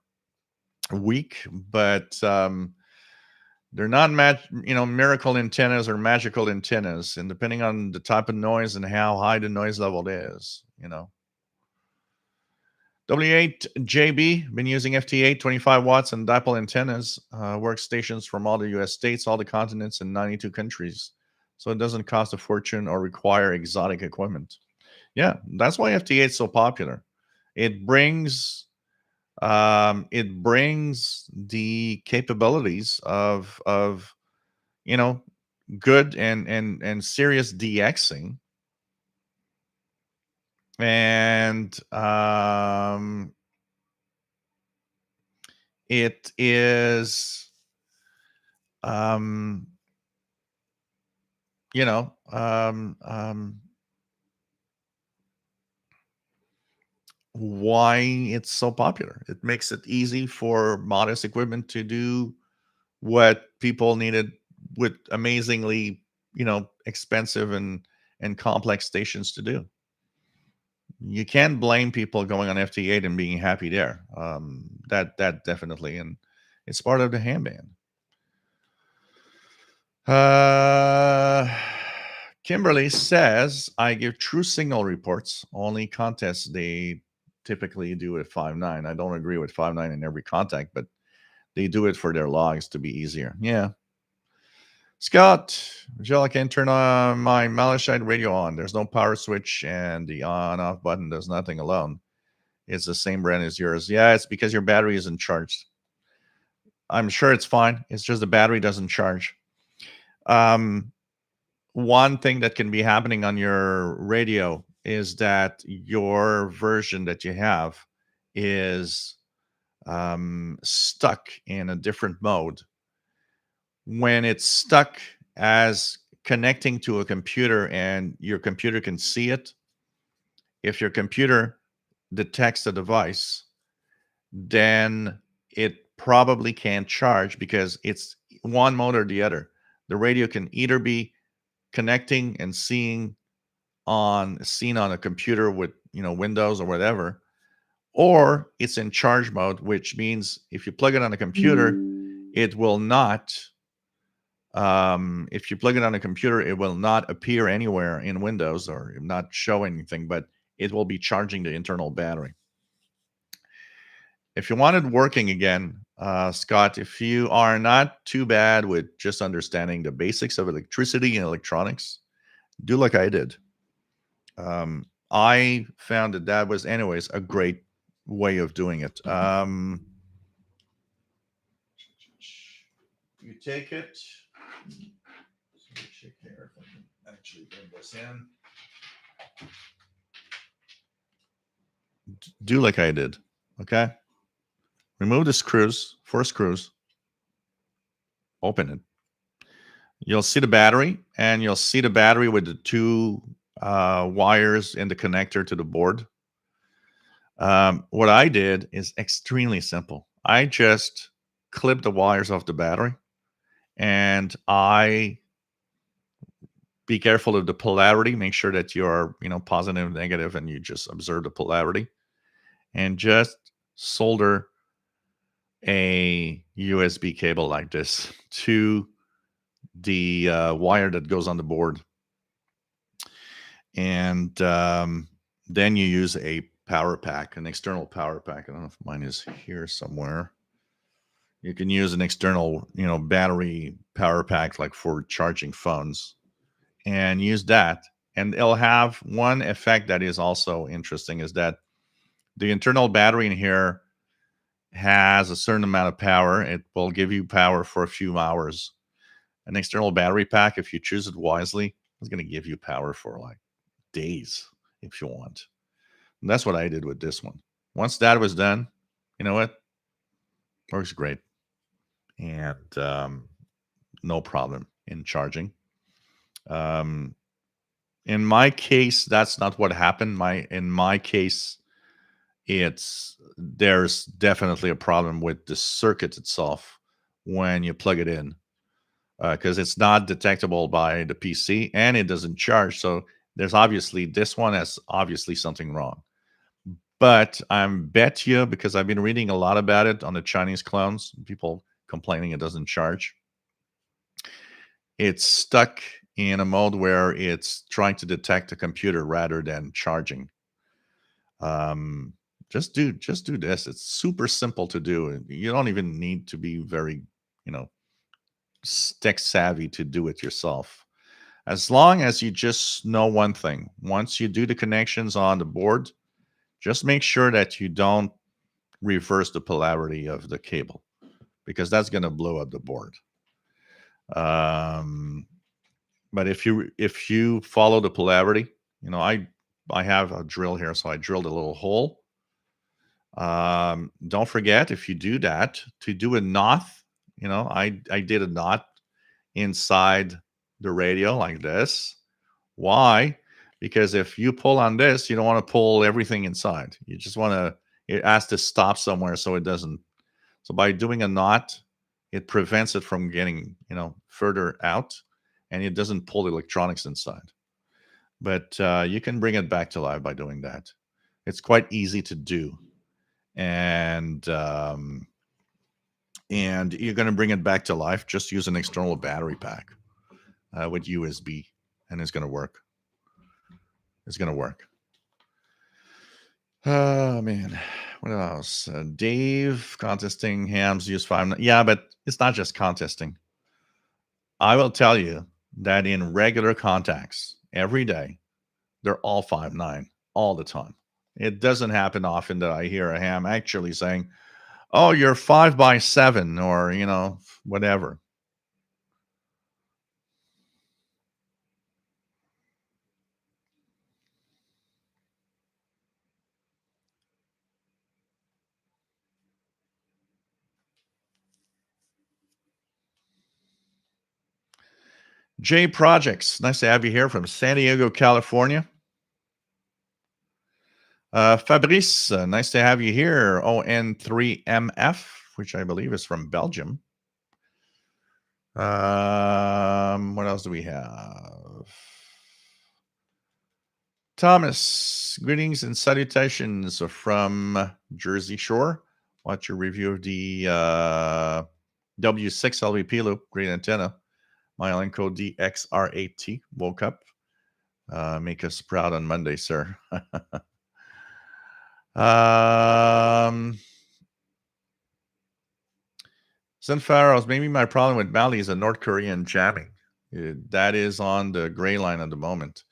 weak, but they're not miracle antennas or magical antennas, and depending on the type of noise and how high the noise level is, W8JB, been using FT8, 25 watts and dipole antennas, workstations from all the US states, all the continents, and 92 countries. So it doesn't cost a fortune or require exotic equipment. Yeah, that's why FT8 is so popular. It brings the capabilities of good and serious DXing, and it is why it's so popular. It makes it easy for modest equipment to do what people needed with amazingly expensive and complex stations to do. You can't blame people going on FT8 and being happy there. That definitely, and it's part of the ham band. Kimberly says, I give true signal reports, only contests they typically do with 5.9. I don't agree with 5.9 in every contact, but they do it for their logs to be easier. Yeah. Scott, Jill, I can't turn on my Malachite radio on. There's no power switch, and the on-off button does nothing alone. It's the same brand as yours. Yeah, it's because your battery isn't charged. I'm sure it's fine. It's just the battery doesn't charge. One thing that can be happening on your radio is that your version that you have is stuck in a different mode. When it's stuck as connecting to a computer and your computer can see it, if your computer detects the device, then it probably can't charge because it's one mode or the other. The radio can either be connecting and seen on a computer with Windows or whatever, or it's in charge mode, which means if you plug it on a computer, it will not. If you plug it on a computer, it will not appear anywhere in Windows or not show anything, but it will be charging the internal battery. If you want it working again, Scott, if you are not too bad with just understanding the basics of electricity and electronics, do like I did. I found that was, anyways, a great way of doing it. You take it. Let me check here if I can actually bring this in. Do like I did, okay? Remove the screws, 4 screws. Open it. You'll see the battery, and you'll see the battery with the 2 wires in the connector to the board. What I did is extremely simple. I just clipped the wires off the battery, and I be careful of the polarity. Make sure that you're, positive, negative, and you just observe the polarity, and just solder a USB cable like this to the wire that goes on the board. And then you use a power pack, an external power pack. I don't know if mine is here somewhere. You can use an external, battery power pack like for charging phones, and use that. And it'll have one effect that is also interesting, is that the internal battery in here has a certain amount of power. It will give you power for a few hours. An external battery pack, if you choose it wisely, is going to give you power for like days if you want. And that's what I did with this one. Once that was done, you know what? Works great. And no problem in charging. In my case, that's not what happened. In my case, there's definitely a problem with the circuit itself when you plug it in, because it's not detectable by the PC and it doesn't charge. So this one has obviously something wrong. But I'm bet you, because I've been reading a lot about it on the Chinese clones, people complaining it doesn't charge. It's stuck in a mode where it's trying to detect a computer rather than charging. Just do this. It's super simple to do. You don't even need to be very, tech savvy to do it yourself. As long as you just know one thing, once you do the connections on the board, just make sure that you don't reverse the polarity of the cable, because that's going to blow up the board. But if you follow the polarity, I have a drill here, so I drilled a little hole. Don't forget, if you do that, to do a knot, I did a knot inside the radio like this. Why? Because if you pull on this, you don't want to pull everything inside. You just want to, it has to stop somewhere so it doesn't. So by doing a knot, it prevents it from getting, further out, and it doesn't pull the electronics inside. But you can bring it back to life by doing that. It's quite easy to do. And you're going to bring it back to life. Just use an external battery pack with USB, and it's going to work. It's going to work. Oh man, what else? Dave contesting hams use 5. Yeah, but it's not just contesting. I will tell you that in regular contacts every day, they're all 5.9 all the time. It doesn't happen often that I hear a ham actually saying, "Oh, you're 5x7," or whatever. J Projects, nice to have you here from San Diego, California. Fabrice, nice to have you here. ON3MF, which I believe is from Belgium. What else do we have? Thomas, greetings and salutations from Jersey Shore. Watch your review of the W6 LVP loop, great antenna. My line code DXR8T. Woke up. Make us proud on Monday, sir. Zenfaros, maybe my problem with Mali is a North Korean jamming. That is on the gray line at the moment.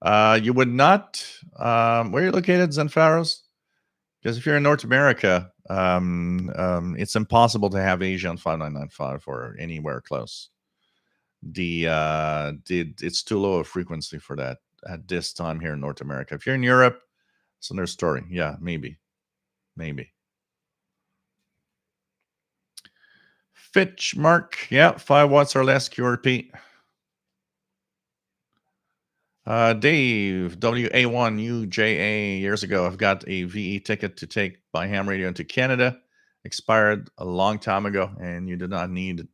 You would not. Where are you located, Zenfaros? Because if you're in North America, it's impossible to have Asia on 5995 or anywhere close. It's too low a frequency for that at this time here in North America. If you're in Europe, it's another story. Yeah, maybe. Fitch Mark, yeah, 5 watts or less QRP. Dave, WA1UJA, years ago, I've got a VE ticket to take by ham radio into Canada. Expired a long time ago, and you do not need it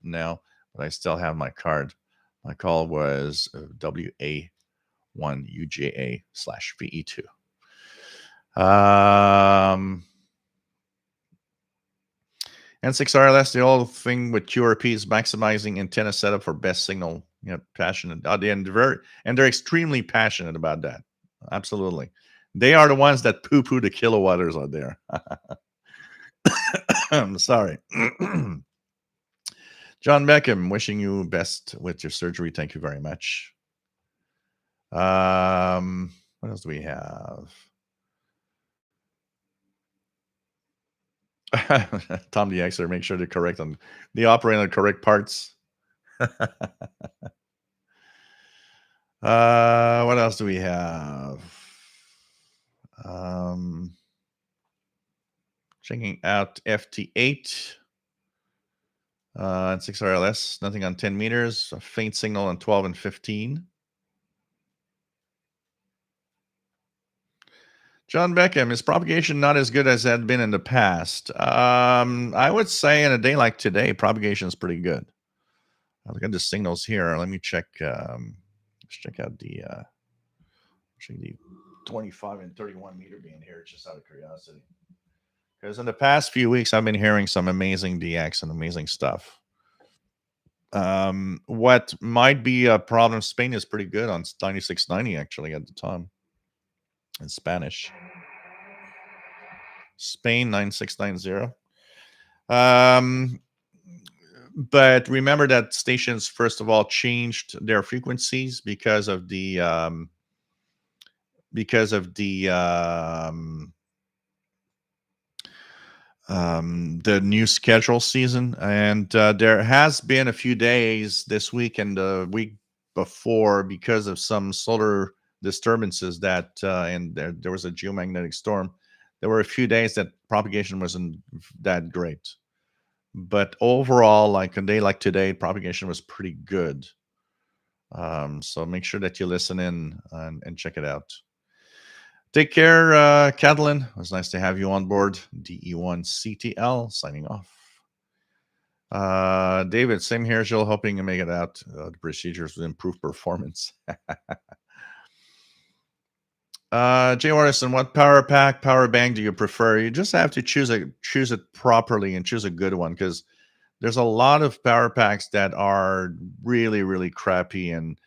now, but I still have my card. My call was WA1UJA/VE2. N6RLS, the whole thing with QRP is maximizing antenna setup for best signal. Passionate. They're extremely passionate about that. Absolutely. They are the ones that poo-poo the kilowatters out there. I'm sorry. John Beckham, wishing you best with your surgery. Thank you very much. What else do we have? Tom the Xer, make sure to correct on the operate on the correct parts. What else do we have? Checking out FT8 and 6RLS, nothing on 10 meters, a faint signal on 12 and 15. John Beckham, is propagation not as good as it had been in the past? I would say in a day like today, propagation is pretty good. I'll look at the signals here. Let me check. Let's check out the 25 and 31 meter being here, just out of curiosity. Because in the past few weeks, I've been hearing some amazing DX and amazing stuff. What might be a problem, Spain is pretty good on 9690 actually at the time in Spanish. Spain 9690. But remember that stations, first of all, changed their frequencies because of the new schedule season, and there has been a few days this week and the week before, because of some solar disturbances that and there was a geomagnetic storm. There were a few days that propagation wasn't that great, but overall, like a day like today, propagation was pretty good. So make sure that you listen in and check it out. Take care, Catalin. It was nice to have you on board. DE1CTL signing off. David, same here, Jill. Hoping to make it out. The procedures with improved performance. Jay Orison, what power pack, power bank do you prefer? You just have to choose it properly and choose a good one, because there's a lot of power packs that are really, really crappy, and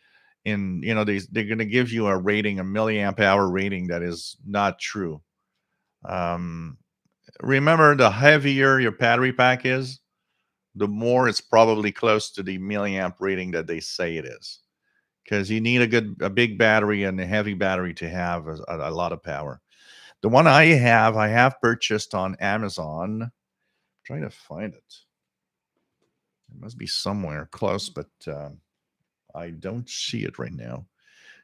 in, they're going to give you a rating, a milliamp hour rating that is not true. Remember, the heavier your battery pack is, the more it's probably close to the milliamp rating that they say it is, because you need a big battery and a heavy battery to have a lot of power. The one I have purchased on Amazon. I'm trying to find it. It must be somewhere close, but I don't see it right now.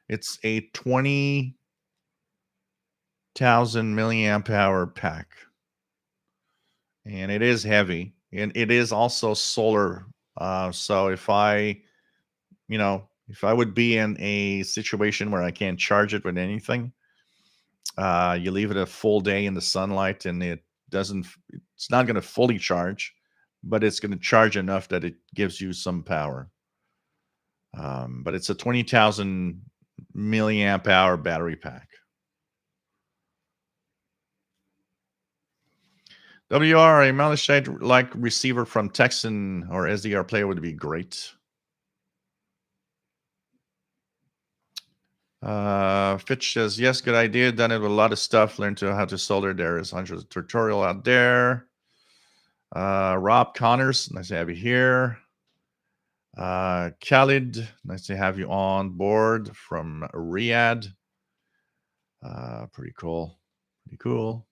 It's a 20,000 milliamp hour pack, and it is heavy, and it is also solar. So if I would be in a situation where I can't charge it with anything, you leave it a full day in the sunlight, and it's not going to fully charge, but it's going to charge enough that it gives you some power. But it's a 20,000 milliamp hour battery pack. WR, a Malachite-like receiver from Texan or SDR player would be great. Fitch says, yes, good idea. Done it with a lot of stuff. Learned how to solder. There is hundreds of tutorial out there. Rob Connors, nice to have you here. Khalid, nice to have you on board from Riyadh. Pretty cool. Pretty cool.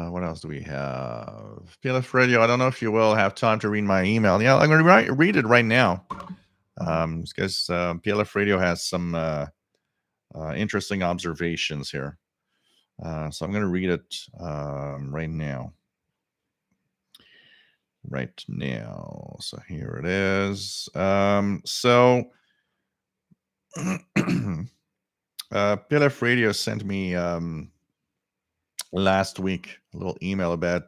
What else do we have? PLF Radio. I don't know if you will have time to read my email. Yeah, I'm going to read it right now. Because PLF Radio has some interesting observations here. So I'm going to read it right now. Right now. So here it is. So PLF Radio sent me last week a little email about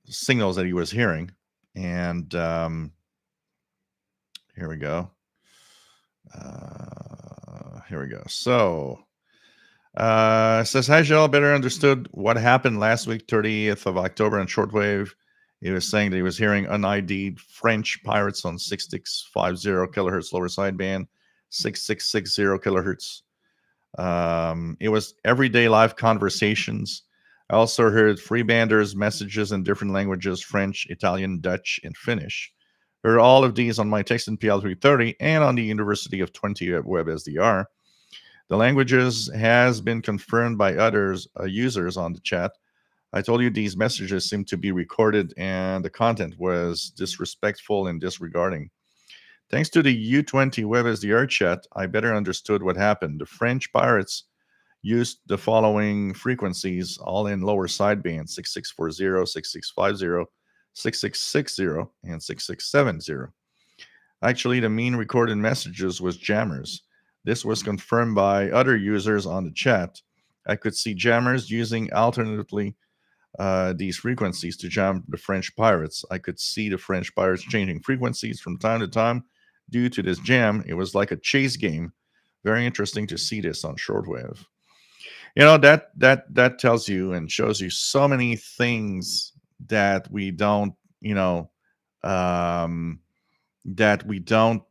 signals that he was hearing, and here we go. So it says, hi Joel, better understood what happened last week, 30th of October on Shortwave. He was saying that he was hearing unID'd French pirates on 6650 kilohertz lower sideband, 6660 kilohertz. It was everyday live conversations. I also heard freebanders messages in different languages, French, Italian, Dutch, and Finnish. Heard all of these on my Texan PL330 and on the University of 20 Web SDR. The languages has been confirmed by others users on the chat. I told you these messages seemed to be recorded and the content was disrespectful and disregarding. Thanks to the U20 Web SDR chat, I better understood what happened. The French pirates used the following frequencies, all in lower sideband, 6640, 6650, 6660, and 6670. Actually, the mean recorded messages was jammers. This was confirmed by other users on the chat. I could see jammers using alternatively these frequencies to jam the French pirates. I could see the French pirates changing frequencies from time to time due to this jam. It was like a chase game. Very interesting to see this on Shortwave. That tells you and shows you so many things that we don't, that we don't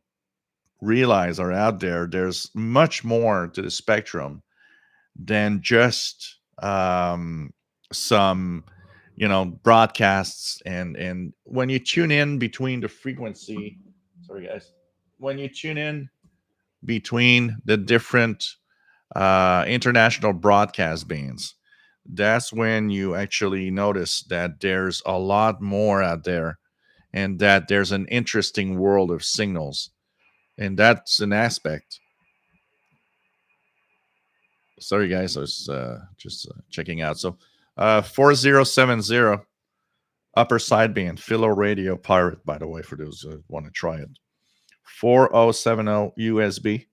realize are out there. There's much more to the spectrum than just some broadcasts, and when you tune in between the frequency, sorry guys, when you tune in between the different international broadcast bands, that's when you actually notice that there's a lot more out there and that there's an interesting world of signals, and that's an aspect. Sorry guys, I was just checking out. So 4070 upper sideband Philo Radio Pirate, by the way, for those who want to try it. 4070 USB.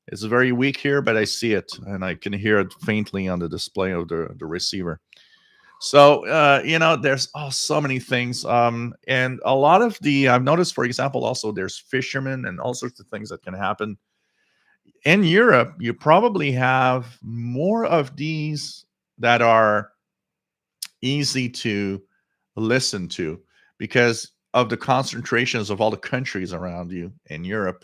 It's very weak here, but I see it and I can hear it faintly on the display of the receiver. So there's so many things, and a lot of I've noticed, for example, also there's fishermen and all sorts of things that can happen. In Europe, you probably have more of these that are, easy to listen to because of the concentrations of all the countries around you in Europe.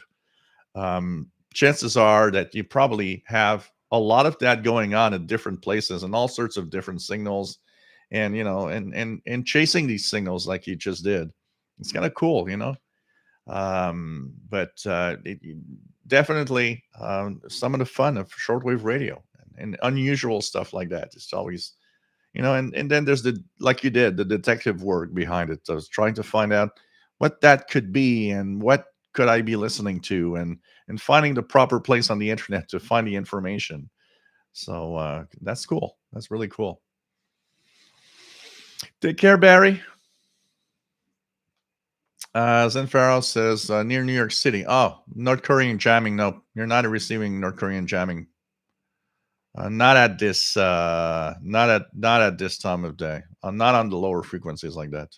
Chances are that you probably have a lot of that going on in different places and all sorts of different signals, and and chasing these signals like you just did. It's kind of cool, but definitely some of the fun of shortwave radio and unusual stuff like that. It's always, and then there's the, like you did, the detective work behind it. I was trying to find out what that could be and what could I be listening to, and finding the proper place on the internet to find the information. So that's cool. That's really cool. Take care, Barry. Zen Farrell says near New York City. Oh, North Korean jamming. No, you're not receiving North Korean jamming. Not at this. Not at this time of day. Not on the lower frequencies like that.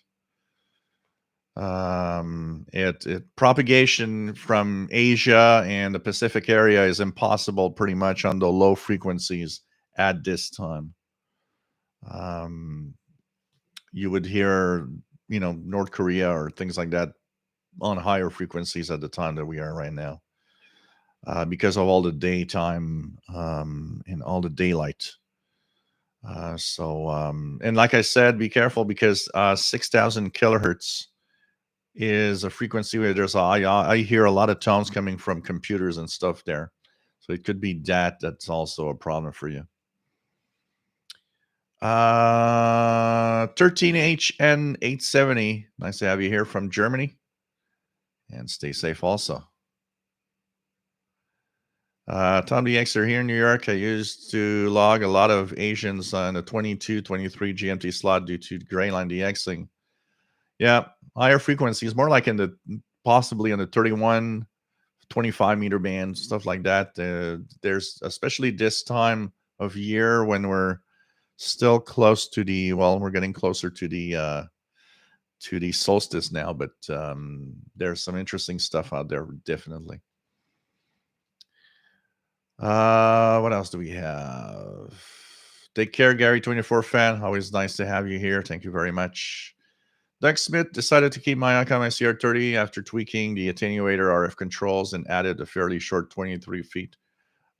It propagation from Asia and the Pacific area is impossible pretty much on the low frequencies at this time. You would hear, North Korea or things like that on higher frequencies at the time that we are right now, because of all the daytime and all the daylight. And like I said, be careful because 6,000 kilohertz is a frequency where I hear a lot of tones coming from computers and stuff there. So it could be that's also a problem for you. 13HN870. Nice to have you here from Germany. And stay safe also. Tom DX are here in New York. I used to log a lot of Asians on the 22, 23 GMT slot due to gray line DXing. Yeah, higher frequencies, more like possibly in the 31, 25 meter band, stuff like that. There's, especially this time of year when we're still close to we're getting closer to the solstice now, but there's some interesting stuff out there, definitely. What else do we have? Take care, Gary24 fan. Always nice to have you here. Thank you very much. Doug Smith decided to keep my Icon ICR30 after tweaking the attenuator RF controls and added a fairly short 23 feet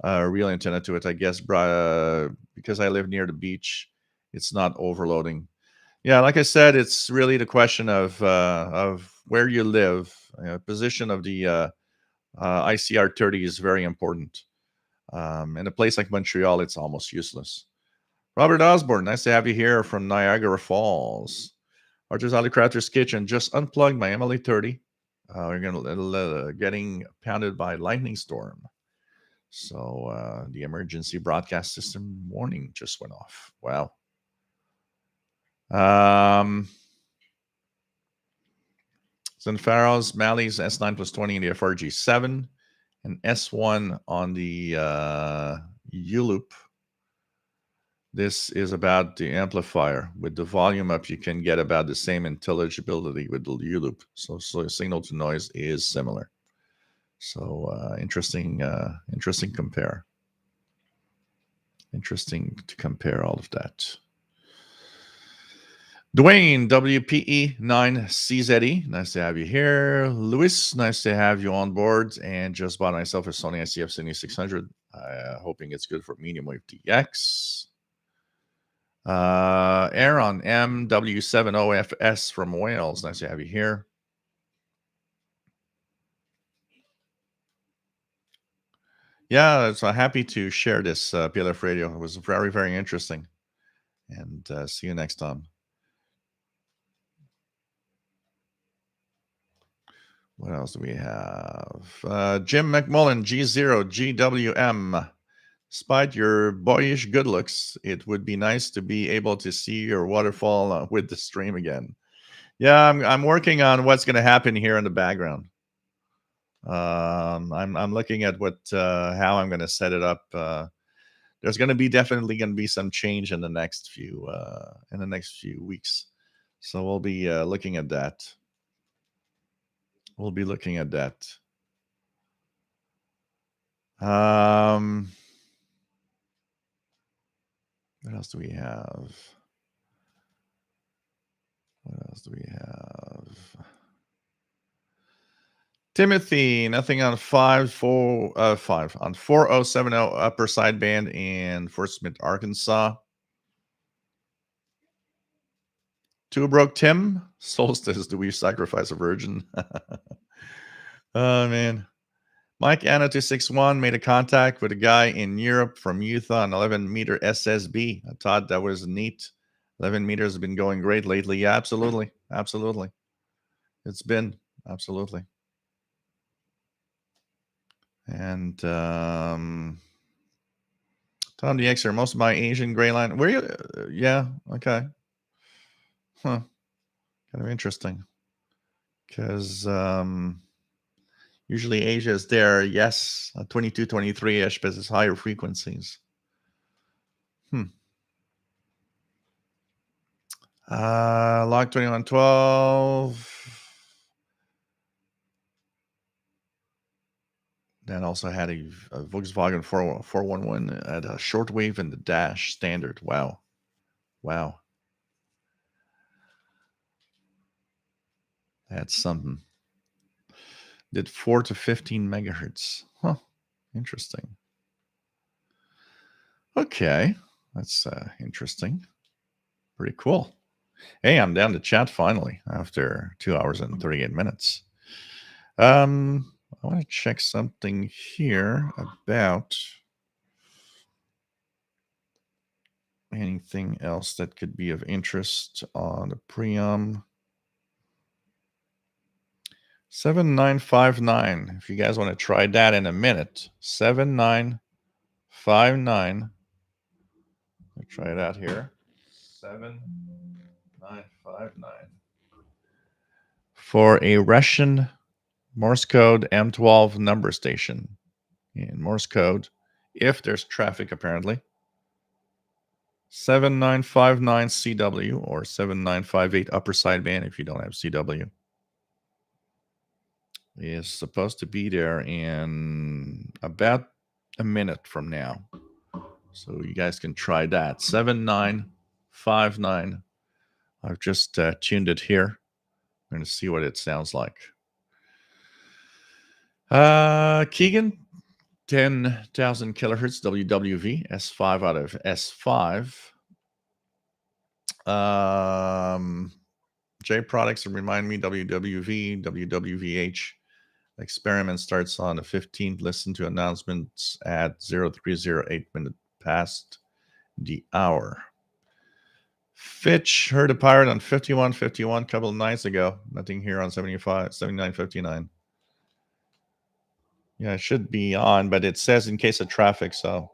real antenna to it. I guess because I live near the beach, it's not overloading. Yeah, like I said, it's really the question of where you live. Position of the ICR30 is very important. In a place like Montreal, it's almost useless. Robert Osborne, nice to have you here from Niagara Falls. Archer's Crafter's Kitchen just unplugged my MLA30. We're getting pounded by lightning storm. So the emergency broadcast system warning just went off. Wow. Zenfaros, Mali's S9 plus 20 in the FRG7, and S1 on the U-loop. This is about the amplifier. With the volume up, you can get about the same intelligibility with the U-loop. So signal to noise is similar. So interesting compare. Interesting to compare all of that. Dwayne, WPE9CZE, nice to have you here. Louis, nice to have you on board. And just bought myself a Sony ICF-7600, hoping it's good for medium wave DX. Aaron, MW70FS from Wales, nice to have you here. Yeah, so happy to share this PLF radio. It was very, very interesting. And see you next time. What else do we have? Jim McMullen, G0GWM. Despite your boyish good looks, it would be nice to be able to see your waterfall with the stream again. Yeah, I'm working on what's going to happen here in the background. I'm looking at how I'm going to set it up. There's going to be definitely some change in the next few weeks, so we'll be looking at that. We'll be looking at that. What else do we have? else do we have? Timothy, nothing on 5 on 4070 upper sideband in Fort Smith, Arkansas. Two broke Tim. Solstice, do we sacrifice a virgin? Oh, man. Mike Anna 261 made a contact with a guy in Europe from Utah, an 11-meter SSB. I thought that was neat. 11 meters has been going great lately. Yeah, absolutely. Absolutely. It's been. Absolutely. And Tom the Xer, most of my Asian gray line. Where you? Yeah. Okay. Huh. Kind of interesting. Because usually Asia is there. Yes. 22, 23-ish, but it's higher frequencies. Log 2112. Then also had a Volkswagen 411 at a shortwave and the dash standard. Wow. Wow. That's something. Did 4 to 15 megahertz. Huh. Interesting. Okay. That's interesting. Pretty cool. Hey, I'm down to chat finally after 2 hours and 38 minutes. I want to check something here about anything else that could be of interest on the Qrm 7959. If you guys want to try that in a minute, 7959. I'll try it out here. 7959 for a Russian Morse code M12 number station in Morse code, if there's traffic apparently. 7959 CW or 7958 upper sideband if you don't have CW. Is supposed to be there in about a minute from now. So you guys can try that. 7959. I've just tuned it here. I'm going to see what it sounds like. Keegan, 10,000 kilohertz WWV, S5 out of S5. J products remind me WWV, WWVH. Experiment starts on the 15th. Listen to announcements at 0308 minutes past the hour. Fitch heard a pirate on 5151 a couple of nights ago. Nothing here on 7959. Yeah, it should be on, but it says in case of traffic. So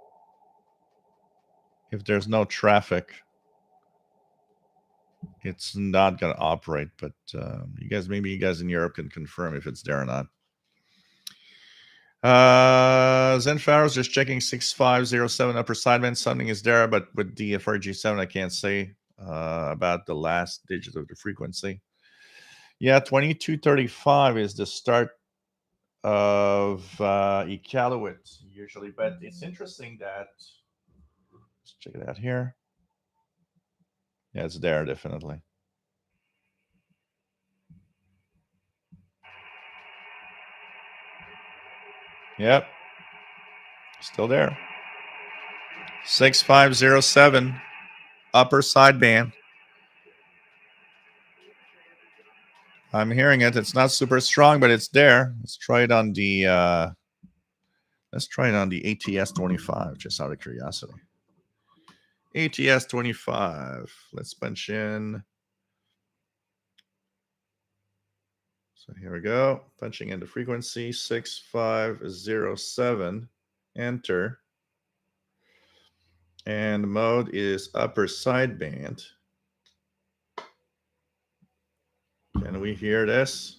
if there's no traffic, it's not going to operate. But maybe you guys in Europe can confirm if it's there or not. Zen Pharaoh's just checking 6507 upper sideband. Something is there, but with the FRG7, I can't say about the last digit of the frequency. Yeah, 2235 is the start of Iqaluit usually, but it's interesting that, let's check it out here. Yeah, it's there definitely. Yep, still there. 6507 upper sideband. I'm hearing it. It's not super strong, but it's there. Let's try it on the ATS 25, just out of curiosity. ATS 25. Let's punch in. So here we go. Punching in the frequency 6507. Enter. And the mode is upper sideband. Can we hear this?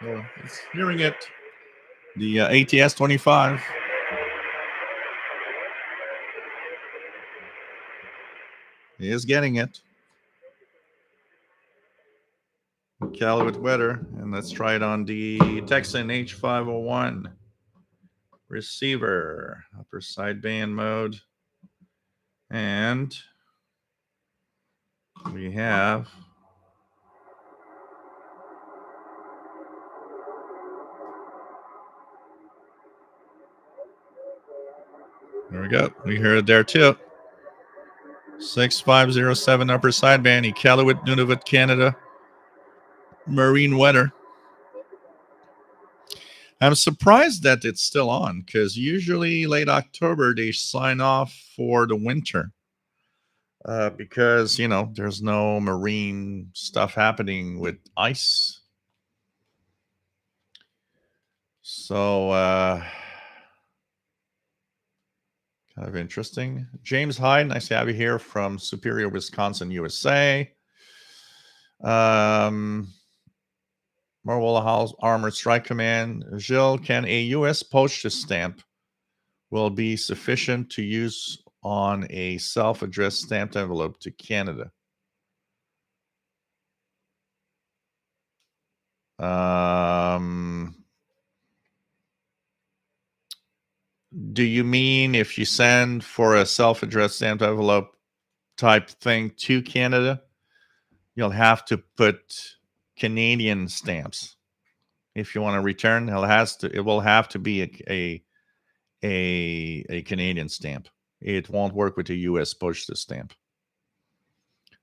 So it's hearing it. The ATS 25. He is getting it. Calibrate weather, and let's try it on the Texan H501 receiver, upper sideband mode, and we have there we go. We heard it there too. 6507 upper sideband, Iqaluit, Nunavut, Canada, marine weather. I'm surprised that it's still on because usually late October they sign off for the winter because, there's no marine stuff happening with ice. So kind of interesting. James Hyde, nice to have you here from Superior, Wisconsin, USA. Marwalla House Armored Strike Command. Gilles, can a U.S. postage stamp will be sufficient to use on a self-addressed stamped envelope to Canada? Do you mean if you send for a self-addressed stamped envelope type thing to Canada, you'll have to put Canadian stamps? If you want to return, it will have to be a Canadian stamp. It won't work with a U.S. postage stamp.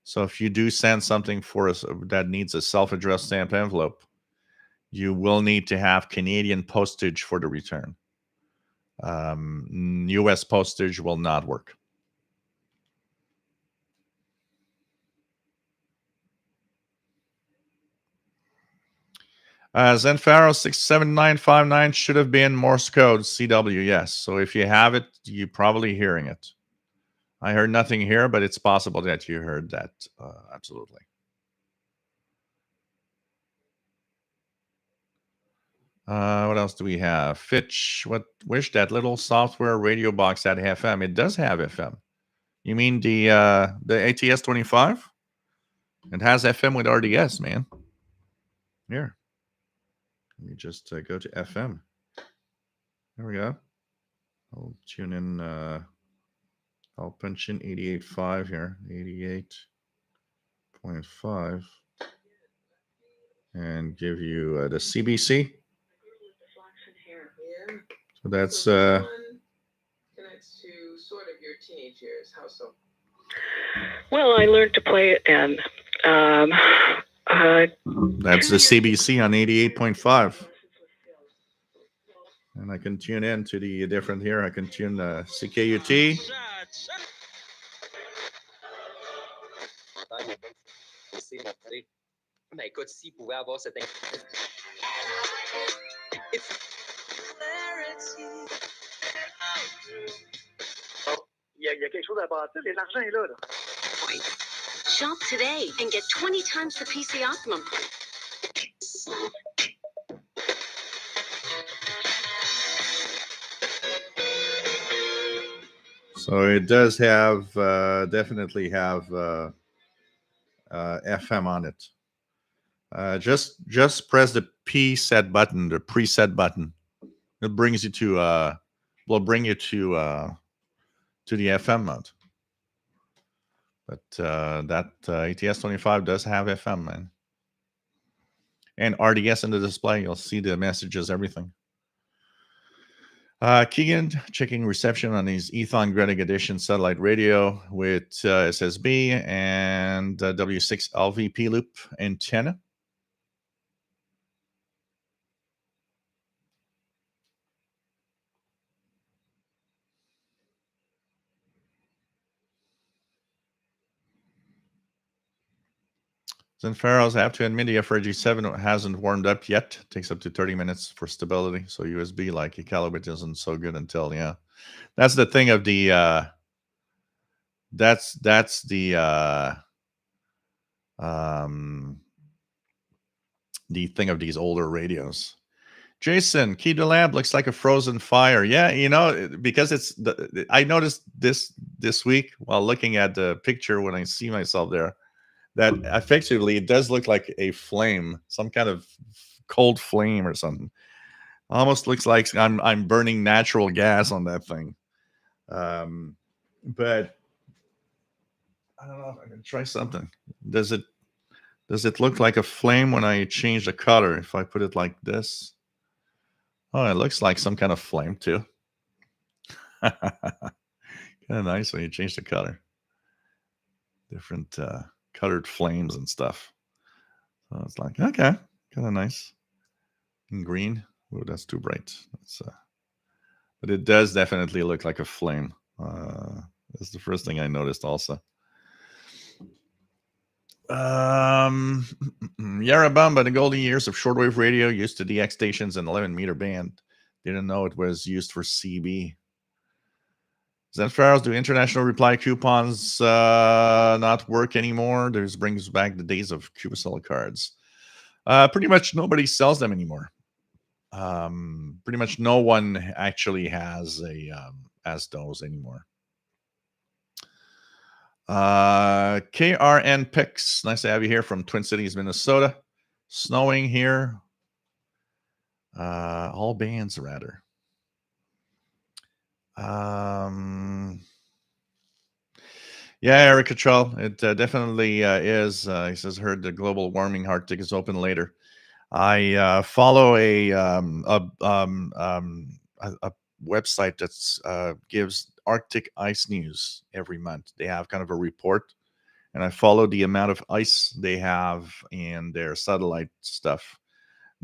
So if you do send something for us that needs a self-addressed stamped envelope, you will need to have Canadian postage for the return. U.S. postage will not work. Zenfaro 67959 should have been Morse code CW. Yes. So if you have it, you're probably hearing it. I heard nothing here, but it's possible that you heard that. Absolutely. What else do we have? Fitch, wish that little software radio box had FM. It does have FM. You mean the ATS 25? It has FM with RDS, man. Here. Let me just go to FM. There we go. I'll tune in. I'll punch in 88.5 here. 88.5. And give you the CBC. So that's connects to sort of your teenage years. How so? Well, I learned to play it, and that's the CBC on 88.5. And I can tune in to the different here. I can tune the CKUT. Mais écoute, s'il pouvait avoir cette... Il y a quelque chose à bâtir, et l'argent est là. Shop today and get 20 times the PC Optimum. So it does have, definitely have FM on it. Just press the preset button, the preset button. It brings you to, will bring you to the FM mode. But that ATS 25 does have FM, man. And RDS in the display. You'll see the messages, everything. Keegan checking reception on his Ethon Greenwich Edition satellite radio with SSB and W6 LVP loop antenna. Zenfaros, I have to admit the FRG7 hasn't warmed up yet. It takes up to 30 minutes for stability. So USB like Iqaluit isn't so good until, yeah. That's the thing of the that's the the thing of these older radios. Jason, Key to Lab looks like a frozen fire. Yeah, because I noticed this week while looking at the picture when I see myself there, that effectively it does look like a flame, some kind of cold flame or something. Almost looks like I'm burning natural gas on that thing. But I don't know if I can try something. Does it look like a flame when I change the color? If I put it like this, oh, it looks like some kind of flame too. Kind of nice when you change the color. Different colored flames and stuff. So it's like, okay, kind of nice. And green. Oh, that's too bright. But it does definitely look like a flame. That's the first thing I noticed also. Yarrabamba, the golden years of shortwave radio used to DX stations and 11-meter band. Didn't know it was used for CB. Zenfaros, do international reply coupons not work anymore? This brings back the days of Cubicilla cards. Pretty much nobody sells them anymore. Pretty much no one actually has those anymore. KRN Picks, nice to have you here from Twin Cities, Minnesota. Snowing here. All bands rather. Yeah, Eric Cottrell, it definitely is. He says, heard the global warming Arctic is open later. I follow a website that gives Arctic ice news every month. They have kind of a report, and I follow the amount of ice they have in their satellite stuff.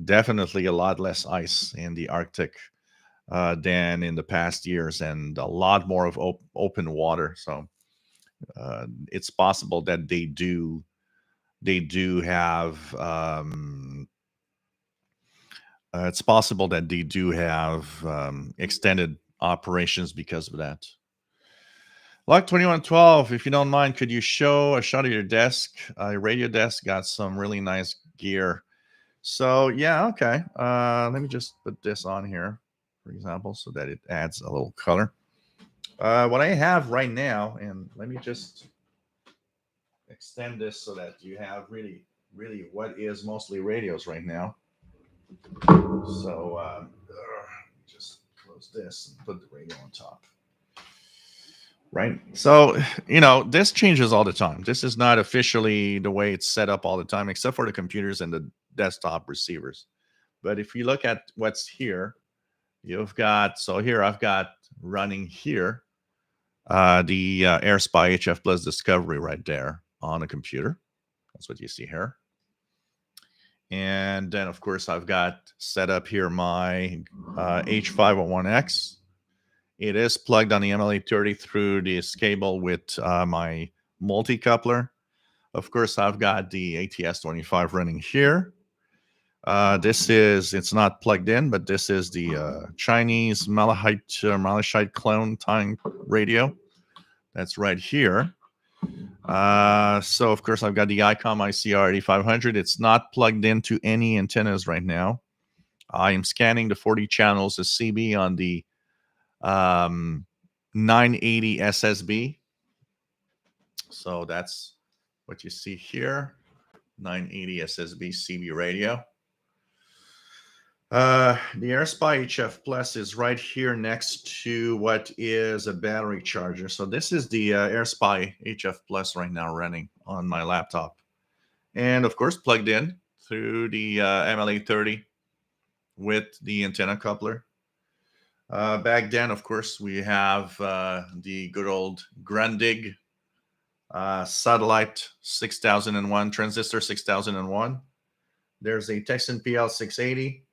Definitely a lot less ice in the Arctic than in the past years, and a lot more of open water. So it's possible that they do have it's possible that they do have extended operations because of that. Lock 2112, if you don't mind, could you show a shot of your desk? Your radio desk got some really nice gear. So yeah, okay. Let me just put this on here, for example, so that it adds a little color. What I have right now, and let me just extend this so that you have really what is mostly radios right now. So just close this and put the radio on top. Right. So, this changes all the time. This is not officially the way it's set up all the time, except for the computers and the desktop receivers. But if you look at what's here, I've got running here the AirSpy HF Plus Discovery right there on a computer. That's what you see here. And then, of course, I've got set up here my H501X. It is plugged on the MLA30 through this cable with my multi-coupler. Of course, I've got the ATS-25 running here. It's not plugged in, but this is the Chinese Malachite clone time radio. That's right here. So, of course, I've got the ICOM ICR 8500. It's not plugged into any antennas right now. I am scanning the 40 channels of CB on the 980 SSB. So that's what you see here. 980 SSB CB radio. The AirSpy HF Plus is right here next to what is a battery charger. So this is the AirSpy HF Plus right now running on my laptop. And of course, plugged in through the MLA30 with the antenna coupler. Back then, of course, we have the good old Grundig satellite 6001, transistor 6001. There's a Texan PL 680.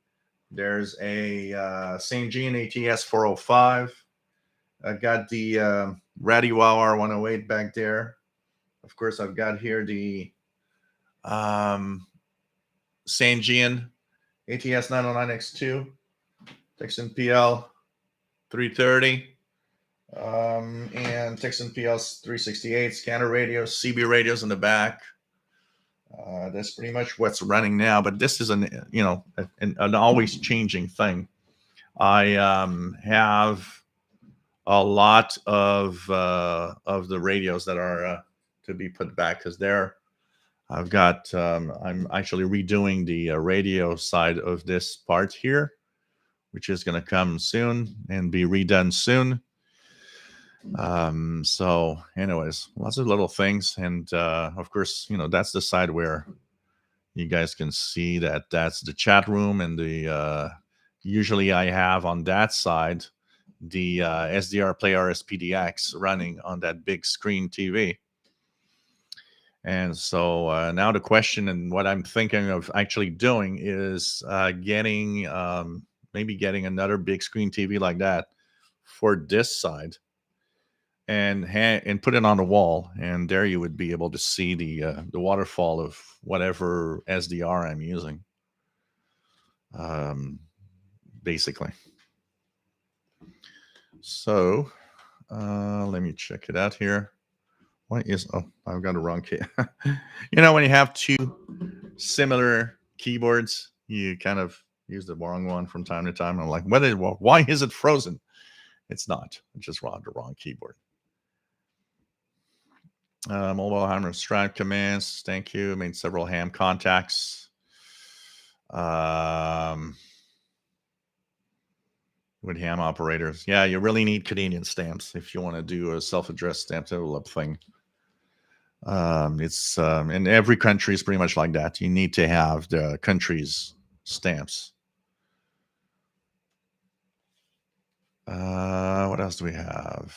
There's a St. Jean ATS 405. I got the Radio R108 back there. Of course, I've got here the St. Jean ATS 909X2, Texan PL 330, and Texan PL 368, scanner radios, CB radios in the back. That's pretty much what's running now. But this is an always changing thing. I have a lot of the radios that are to be put back because I've got I'm actually redoing the radio side of this part here, which is going to come soon and be redone soon. So anyways, lots of little things, and of course, that's the side where you guys can see that that's the chat room, and the usually I have on that side the SDR Play RS PDX running on that big screen TV. And so now the question and what I'm thinking of actually doing is maybe getting another big screen TV like that for this side, and put it on the wall, and there you would be able to see the waterfall of whatever SDR I'm using, basically. So let me check it out here. I've got a wrong key. When you have two similar keyboards, you kind of use the wrong one from time to time. I'm like, why is it frozen? It's not. It's just the wrong keyboard. Mobile hammer stripe commands. Thank you. Made several ham contacts. With ham operators. Yeah, you really need Canadian stamps if you want to do a self-addressed stamp envelope thing. It's in every country is pretty much like that. You need to have the country's stamps. What else do we have?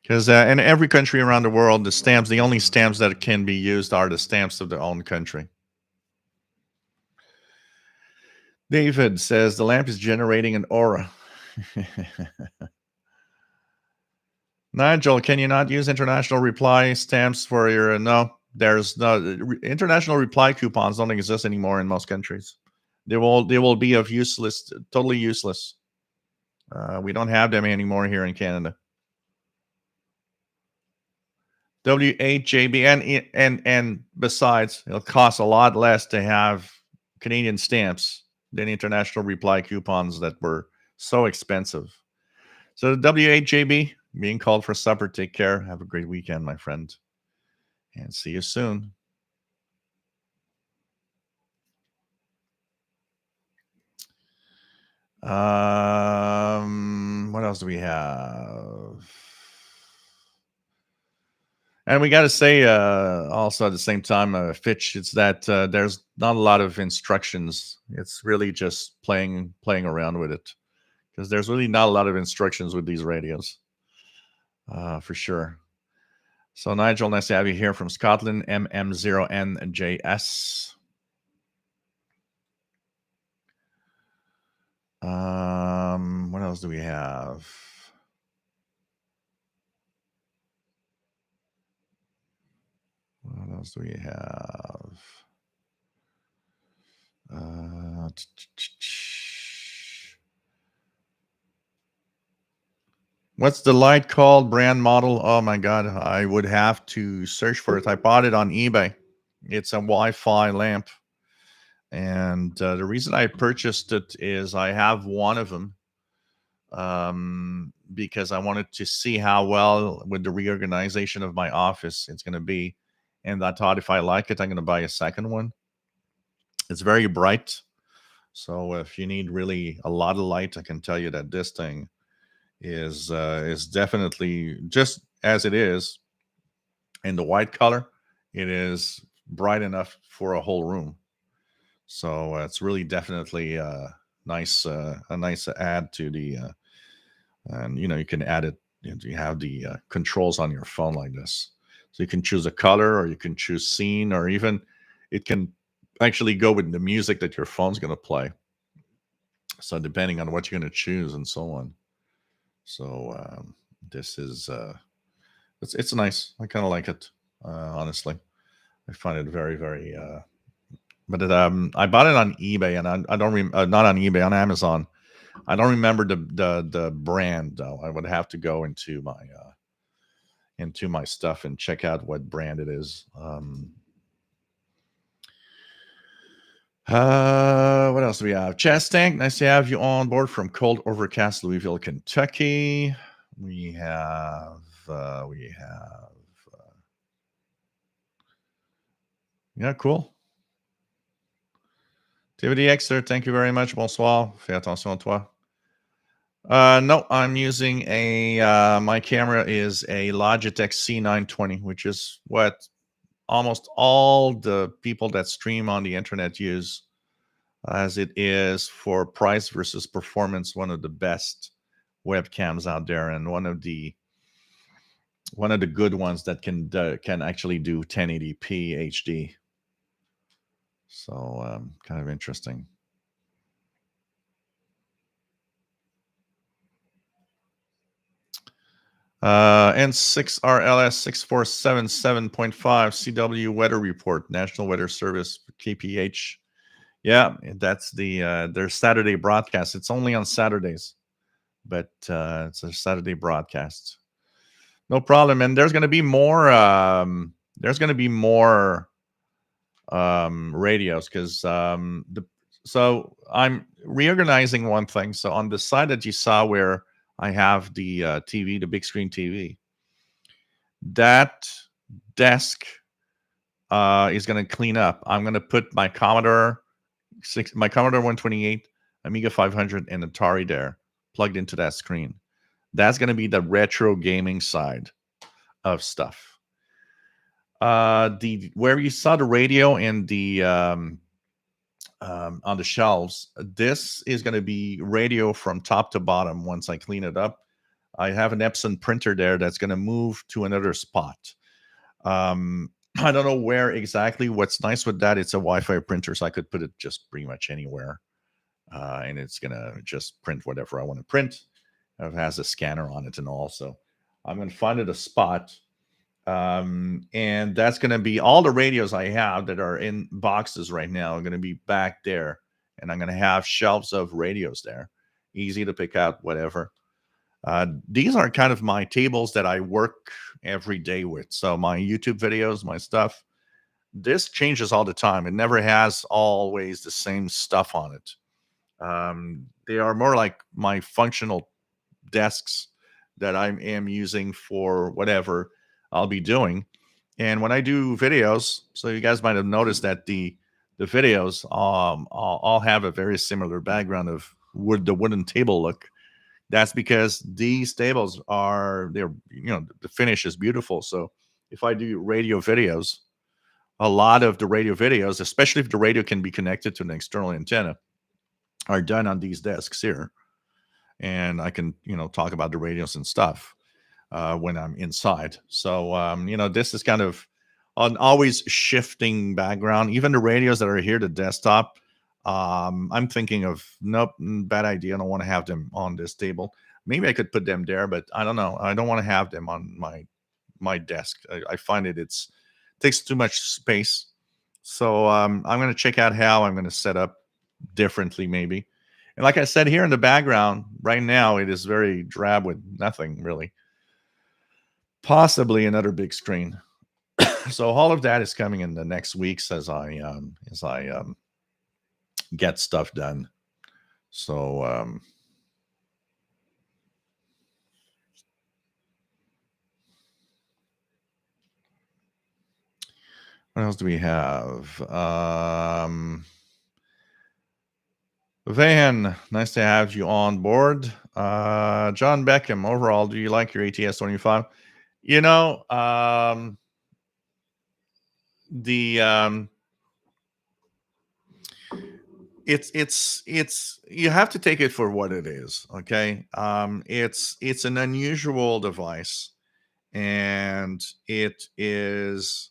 Because in every country around the world, the only stamps that can be used are the stamps of their own country. David says the lamp is generating an aura. Nigel, can you not use international reply stamps for your... No, there's no... International reply coupons don't exist anymore in most countries. They will be totally useless. We don't have them anymore here in Canada. W8JB, and besides, it'll cost a lot less to have Canadian stamps than international reply coupons that were so expensive. So W8JB, being called for supper. Take care. Have a great weekend, my friend. And see you soon. What else do we have? And we got to say also at the same time, Fitch, it's that there's not a lot of instructions. It's really just playing around with it, because there's really not a lot of instructions with these radios, for sure. So Nigel, nice to have you here from Scotland, MM0NJS. What else do we have? What else do we have? What's the light called? Brand, model? Oh my God, I would have to search for it. I bought it on eBay. It's a Wi-Fi lamp. And the reason I purchased it is I have one of them because I wanted to see how well with the reorganization of my office it's going to be. And I thought if I like it, I'm going to buy a second one. It's very bright. So if you need really a lot of light, I can tell you that this thing is definitely, just as it is in the white color, it is bright enough for a whole room. So it's really definitely a nice add to the and you can add it. You have the controls on your phone like this, so you can choose a color, or you can choose scene, or even it can actually go with the music that your phone's going to play. So depending on what you're going to choose and so on. So this is it's nice. I kind of like it, honestly. I find it very, very But I bought it on eBay, and I don't not on eBay, on Amazon. I don't remember the brand though. I would have to go into my stuff and check out what brand it is. What else do we have? Chess Tank, nice to have you on board from cold, overcast Louisville, Kentucky. We have. Yeah, cool. TVD Exeter, thank you very much. Bonsoir. Fais attention à toi. No, I'm using my camera is a Logitech C920, which is what almost all the people that stream on the internet use, as it is for price versus performance, one of the best webcams out there, and one of the good ones that can actually do 1080p HD. So kind of interesting. N6RLS 6477.5 CW weather report, National Weather Service, KPH. Yeah, that's their Saturday broadcast. It's only on Saturdays, but it's a Saturday broadcast. No problem. And there's going to be more. Radios, because so I'm reorganizing one thing. So on the side that you saw where I have the TV, the big screen TV, that desk is going to clean up. I'm going to put my Commodore 128, Amiga 500, and Atari there plugged into that screen. That's going to be the retro gaming side of stuff. Where you saw the radio and the on the shelves, this is going to be radio from top to bottom. Once I clean it up, I have an Epson printer there that's going to move to another spot. I don't know where exactly. What's nice with that, it's a Wi-Fi printer, so I could put it just pretty much anywhere, and it's going to just print whatever I want to print. It has a scanner on it and all, so I'm going to find it a spot. And that's going to be all the radios I have that are in boxes right now are going to be back there, and I'm going to have shelves of radios there, easy to pick out, whatever. These are kind of my tables that I work every day with. So my YouTube videos, my stuff, this changes all the time. It never has always the same stuff on it. They are more like my functional desks that I am using for whatever I'll be doing. And when I do videos, so you guys might have noticed that the videos all have a very similar background of the wooden table look. That's because these tables the finish is beautiful. So if I do radio videos, a lot of the radio videos, especially if the radio can be connected to an external antenna, are done on these desks here. And I can, talk about the radios and stuff when I'm inside. So, this is kind of an always shifting background. Even the radios that are here, the desktop, I'm thinking of, nope, bad idea. I don't want to have them on this table. Maybe I could put them there, but I don't know. I don't want to have them on my desk. I find it takes too much space. So I'm going to check out how I'm going to set up differently, maybe. And like I said, here in the background right now, it is very drab with nothing really. Possibly another big screen. So all of that is coming in the next weeks as I get stuff done. So what else do we have? Van, nice to have you on board. John Beckham, overall, do you like your ATS 25? It's you have to take it for what it is. Okay. It's an unusual device, and it is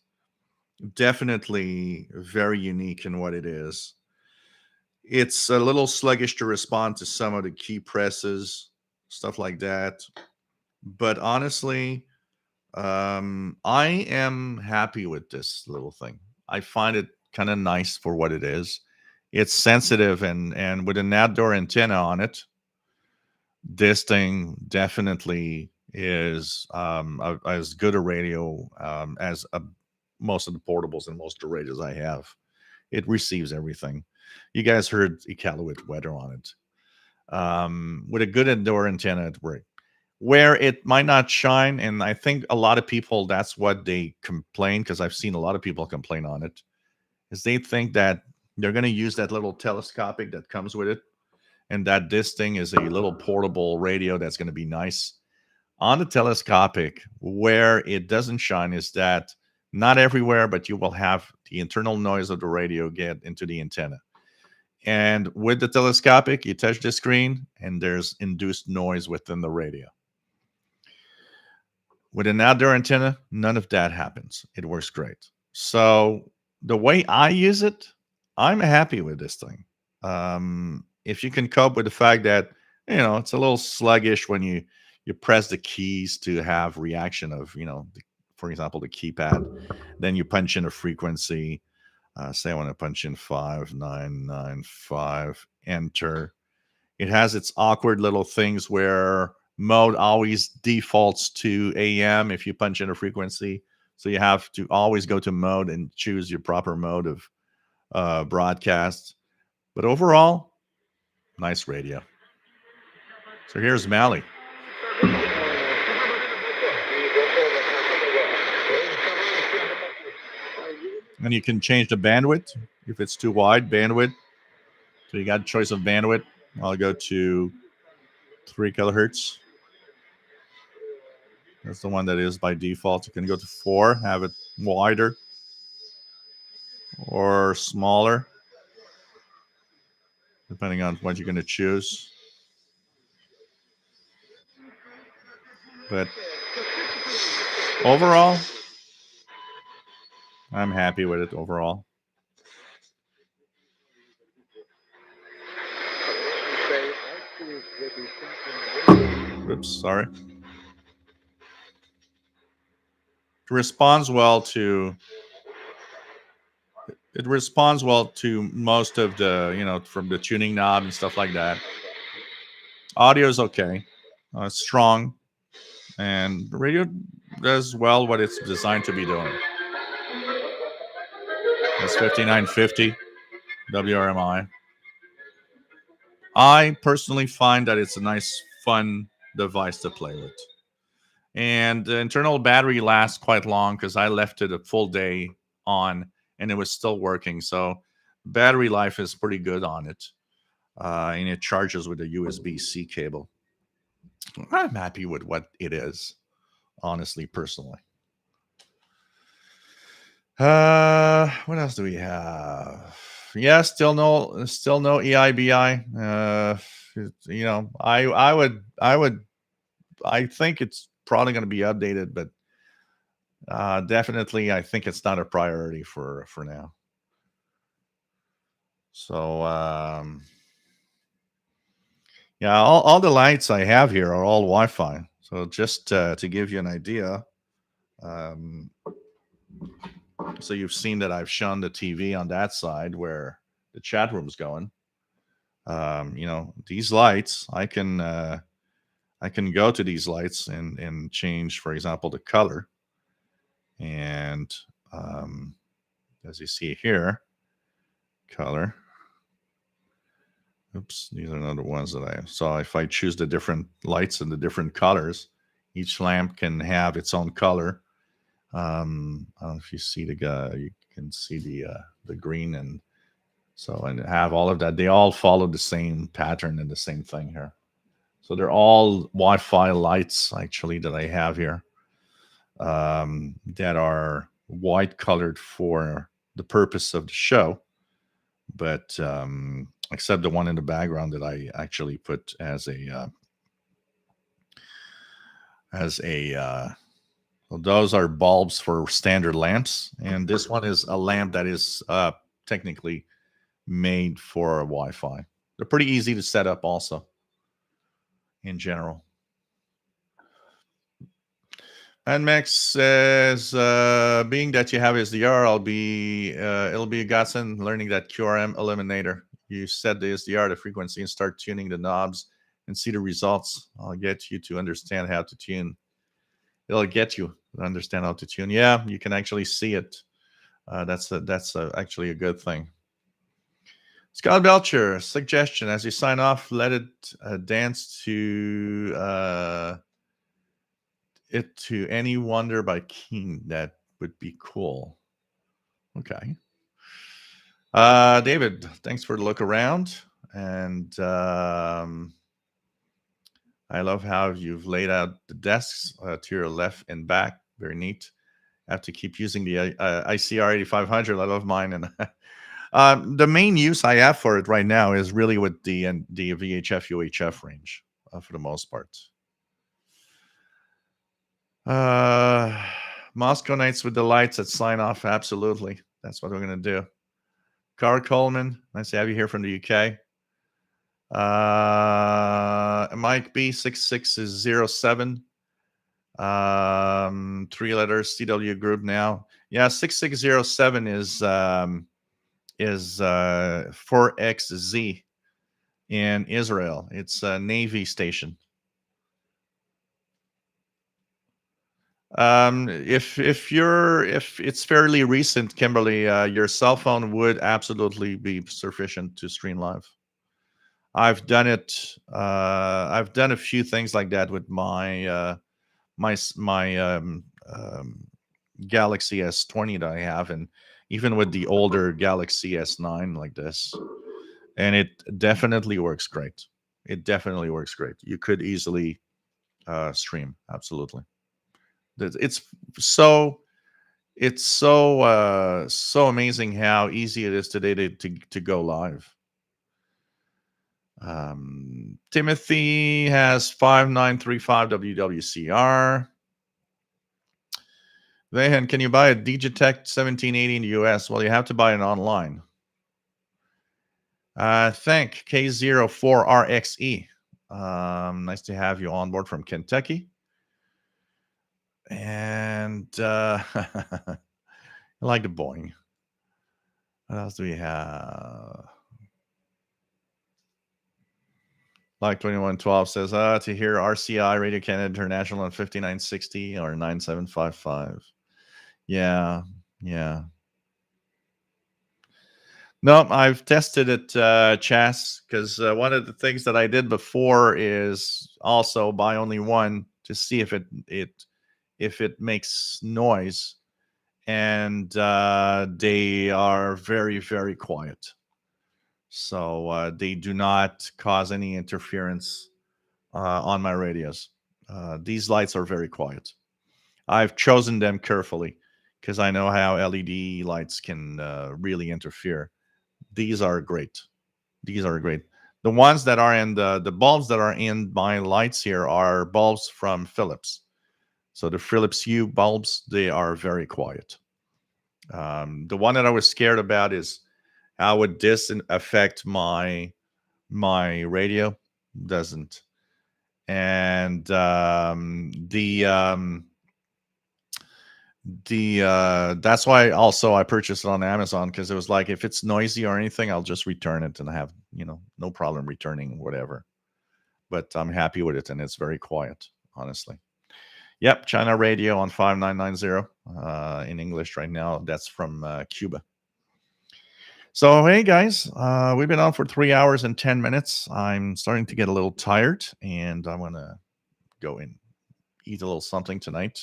definitely very unique in what it is. It's a little sluggish to respond to some of the key presses, stuff like that. But honestly, I am happy with this little thing. I find it kind of nice for what it is. It's sensitive, and with an outdoor antenna on it, this thing definitely is as good a radio as most of the portables and most of the radios I have. It receives everything. You guys heard Iqaluit weather on it. With a good indoor antenna, it works. Where it might not shine, and I think a lot of people, that's what they complain, because I've seen a lot of people complain on it, is they think that they're going to use that little telescopic that comes with it, and that this thing is a little portable radio that's going to be nice. On the telescopic, where it doesn't shine is that not everywhere, but you will have the internal noise of the radio get into the antenna. And with the telescopic, you touch the screen and there's induced noise within the radio. With an outdoor antenna, none of that happens. It works great. So the way I use it, I'm happy with this thing. If you can cope with the fact that, it's a little sluggish when you press the keys to have reaction of, for example, the keypad, then you punch in a frequency. Say I want to punch in 5995, enter. It has its awkward little things where mode always defaults to AM if you punch in a frequency. So you have to always go to mode and choose your proper mode of broadcast. But overall, nice radio. So here's Mally. And you can change the bandwidth if it's too wide, bandwidth. So you got a choice of bandwidth. I'll go to 3 kilohertz. That's the one that is by default. You can go to 4, have it wider or smaller, depending on what you're going to choose. But overall, I'm happy with it overall. Oops, sorry. It responds well to most of the, from the tuning knob and stuff like that. Audio is okay. Strong. And the radio does well what it's designed to be doing. That's 5950 WRMI. I personally find that it's a nice, fun device to play with. And the internal battery lasts quite long because I left it a full day on and it was still working. So battery life is pretty good on it. And it charges with a USB-C cable. I'm happy with what it is, honestly, personally. What else do we have? Yeah, still no EIBI. I think it's probably going to be updated, but definitely I think it's not a priority for now. So yeah, all the lights I have here are all Wi-Fi. So just to give you an idea, so you've seen that I've shown the TV on that side where the chat room's going. These lights, I can go to these lights and change, for example, the color. And as you see here, color. Oops, these are not the ones that I saw. If I choose the different lights and the different colors, each lamp can have its own color. I don't know if you see the guy, you can see the green, and have all of that. They all follow the same pattern and the same thing here. So they're all Wi-Fi lights actually that I have here, that are white colored for the purpose of the show, but except the one in the background that I actually put as a well, those are bulbs for standard lamps, and this one is a lamp that is technically made for Wi-Fi. They're pretty easy to set up also in general. And Max says, being that you have SDR, it'll be a godsend learning that QRM eliminator. You set the SDR to frequency and start tuning the knobs and see the results. I'll get you to understand how to tune. It'll get you to understand how to tune. Yeah, you can actually see it. That's actually a good thing. Scott Belcher, suggestion: as you sign off, let it dance to it to Any Wonder by King. That would be cool. Okay. David, thanks for the look around. And I love how you've laid out the desks to your left and back. Very neat. I have to keep using the ICR 8500. I love mine. And the main use I have for it right now is really with the VHF UHF range for the most part. Moscow Nights with the Lights at sign off. Absolutely. That's what we're going to do. Carl Coleman, nice to have you here from the UK. Mike B6607. 3 letters, CW Group now. Yeah, 6607 is 4XZ in Israel. It's a Navy station. If it's fairly recent, Kimberly, your cell phone would absolutely be sufficient to stream live. I've done it. I've done a few things like that with my my Galaxy S20 that I have, and even with the older Galaxy S9 like this, and it definitely works great. It definitely works great. You could easily stream. Absolutely. It's so so amazing how easy it is today to go live. Timothy has 5935 WWCR. Vahan, can you buy a Digitech 1780 in the US? Well, you have to buy it online. Thank K04RXE. Nice to have you on board from Kentucky. And I like the Boeing. What else do we have? Like 2112 says, to hear RCI Radio Canada International on 5960 or 9755. Yeah. No, I've tested it, Chas, because one of the things that I did before is also buy only one to see if it makes noise, and they are very, very quiet. So they do not cause any interference on my radios. These lights are very quiet. I've chosen them carefully because I know how LED lights can really interfere. These are great. These are great. The ones that are in the bulbs that are in my lights here are bulbs from Philips. So the Philips Hue bulbs, they are very quiet. The one that I was scared about is how would this affect my radio? Doesn't. And that's why also I purchased it on Amazon, because it was like, if it's noisy or anything, I'll just return it and I have no problem returning whatever. But I'm happy with it, and it's very quiet, honestly. Yep, China Radio on 5990 in English right now. That's from Cuba. So hey guys, we've been on for 3 hours and 10 minutes. I'm starting to get a little tired, and I want to go and eat a little something tonight.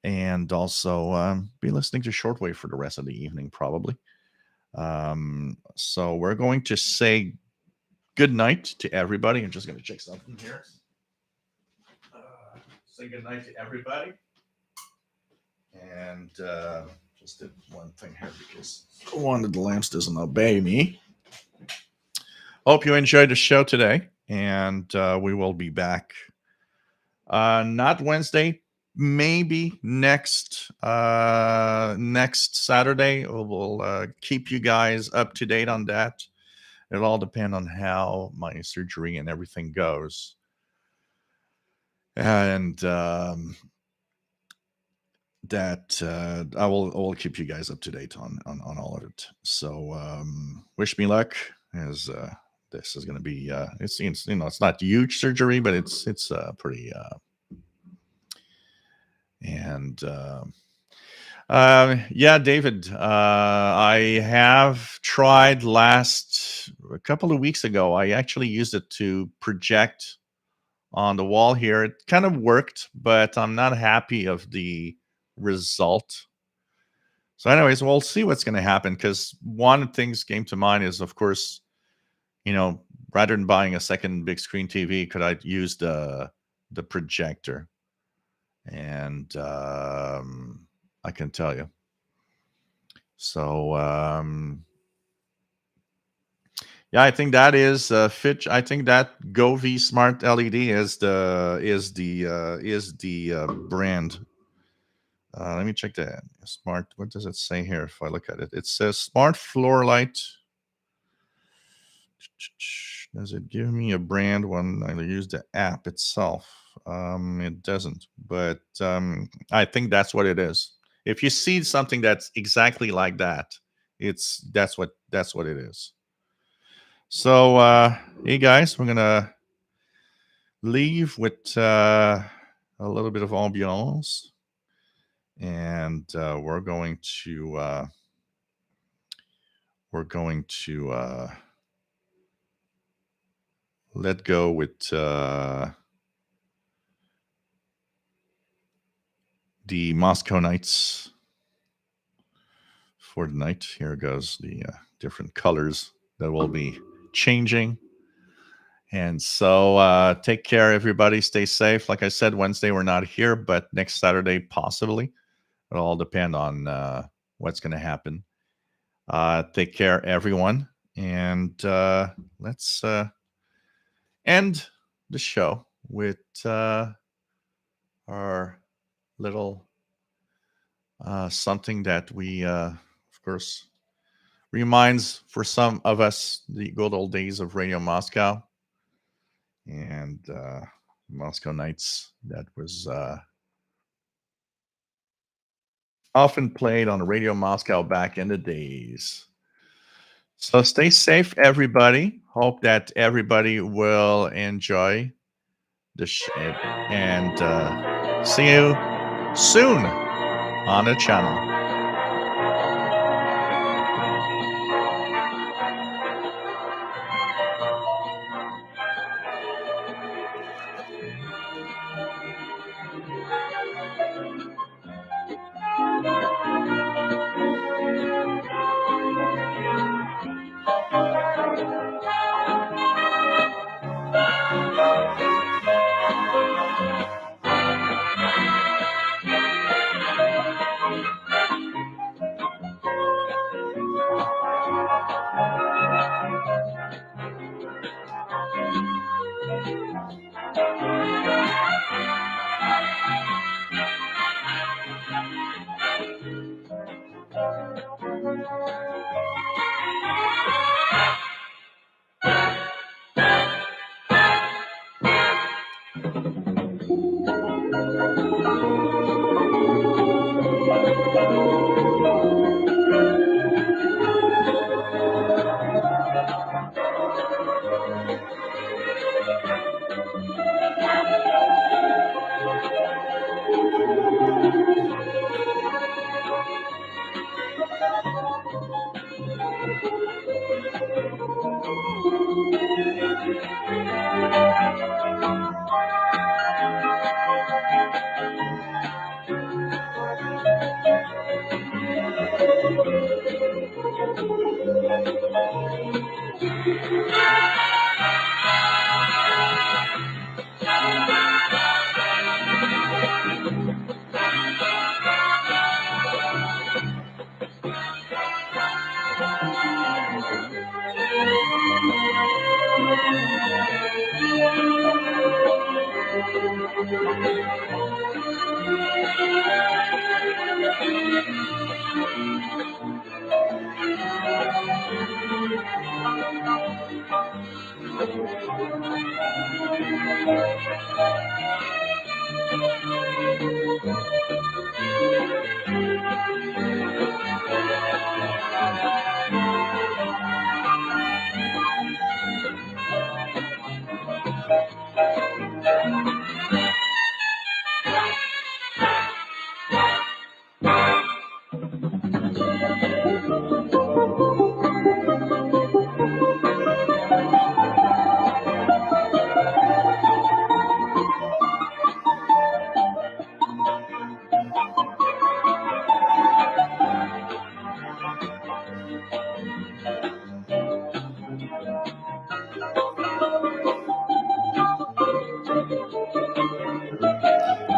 And also be listening to Shortwave for the rest of the evening, probably. So we're going to say good night to everybody. I'm just going to check something here. Say good night to everybody. And just did one thing here because one of the lamps doesn't obey me. Hope you enjoyed the show today. And we will be back not Wednesday, maybe next Saturday. We'll keep you guys up to date on that. It'll all depend on how my surgery and everything goes. And that I will keep you guys up to date on all of it. So wish me luck, as this is going to be it's it's not huge surgery, but it's pretty and yeah, David, I have tried a couple of weeks ago. I actually used it to project on the wall here. It kind of worked, but I'm not happy of the result. So, anyways, we'll see what's going to happen, because one of the things came to mind is, of course, rather than buying a second big screen TV, could I use the projector? And I can tell you. So yeah, I think that is Fitch. I think that GoV Smart LED is the brand. Let me check the smart. What does it say here? If I look at it, it says smart floor light. Does it give me a brand when I use the app itself? It doesn't, but I think that's what it is. If you see something that's exactly like that, that's what it is. So hey guys, we're gonna leave with a little bit of ambiance, and we're going to let go with the Moscow Nights for the night. Here goes the different colors that will be changing. And so take care, everybody. Stay safe. Like I said, Wednesday we're not here, but next Saturday possibly. It'll all depend on what's going to happen. Take care, everyone. And let's end the show with our little something that we, of course, reminds for some of us the good old days of Radio Moscow and Moscow Nights. That was often played on Radio Moscow back in the days. So stay safe, everybody. Hope that everybody will enjoy the and see you soon on the channel.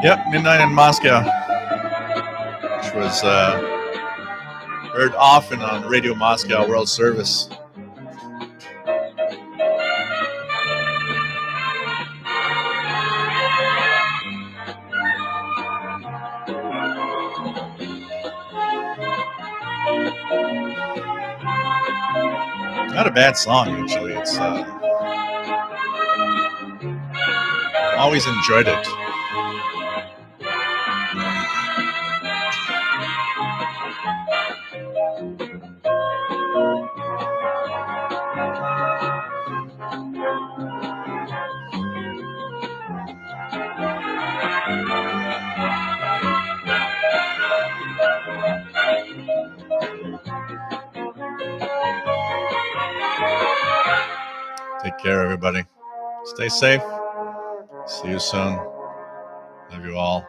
Yep, Midnight in Moscow, which was heard often on Radio Moscow World Service. Not a bad song, actually. It's always enjoyed it. Take care, everybody. Stay safe. See you soon. Love you all.